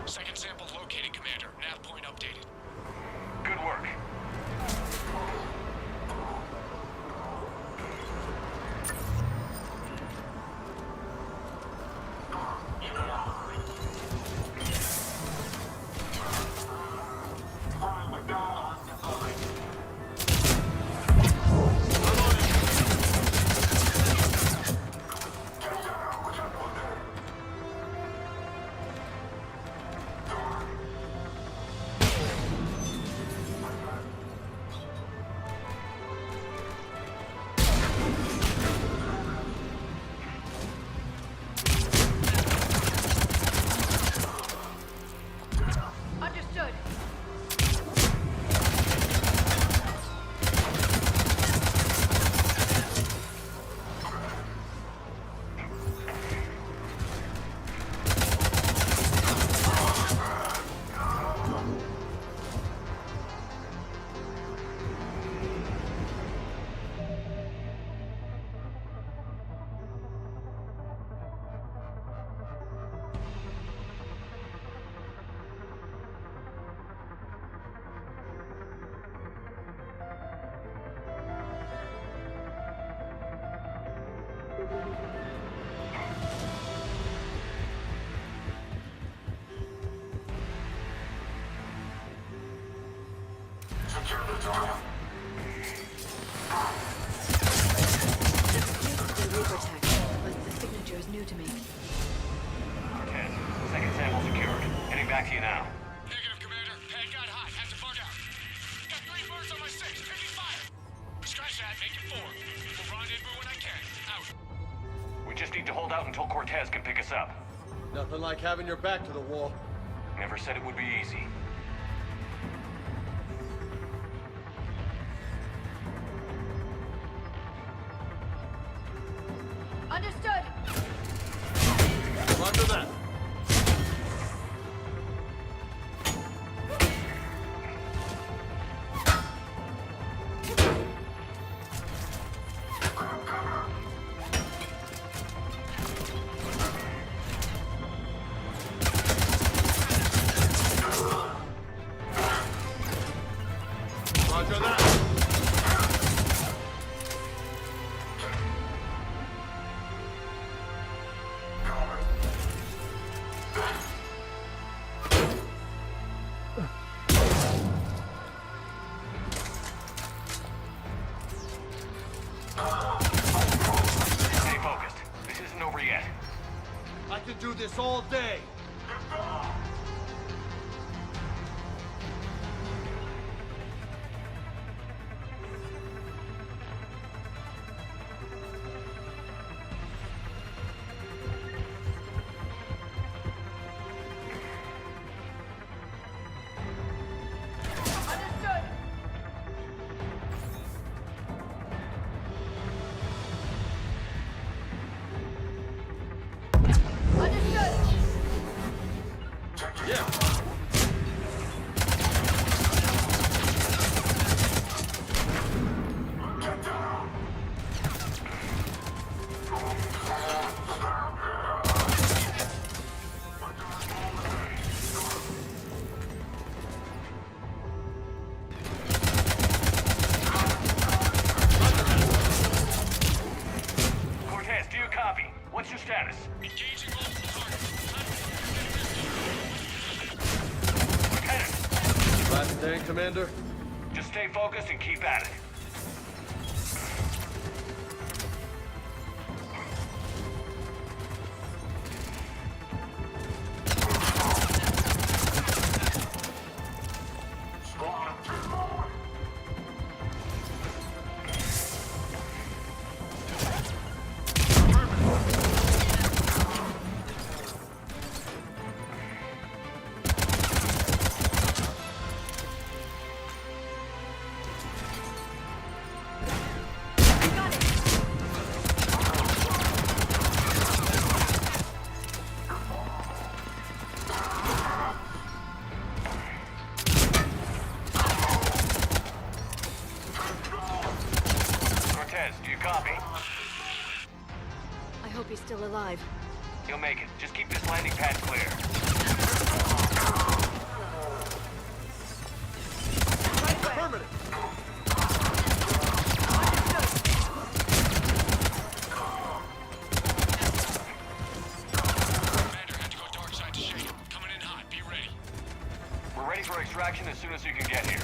Second sample located, Commander. Nav point updated. Good work. Understood. The Reaper text, but the signature is new to me. Cortez, second sample secured. Heading back to you now. Negative, Commander. Pad got hot. Have to bug out. Got 3 birds on my 6. Taking fire. Scratch that. Make it 4. We'll rendezvous when I can. Out. We just need to hold out until Cortez can pick us up. Nothing like having your back to the wall. Never said it would be easy. Understood. Roger that. Roger that. Stay focused. This isn't over yet. I could do this all day. Understood. Understood. Yeah. Cortez, do you copy? What's your status? Engaging multiple targets. Lieutenant, Last stand, Commander. just stay focused and keep at it. You'll make it. Just keep this landing pad clear. Affirmative. Commander had to go dark side to shake him. Coming in hot. Be ready. We're ready for extraction as soon as you can get here.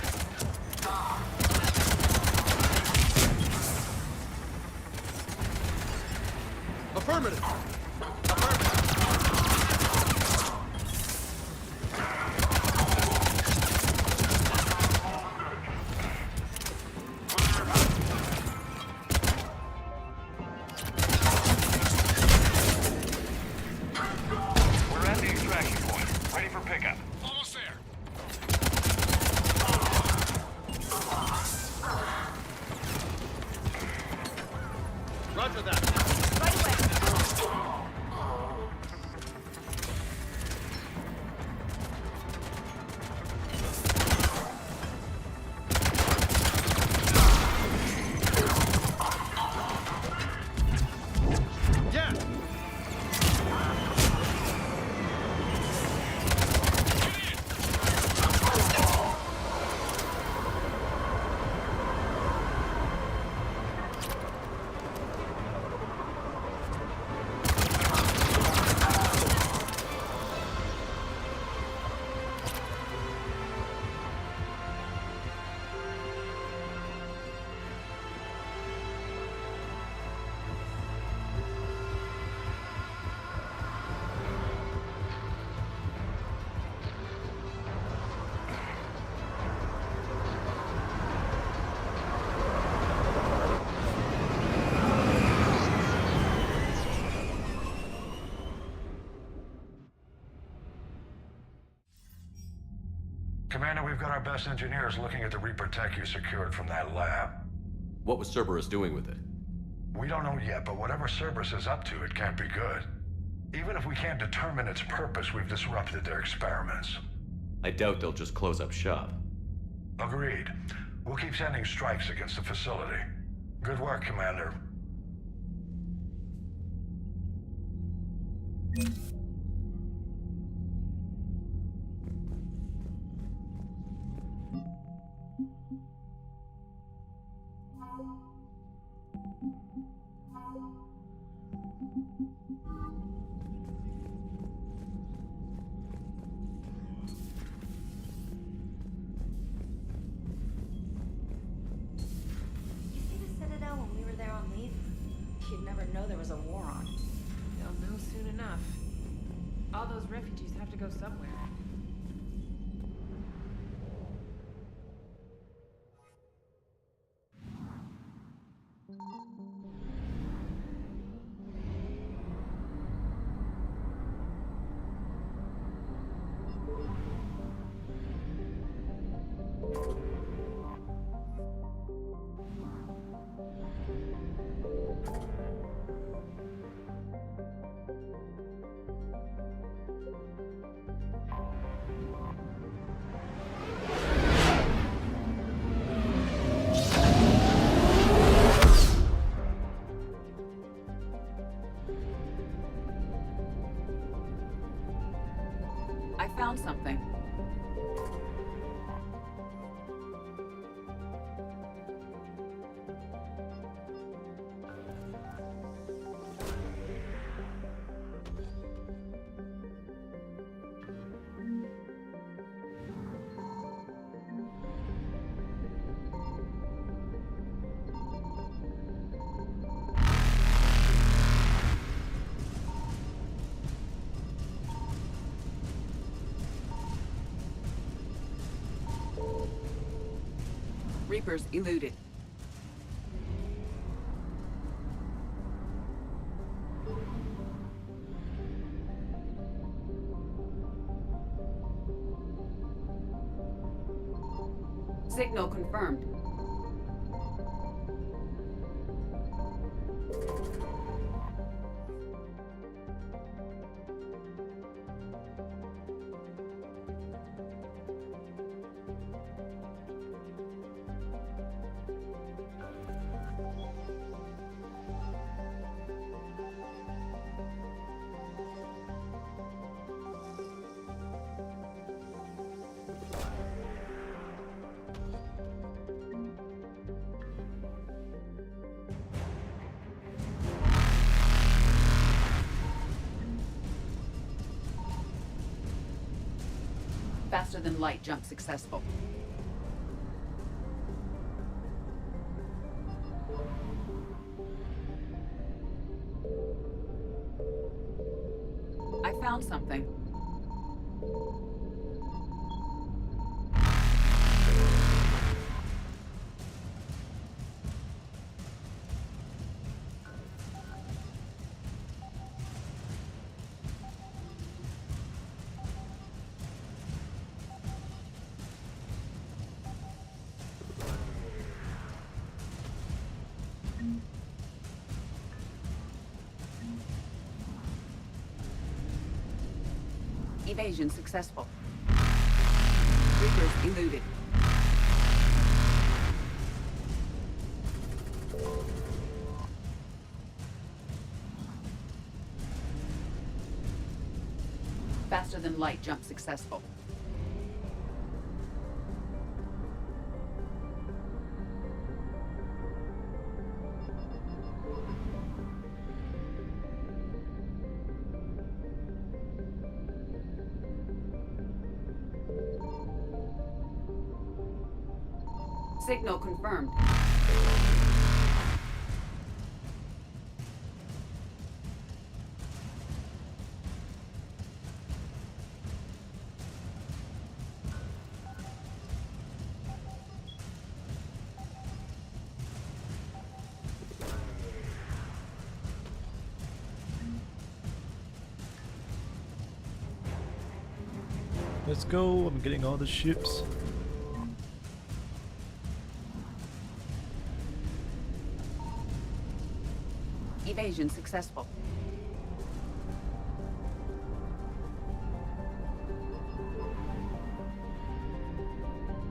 Affirmative. We're at the extraction point. Ready for pickup. Almost there. Roger that. Yeah. Commander, we've got our best engineers looking at the Reaper tech you secured from that lab. What was Cerberus doing with it? We don't know yet, but whatever Cerberus is up to, it can't be good. Even if we can't determine its purpose, we've disrupted their experiments. I doubt they'll just close up shop. Agreed. We'll keep sending strikes against the facility. Good work, Commander. You see the Citadel when we were there on leave? You'd never know there was a war on. They'll know soon enough. All those refugees have to go somewhere. I found something. Reapers eluded. Signal confirmed. Faster than light jump successful. I found something. Evasion successful. Reapers eluded. Faster than light jump successful. Signal confirmed. Let's go. I'm getting all the ships. Evasion successful.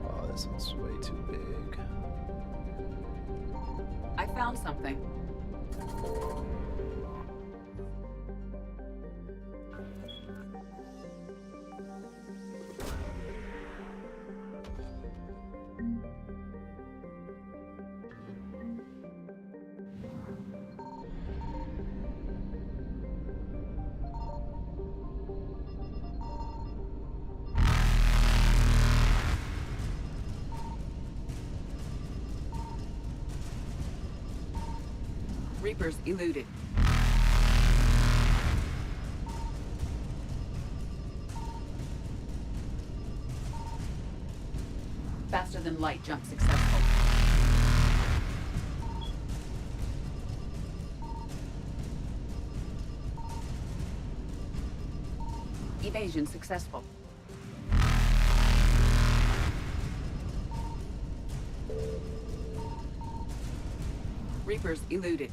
Oh, this one's way too big. I found something. Reapers eluded. Faster than light jump successful. Evasion successful. Reapers eluded.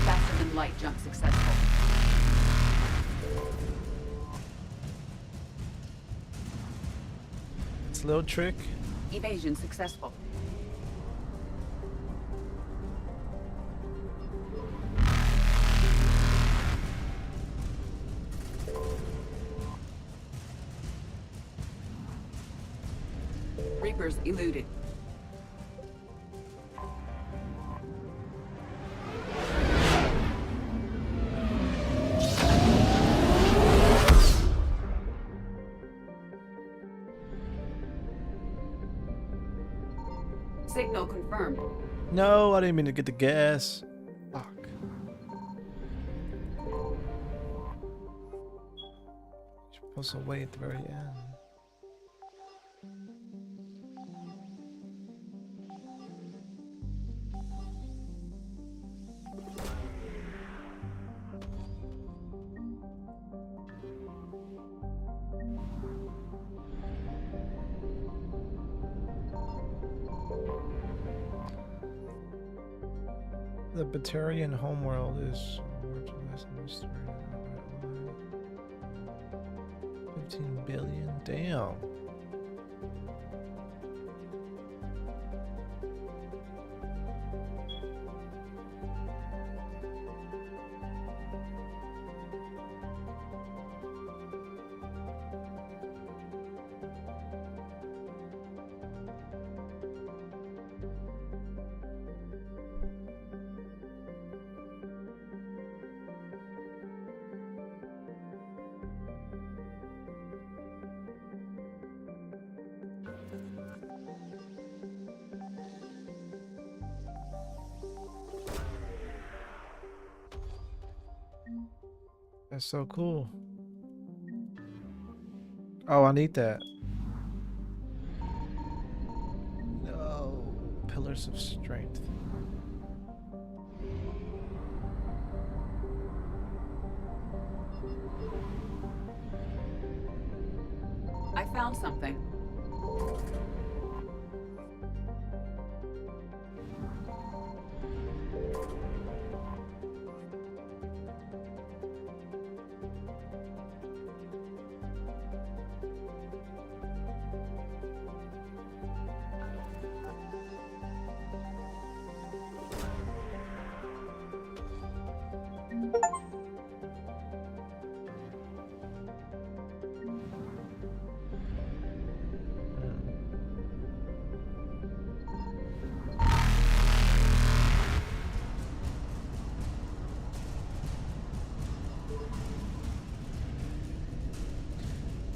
Faster than light jump successful. It's a little trick. Evasion successful. Reapers eluded. Signal confirmed. No, I didn't mean to get the gas. Fuck. You're supposed to wait at the very end. The Batarian homeworld is 15 billion. Damn. That's so cool. Oh, I need that. No. Pillars of Strength. I found something.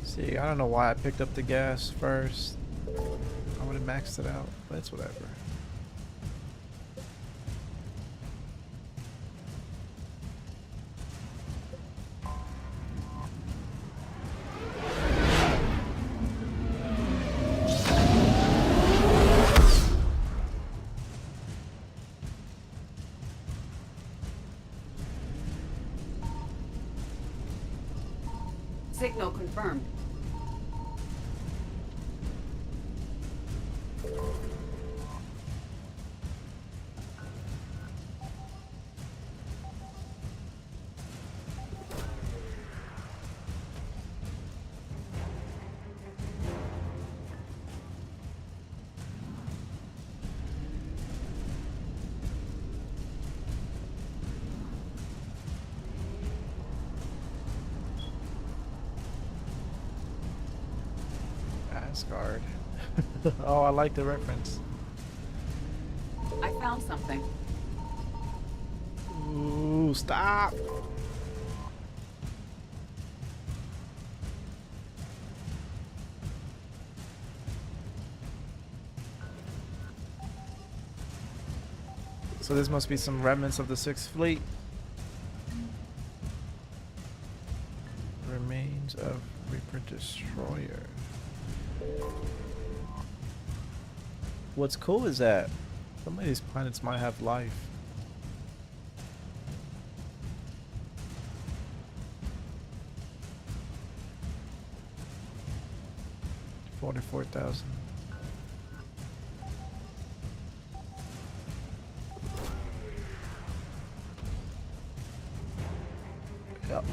See, I don't know why I picked up the gas first. I would have maxed it out, but it's whatever. Signal confirmed. Asgard. Oh, I like the reference. I found something. Ooh, stop. So this must be some remnants of the Sixth Fleet. Remains of Reaper Destroyer. What's cool is that some of these planets might have life. $44,000. Yep.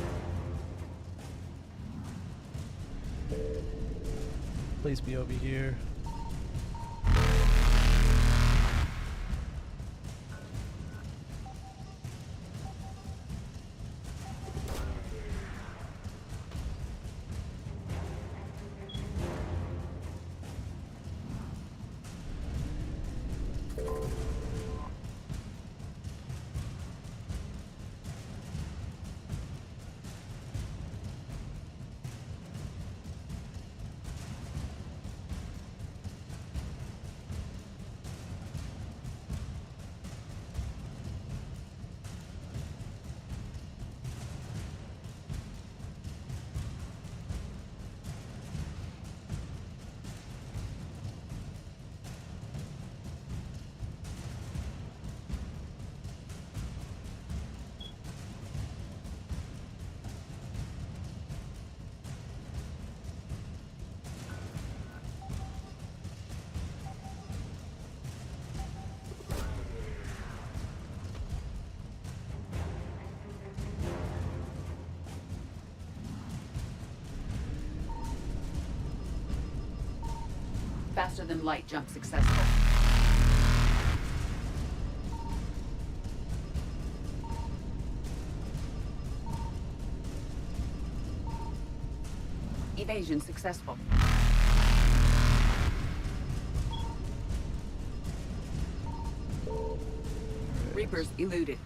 Please be over here. Faster than light jump successful. Evasion successful. Reapers eluded.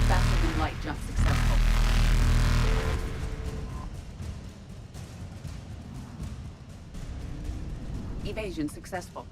Faster than light jump successful. Evasion successful.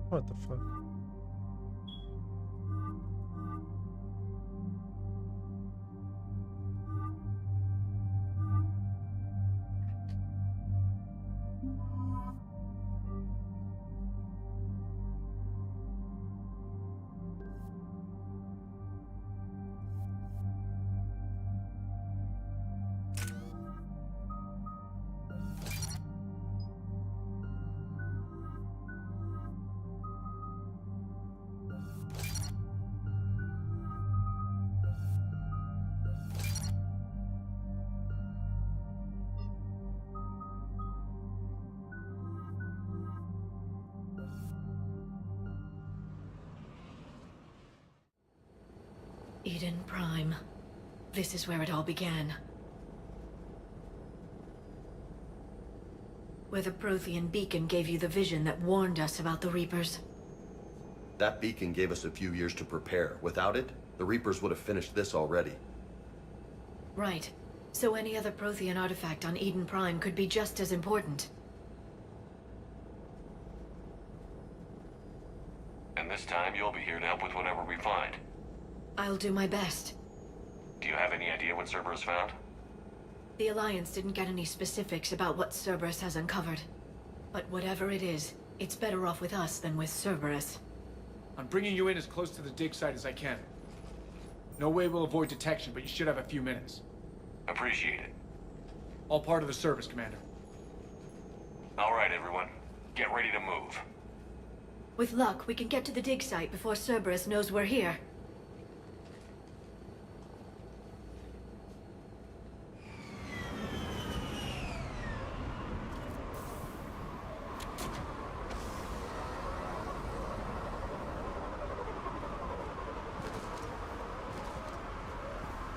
What the fuck? Eden Prime. This is where it all began. Where the Prothean beacon gave you the vision that warned us about the Reapers. That beacon gave us a few years to prepare. Without it, the Reapers would have finished this already. Right. So any other Prothean artifact on Eden Prime could be just as important. And this time you'll be here to help with whatever we find. I'll do my best. Do you have any idea what Cerberus found? The Alliance didn't get any specifics about what Cerberus has uncovered. But whatever it is, it's better off with us than with Cerberus. I'm bringing you in as close to the dig site as I can. No way we'll avoid detection, but you should have a few minutes. Appreciate it. All part of the service, Commander. All right, everyone. Get ready to move. With luck, we can get to the dig site before Cerberus knows we're here.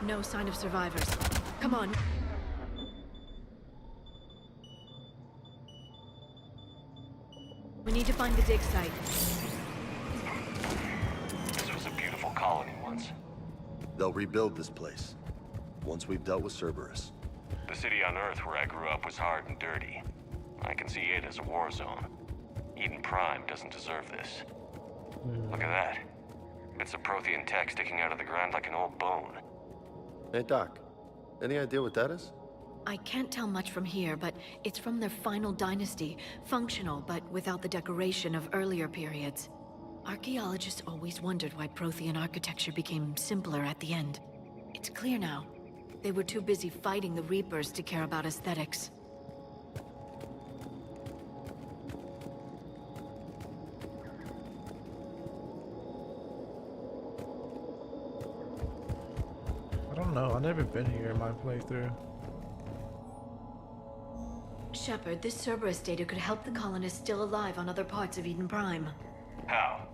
No sign of survivors. Come on. We need to find the dig site. This was a beautiful colony once. They'll rebuild this place, once we've dealt with Cerberus. The city on Earth where I grew up was hard and dirty. I can see it as a war zone. Eden Prime doesn't deserve this. Look at that. It's a Prothean tech sticking out of the ground like an old bone. Hey, Doc. Any idea what that is? I can't tell much from here, but it's from their final dynasty. Functional, but without the decoration of earlier periods. Archaeologists always wondered why Prothean architecture became simpler at the end. It's clear now. They were too busy fighting the Reapers to care about aesthetics. I don't know. I've never been here in my playthrough. Shepard, this Cerberus data could help the colonists still alive on other parts of Eden Prime. How?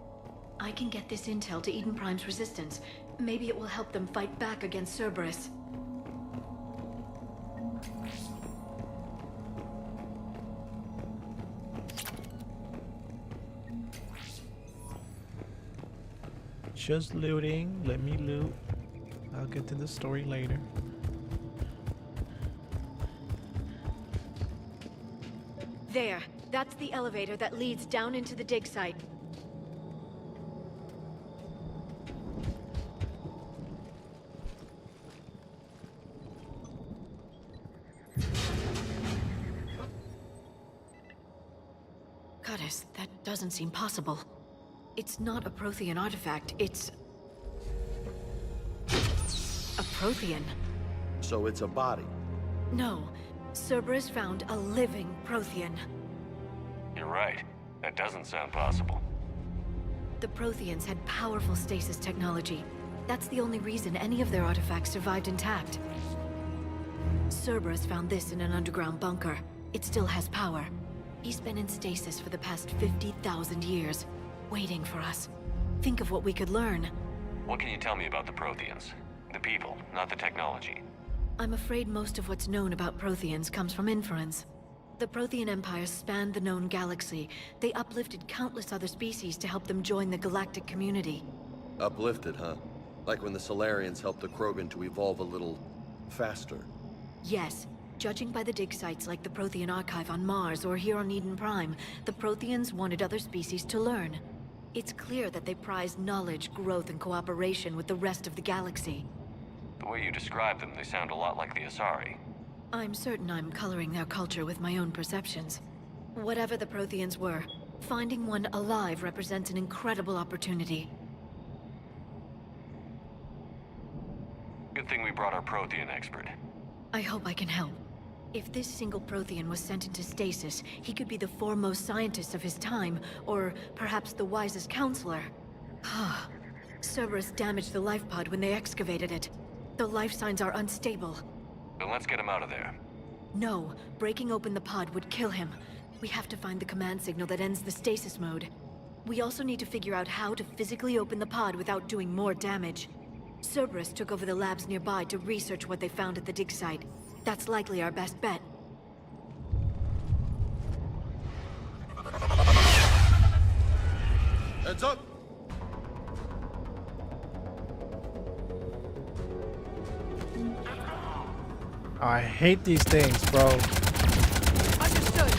I can get this intel to Eden Prime's resistance. Maybe it will help them fight back against Cerberus. Just looting. Let me loot. I'll get to the story later. There. That's the elevator that leads down into the dig site. Goddess, that doesn't seem possible. It's not a Prothean artifact, it's... a Prothean. So it's a body. No. Cerberus found a living Prothean. You're right. That doesn't sound possible. The Protheans had powerful stasis technology. That's the only reason any of their artifacts survived intact. Cerberus found this in an underground bunker. It still has power. He's been in stasis for the past 50,000 years, waiting for us. Think of what we could learn. What can you tell me about the Protheans? The people, not the technology. I'm afraid most of what's known about Protheans comes from inference. The Prothean Empire spanned the known galaxy. They uplifted countless other species to help them join the galactic community. Uplifted, huh? Like when the Solarians helped the Krogan to evolve a little faster. Yes. Judging by the dig sites like the Prothean Archive on Mars or here on Eden Prime, the Protheans wanted other species to learn. It's clear that they prized knowledge, growth, and cooperation with the rest of the galaxy. The way you describe them, they sound a lot like the Asari. I'm certain I'm coloring their culture with my own perceptions. Whatever the Protheans were, finding one alive represents an incredible opportunity. Good thing we brought our Prothean expert. I hope I can help. If this single Prothean was sent into stasis, he could be the foremost scientist of his time, or perhaps the wisest counselor. Cerberus damaged the life pod when they excavated it. The life signs are unstable. Then let's get him out of there. No, breaking open the pod would kill him. We have to find the command signal that ends the stasis mode. We also need to figure out how to physically open the pod without doing more damage. Cerberus took over the labs nearby to research what they found at the dig site. That's likely our best bet. Heads up! I hate these things, bro. Understood.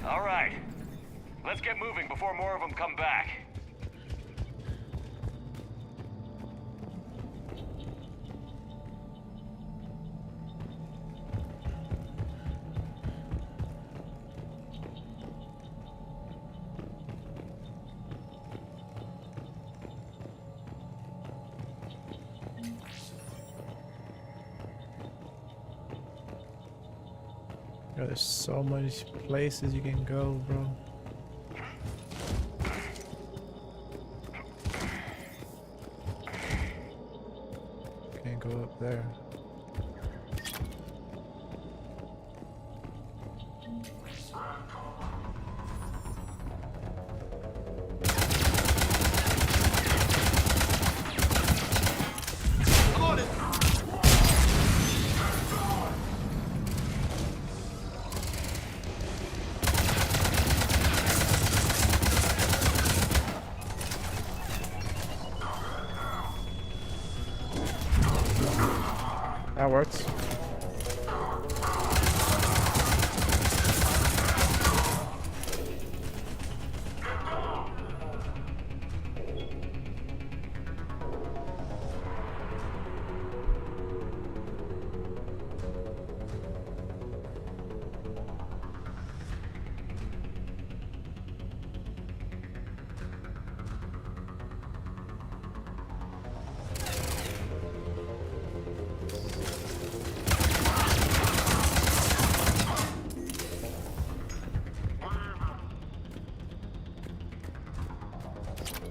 All right. Let's get moving before more of them come back. Yo, there's so many places you can go, bro. Can't go up there. That works.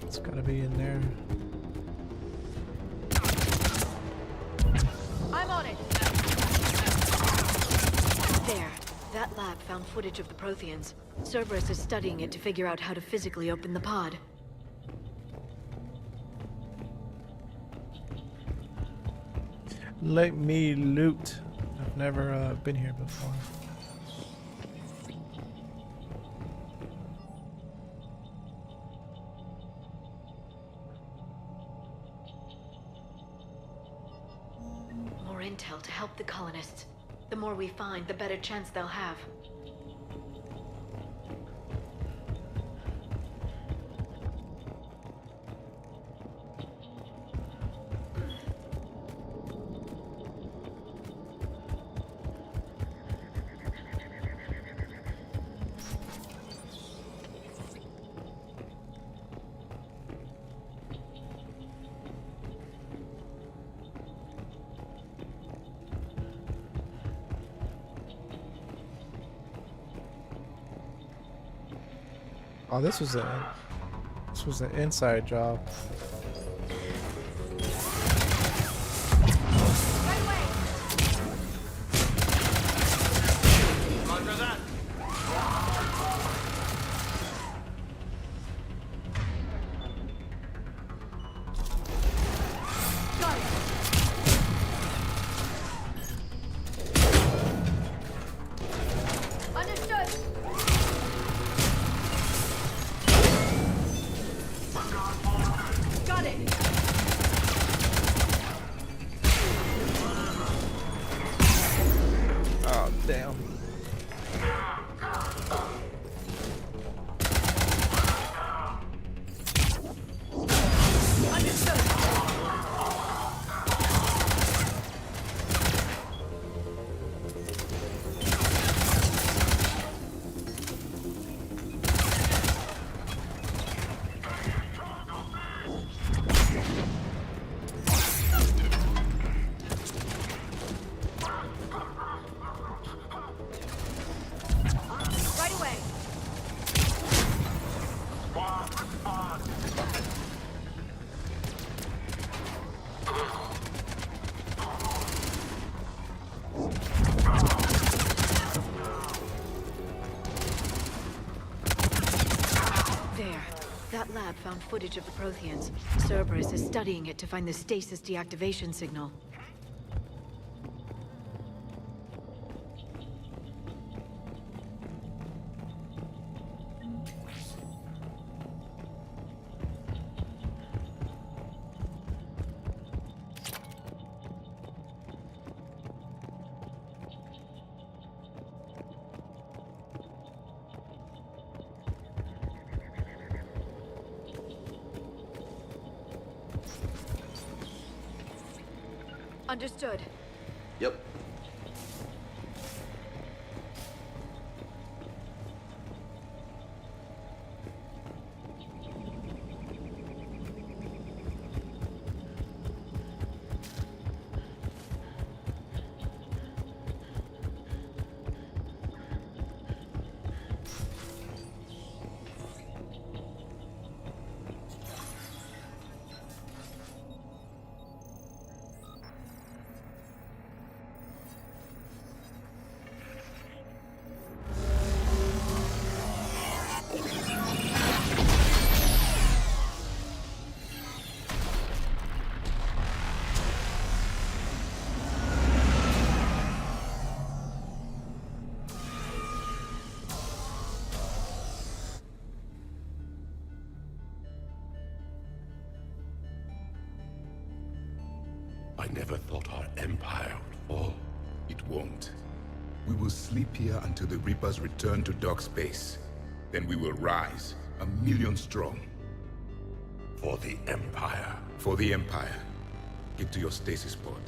It's gotta be in there. I'm on it. There. That lab found footage of the Protheans. Cerberus is studying it to figure out how to physically open the pod. Let me loot. I've never been here before. More intel to help the colonists. The more we find, the better chance they'll have. Oh, this was an inside job. Found footage of the Protheans. Cerberus is studying it to find the stasis deactivation signal. Understood. Yep. I never thought our empire would fall. It won't. We will sleep here until the Reapers return to dock space. Then we will rise, 1,000,000 strong. For the Empire. For the Empire. Get to your stasis pod.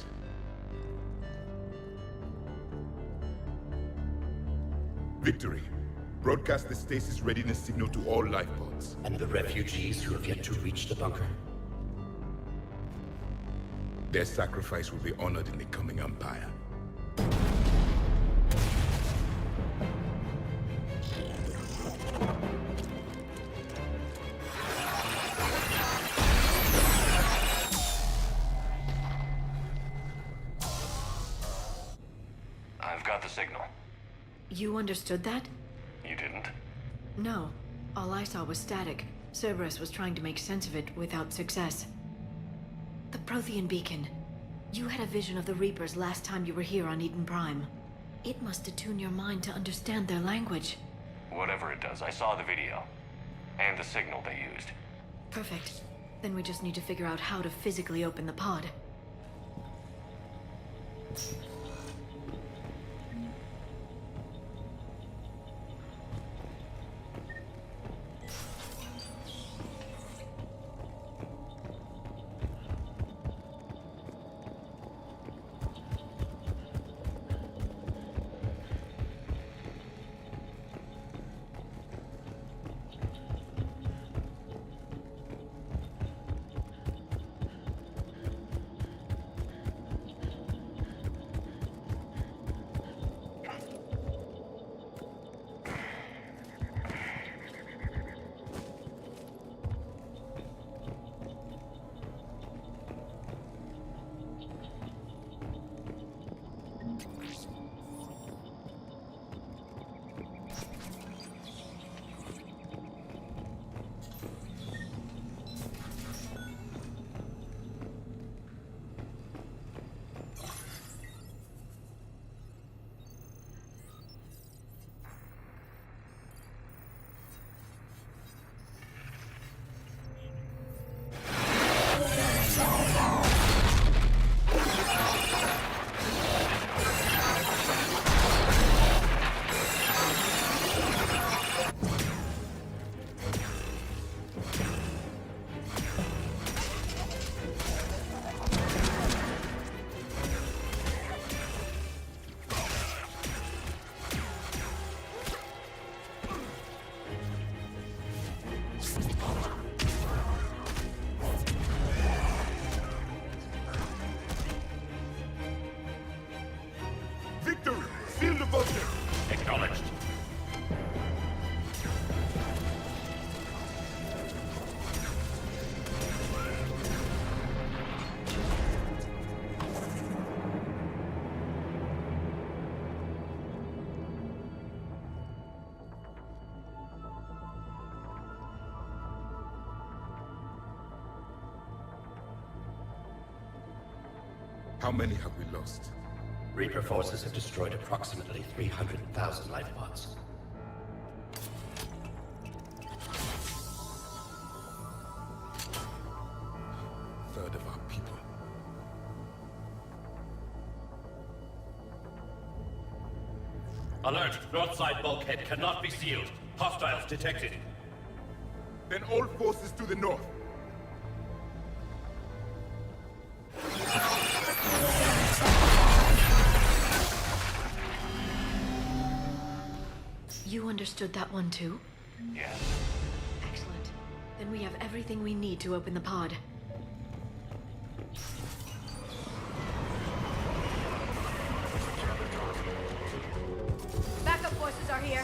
Victory. Broadcast the stasis readiness signal to all life pods. And the refugees who have yet to reach the bunker? Their sacrifice will be honored in the coming Empire. I've got the signal. You understood that? You didn't? No. All I saw was static. Cerberus was trying to make sense of it without success. The Prothean beacon. You had a vision of the Reapers last time you were here on Eden Prime. It must attune your mind to understand their language. Whatever it does, I saw the video. And the signal they used. Perfect. Then we just need to figure out how to physically open the pod. Acknowledged. How many have we lost? Reaper forces have destroyed approximately 300,000 life pods. Third of our people. Alert! North side bulkhead cannot be sealed. Hostiles detected. Then all forces to the north. You understood that one too? Yes. Excellent. Then we have everything we need to open the pod. Backup forces are here.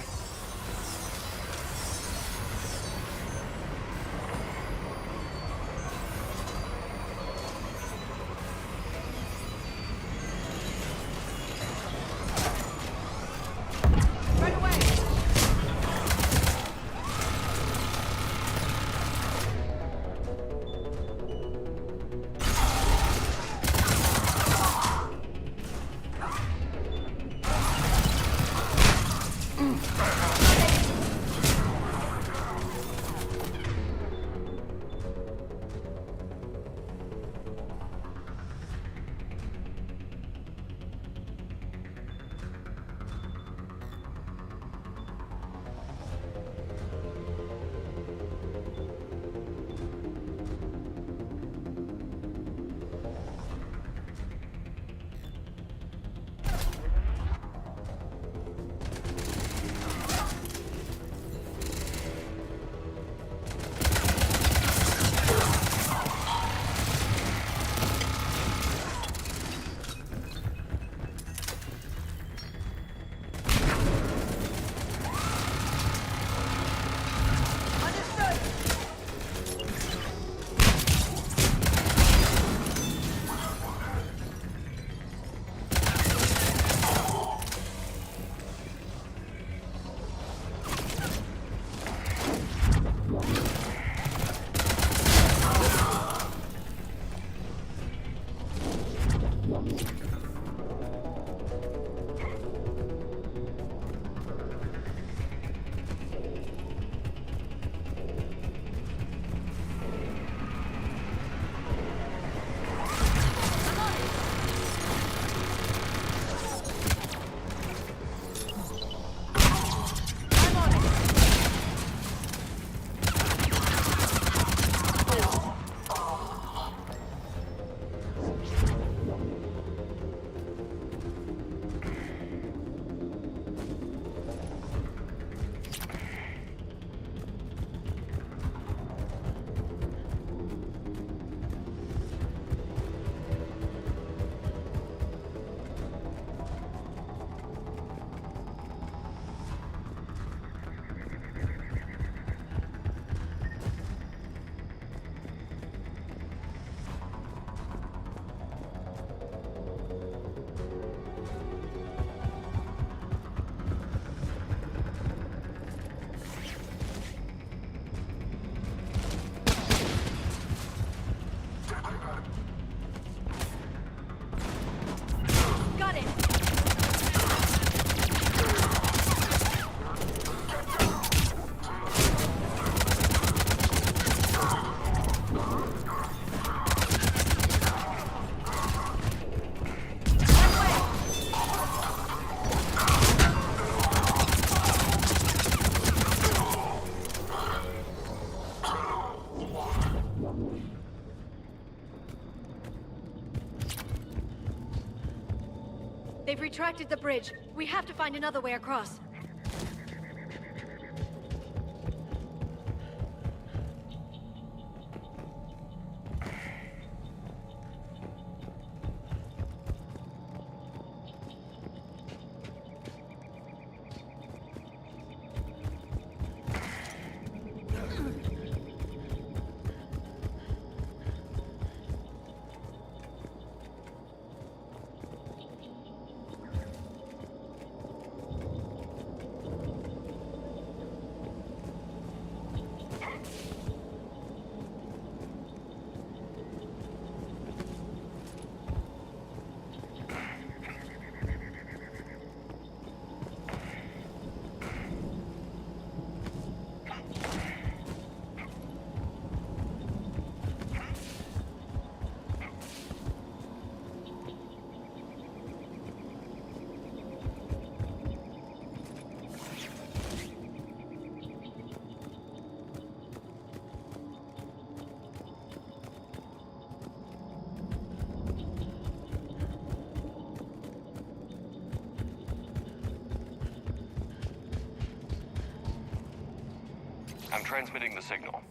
They've retracted the bridge. We have to find another way across. I'm transmitting the signal.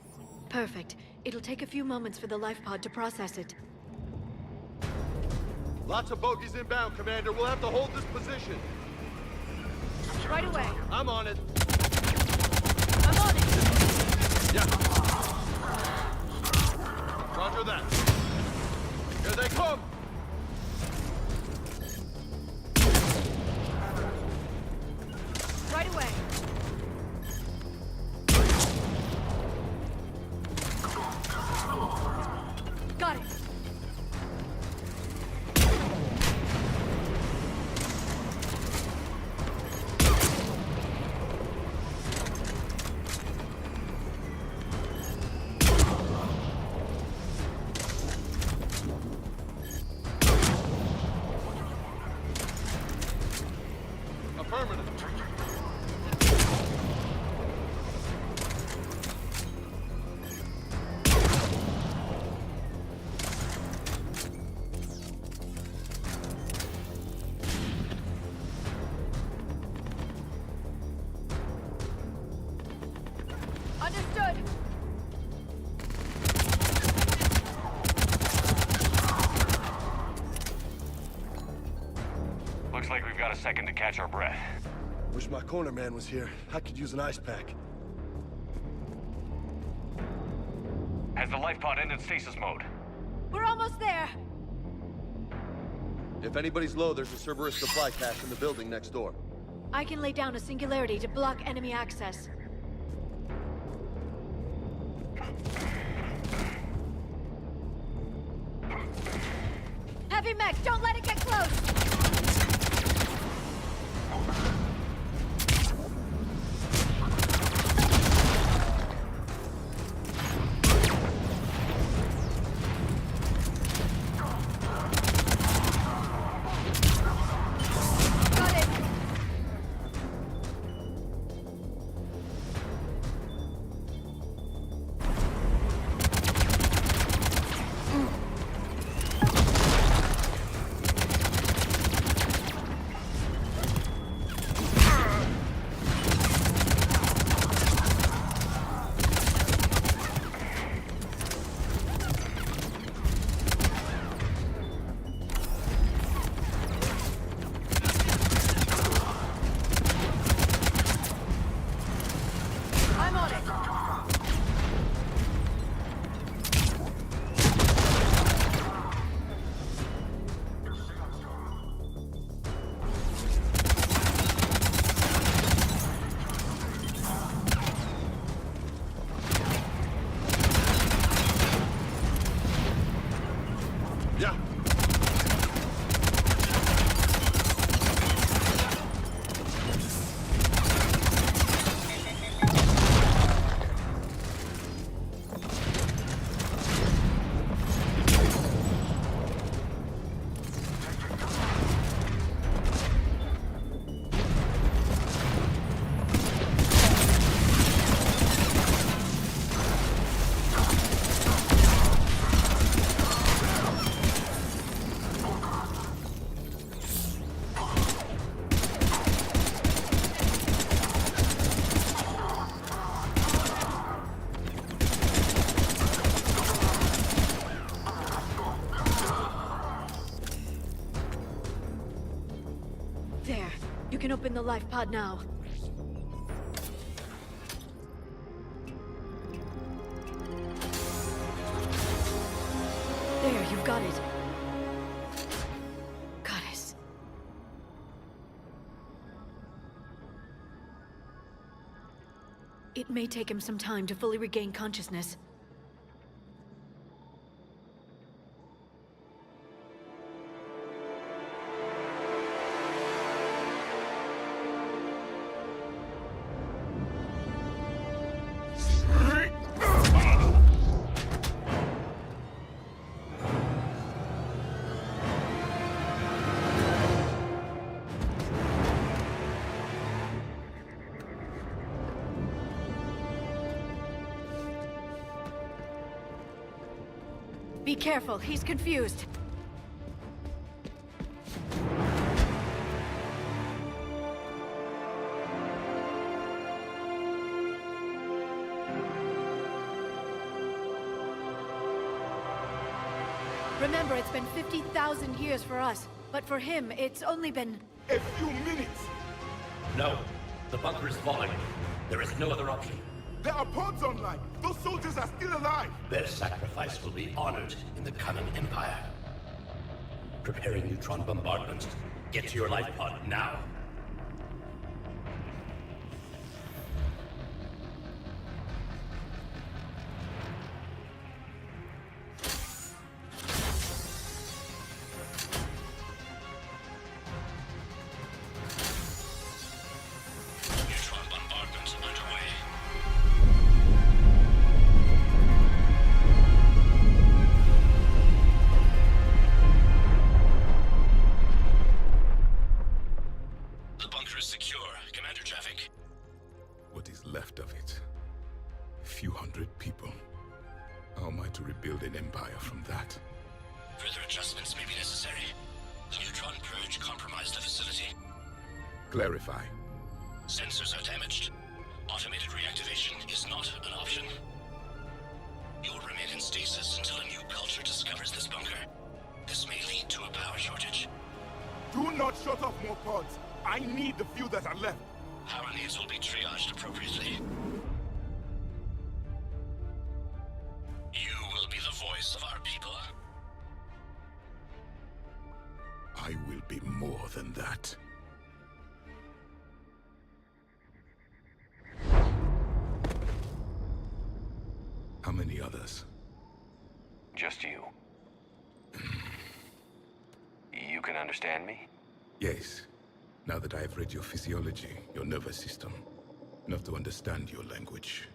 Perfect. It'll take a few moments for the life pod to process it. Lots of bogies inbound, Commander. We'll have to hold this position. Right away. I'm on it. I'm on it. Yeah. Roger that. Here they come. Right away. Got it. Affirmative. Understood. Looks like we've got a second to catch our breath. Wish my corner man was here. I could use an ice pack. Has the life pod ended stasis mode? We're almost there. If anybody's low, there's a Cerberus supply cache in the building next door. I can lay down a singularity to block enemy access. Heavy mech, don't let it get close! Got it! can open the life pod now. There, you've got it. Goddess. It may take him some time to fully regain consciousness. Be careful, he's confused. Remember, it's been 50,000 years for us, but for him, it's only been... A few minutes! No. The bunker is falling. There is no other option. There are pods online! Those soldiers are still alive! Their sacrifice will be honored in the coming Empire. Preparing neutron bombardment. Get to your life pod now. Neutron bombardment underway. The bunker is secure. Commander Traffic. What is left of it? A few hundred people. How am I to rebuild an empire from that? Further adjustments may be necessary. The neutron purge compromised the facility. Clarify. Sensors are damaged. Automated reactivation is not an option. You'll remain in stasis until a new culture discovers this bunker. This may lead to a power shortage. Do not shut off more pods! I need the few that are left! Power needs will be triaged appropriately. You will be the voice of our people. I will be more than that. How many others? Just you. You can understand me? Yes. Now that I have read your physiology, your nervous system, enough to understand your language.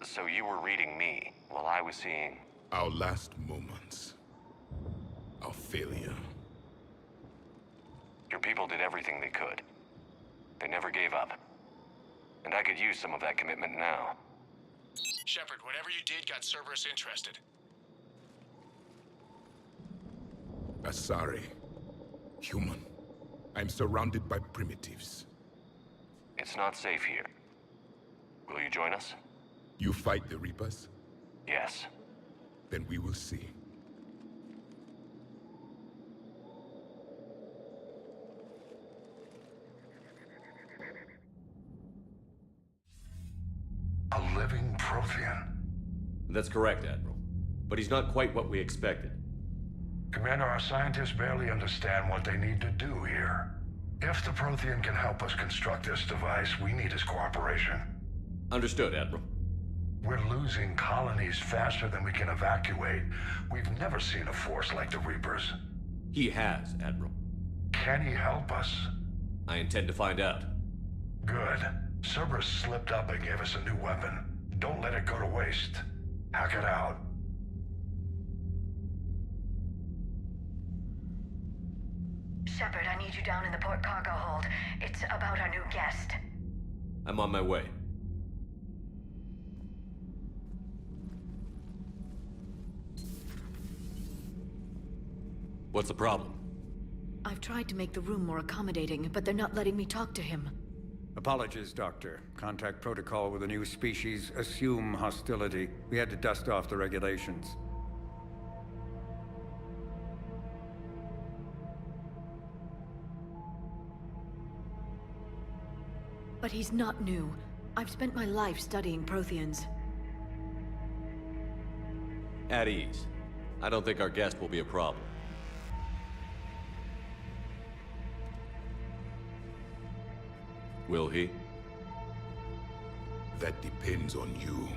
So you were reading me while I was seeing... Our last moments. Our failure. Your people did everything they could. They never gave up. And I could use some of that commitment now. Shepard, whatever you did got Cerberus interested. Asari. Human. I'm surrounded by primitives. It's not safe here. Will you join us? You fight the Reapers? Yes. Then we will see. A living Prothean. That's correct, Admiral. But he's not quite what we expected. Commander, our scientists barely understand what they need to do here. If the Prothean can help us construct this device, we need his cooperation. Understood, Admiral. We're losing colonies faster than we can evacuate. We've never seen a force like the Reapers. He has, Admiral. Can he help us? I intend to find out. Good. Cerberus slipped up and gave us a new weapon. Don't let it go to waste. Hack it out. Shepard, I need you down in the port cargo hold. It's about our new guest. I'm on my way. What's the problem? I've tried to make the room more accommodating, but they're not letting me talk to him. Apologies, Doctor. Contact protocol with a new species. Assume hostility. We had to dust off the regulations. But he's not new. I've spent my life studying Protheans. At ease. I don't think our guest will be a problem. Will he? That depends on you.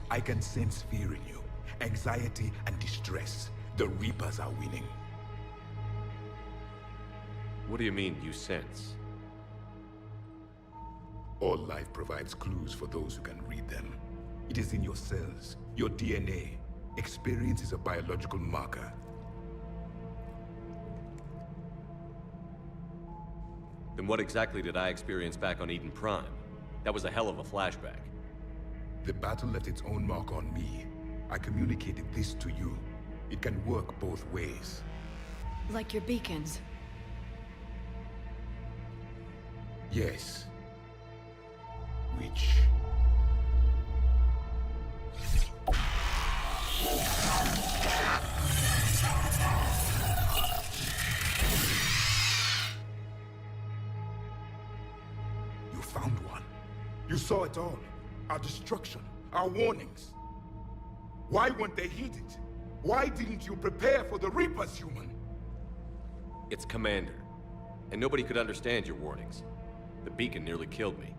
I can sense fear in you, anxiety and distress. The Reapers are winning. What do you mean, you sense? All life provides clues for those who can read them. It is in your cells, your DNA. Experience is a biological marker. Then what exactly did I experience back on Eden Prime? That was a hell of a flashback. The battle left its own mark on me. I communicated this to you. It can work both ways. Like your beacons. Yes. Which... You found one. You saw it all. Our destruction, our warnings. Why weren't they heeded? Why didn't you prepare for the Reapers, human? It's Commander. And nobody could understand your warnings. The beacon nearly killed me.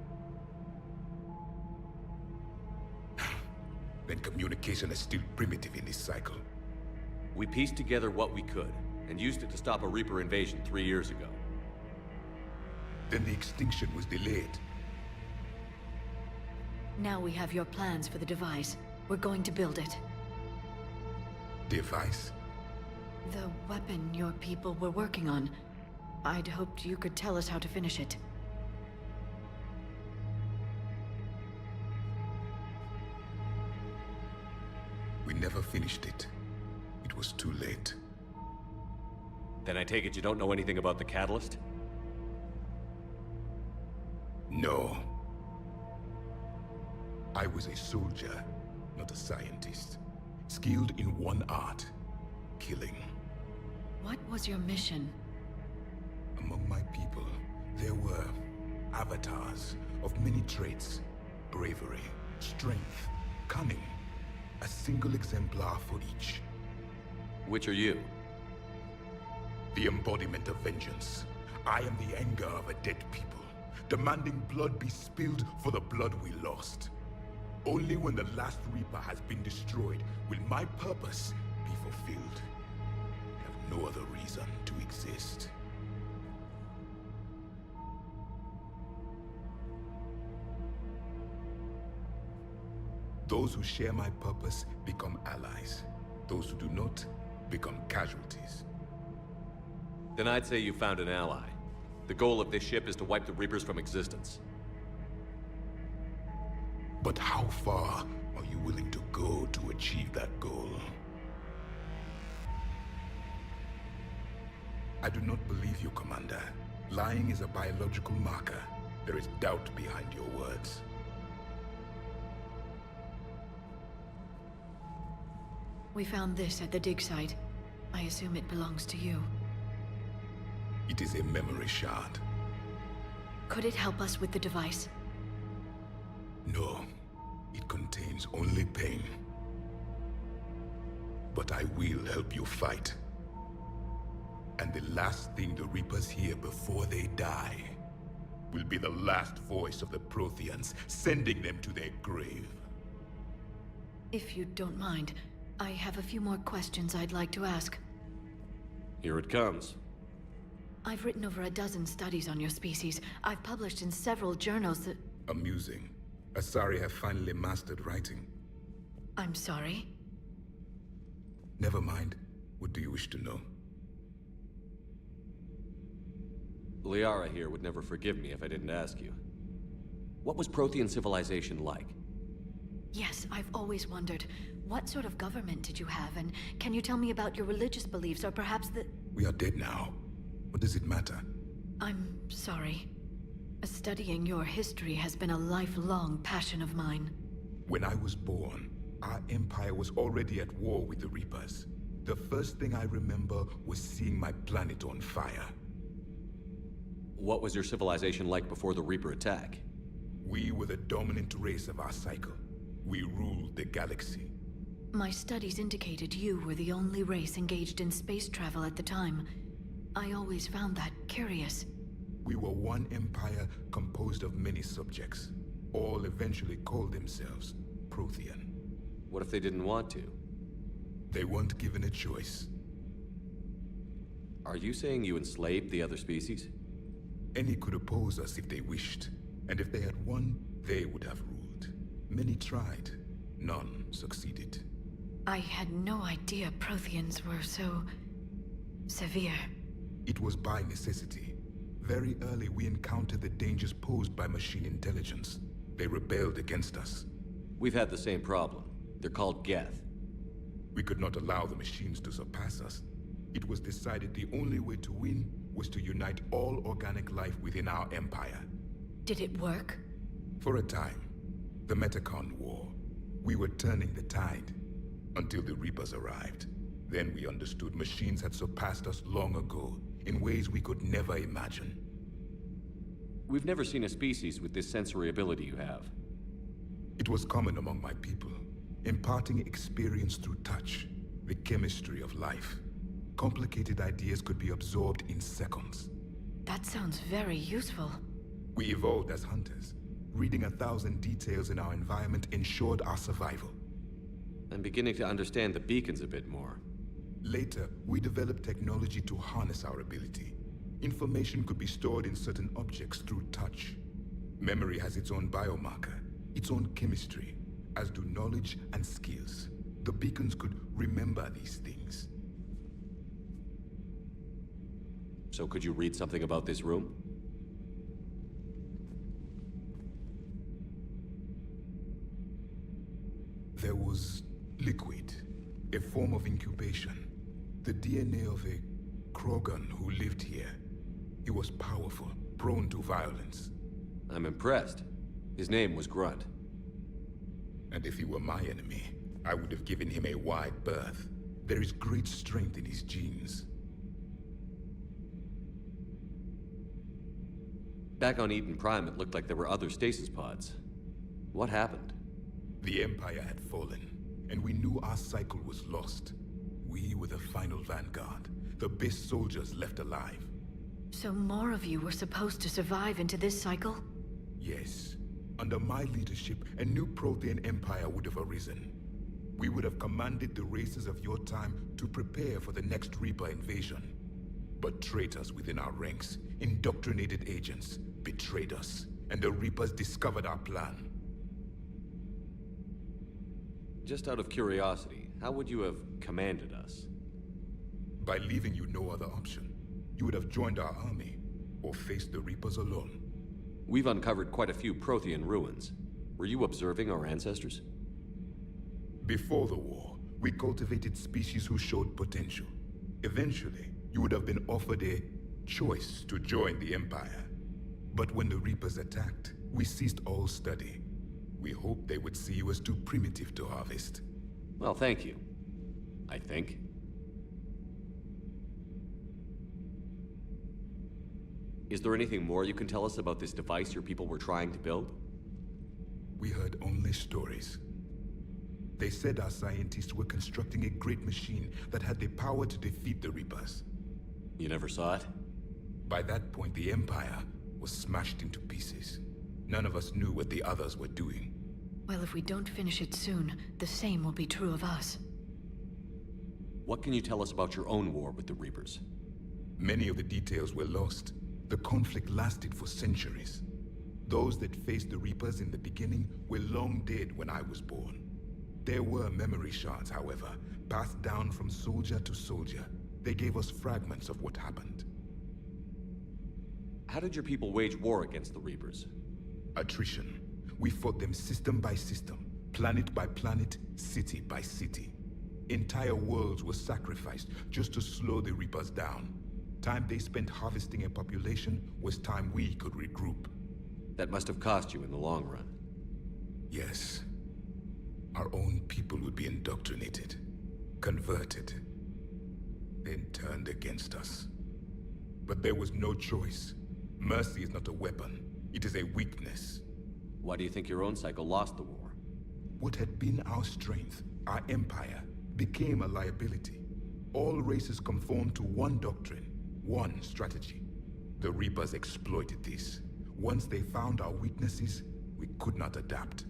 Then communication is still primitive in this cycle. We pieced together what we could, and used it to stop a Reaper invasion 3 years ago. Then the extinction was delayed. Now we have your plans for the device. We're going to build it. Device? The weapon your people were working on. I'd hoped you could tell us how to finish it. We never finished it. It was too late. Then I take it you don't know anything about the catalyst? No. I was a soldier, not a scientist. Skilled in one art, killing. What was your mission? Among my people, there were avatars of many traits. Bravery, strength, cunning. A single exemplar for each. Which are you? The embodiment of vengeance. I am the anger of a dead people, demanding blood be spilled for the blood we lost. Only when the last Reaper has been destroyed will my purpose be fulfilled. I have no other reason to exist. Those who share my purpose become allies. Those who do not become casualties. Then I'd say you found an ally. The goal of this ship is to wipe the Reapers from existence. But how far are you willing to go to achieve that goal? I do not believe you, Commander. Lying is a biological marker. There is doubt behind your words. We found this at the dig site. I assume it belongs to you. It is a memory shard. Could it help us with the device? No. It contains only pain. But I will help you fight. And the last thing the Reapers hear before they die will be the last voice of the Protheans, sending them to their grave. If you don't mind, I have a few more questions I'd like to ask. Here it comes. I've written over a dozen studies on your species. I've published in several journals that... Amusing. Asari have finally mastered writing. I'm sorry? Never mind. What do you wish to know? Liara here would never forgive me if I didn't ask you. What was Prothean civilization like? Yes, I've always wondered. What sort of government did you have, and can you tell me about your religious beliefs, or perhaps the... We are dead now. What does it matter? I'm sorry. Studying your history has been a lifelong passion of mine. When I was born, our empire was already at war with the Reapers. The first thing I remember was seeing my planet on fire. What was your civilization like before the Reaper attack? We were the dominant race of our cycle. We ruled the galaxy. My studies indicated you were the only race engaged in space travel at the time. I always found that curious. We were one empire composed of many subjects. All eventually called themselves Prothean. What if they didn't want to? They weren't given a choice. Are you saying you enslaved the other species? Any could oppose us if they wished, and if they had won, they would have ruled. Many tried. None succeeded. I had no idea Protheans were so... severe. It was by necessity. Very early we encountered the dangers posed by machine intelligence. They rebelled against us. We've had the same problem. They're called Geth. We could not allow the machines to surpass us. It was decided the only way to win was to unite all organic life within our empire. Did it work? For a time. The Metacon War. We were turning the tide. Until the Reapers arrived. Then we understood machines had surpassed us long ago, in ways we could never imagine. We've never seen a species with this sensory ability you have. It was common among my people, imparting experience through touch, the chemistry of life. Complicated ideas could be absorbed in seconds. That sounds very useful. We evolved as hunters. Reading 1,000 details in our environment ensured our survival. I'm beginning to understand the beacons a bit more. Later, we developed technology to harness our ability. Information could be stored in certain objects through touch. Memory has its own biomarker, its own chemistry, as do knowledge and skills. The beacons could remember these things. So could you read something about this room? There was liquid, a form of incubation. The DNA of a Krogan who lived here. He was powerful, prone to violence. I'm impressed. His name was Grunt. And if he were my enemy, I would have given him a wide berth. There is great strength in his genes. Back on Eden Prime, it looked like there were other stasis pods. What happened? The Empire had fallen, and we knew our cycle was lost. We were the final vanguard, the best soldiers left alive. So more of you were supposed to survive into this cycle? Yes. Under my leadership, a new Prothean empire would have arisen. We would have commanded the races of your time to prepare for the next Reaper invasion. But traitors within our ranks, indoctrinated agents, betrayed us, and the Reapers discovered our plan. Just out of curiosity, how would you have commanded us? By leaving you no other option. You would have joined our army, or faced the Reapers alone. We've uncovered quite a few Prothean ruins. Were you observing our ancestors? Before the war, we cultivated species who showed potential. Eventually, you would have been offered a choice to join the Empire. But when the Reapers attacked, we ceased all study. We hoped they would see you as too primitive to harvest. Well, thank you. I think. Is there anything more you can tell us about this device your people were trying to build? We heard only stories. They said our scientists were constructing a great machine that had the power to defeat the Reapers. You never saw it? By that point, the Empire was smashed into pieces. None of us knew what the others were doing. Well, if we don't finish it soon, the same will be true of us. What can you tell us about your own war with the Reapers? Many of the details were lost. The conflict lasted for centuries. Those that faced the Reapers in the beginning were long dead when I was born. There were memory shards, however, passed down from soldier to soldier. They gave us fragments of what happened. How did your people wage war against the Reapers? Attrition. We fought them system by system, planet by planet, city by city. Entire worlds were sacrificed just to slow the Reapers down. Time they spent harvesting a population was time we could regroup. That must have cost you in the long run. Yes. Our own people would be indoctrinated, converted. then turned against us. But there was no choice. Mercy is not a weapon. It is a weakness. Why do you think your own cycle lost the war? What had been our strength, our empire, became a liability. All races conformed to one doctrine, one strategy. The Reapers exploited this. Once they found our weaknesses, we could not adapt.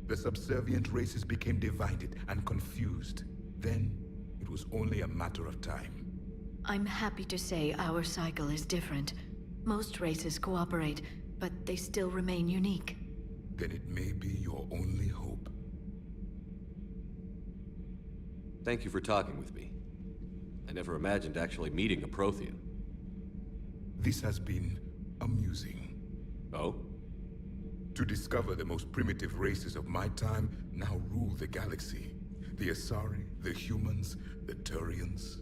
The subservient races became divided and confused. Then, it was only a matter of time. I'm happy to say our cycle is different. Most races cooperate, but they still remain unique. Then it may be your only hope. Thank you for talking with me. I never imagined actually meeting a Prothean. This has been amusing. Oh? To discover the most primitive races of my time now rule the galaxy. The Asari, the humans, the Turians.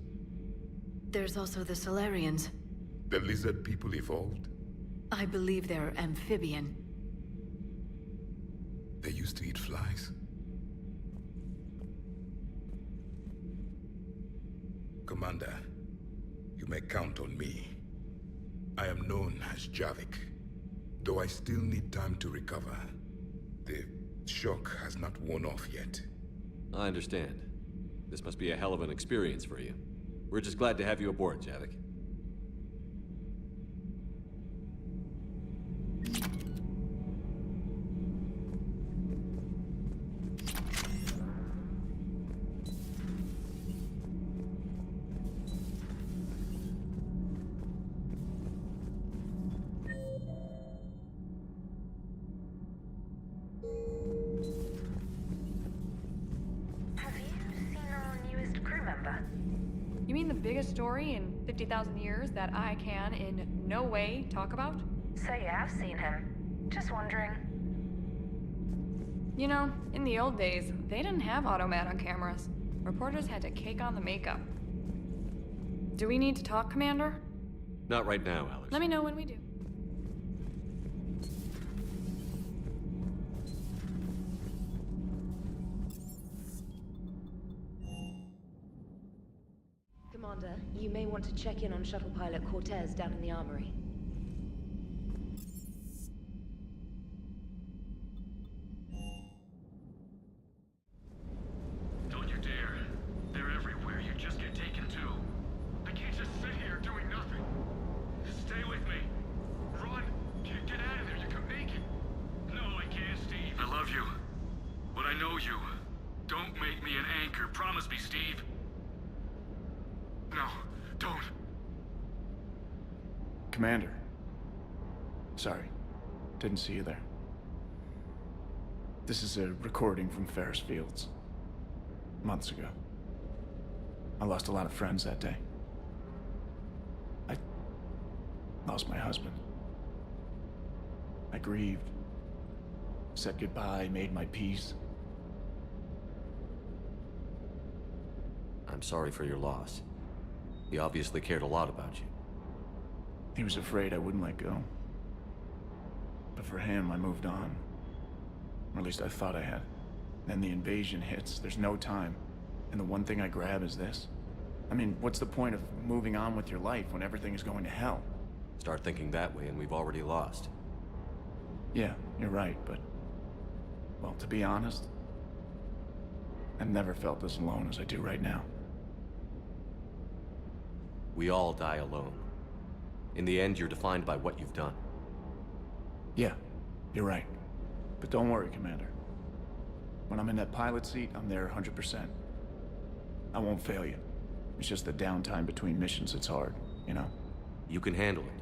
There's also the Solarians. The lizard people evolved. I believe they're amphibian. They used to eat flies. Commander, you may count on me. I am known as Javik, though I still need time to recover. The shock has not worn off yet. I understand. This must be a hell of an experience for you. We're just glad to have you aboard, Javik. You mean the biggest story in 50,000 years that I can in no way talk about? So you have seen him. Just wondering. You know, in the old days, they didn't have automat on cameras. Reporters had to cake on the makeup. Do we need to talk, Commander? Not right now, Alex. Let me know when we do. Commander, you may want to check in on shuttle pilot Cortez down in the armory. Don't you dare. They're everywhere. You just get taken too. I can't just sit here doing nothing. Stay with me. Run. Get out of there. You could make it. No, I can't, Steve. I love you. But I know you. Don't make me an anchor. Promise me, Steve. No, don't. Commander. Sorry. Didn't see you there. This is a recording from Ferris Fields. Months ago. I lost a lot of friends that day. I lost my husband. I grieved. Said goodbye, made my peace. I'm sorry for your loss. He obviously cared a lot about you. He was afraid I wouldn't let go. But for him, I moved on. Or at least I thought I had. Then the invasion hits, there's no time. And the one thing I grab is this. I mean, what's the point of moving on with your life when everything is going to hell? Start thinking that way and we've already lost. Yeah, you're right, but... well, to be honest, I've never felt as alone as I do right now. We all die alone. In the end, you're defined by what you've done. Yeah, you're right. But don't worry, Commander. When I'm in that pilot seat, I'm there 100%. I won't fail you. It's just the downtime between missions that's hard, you know? You can handle it.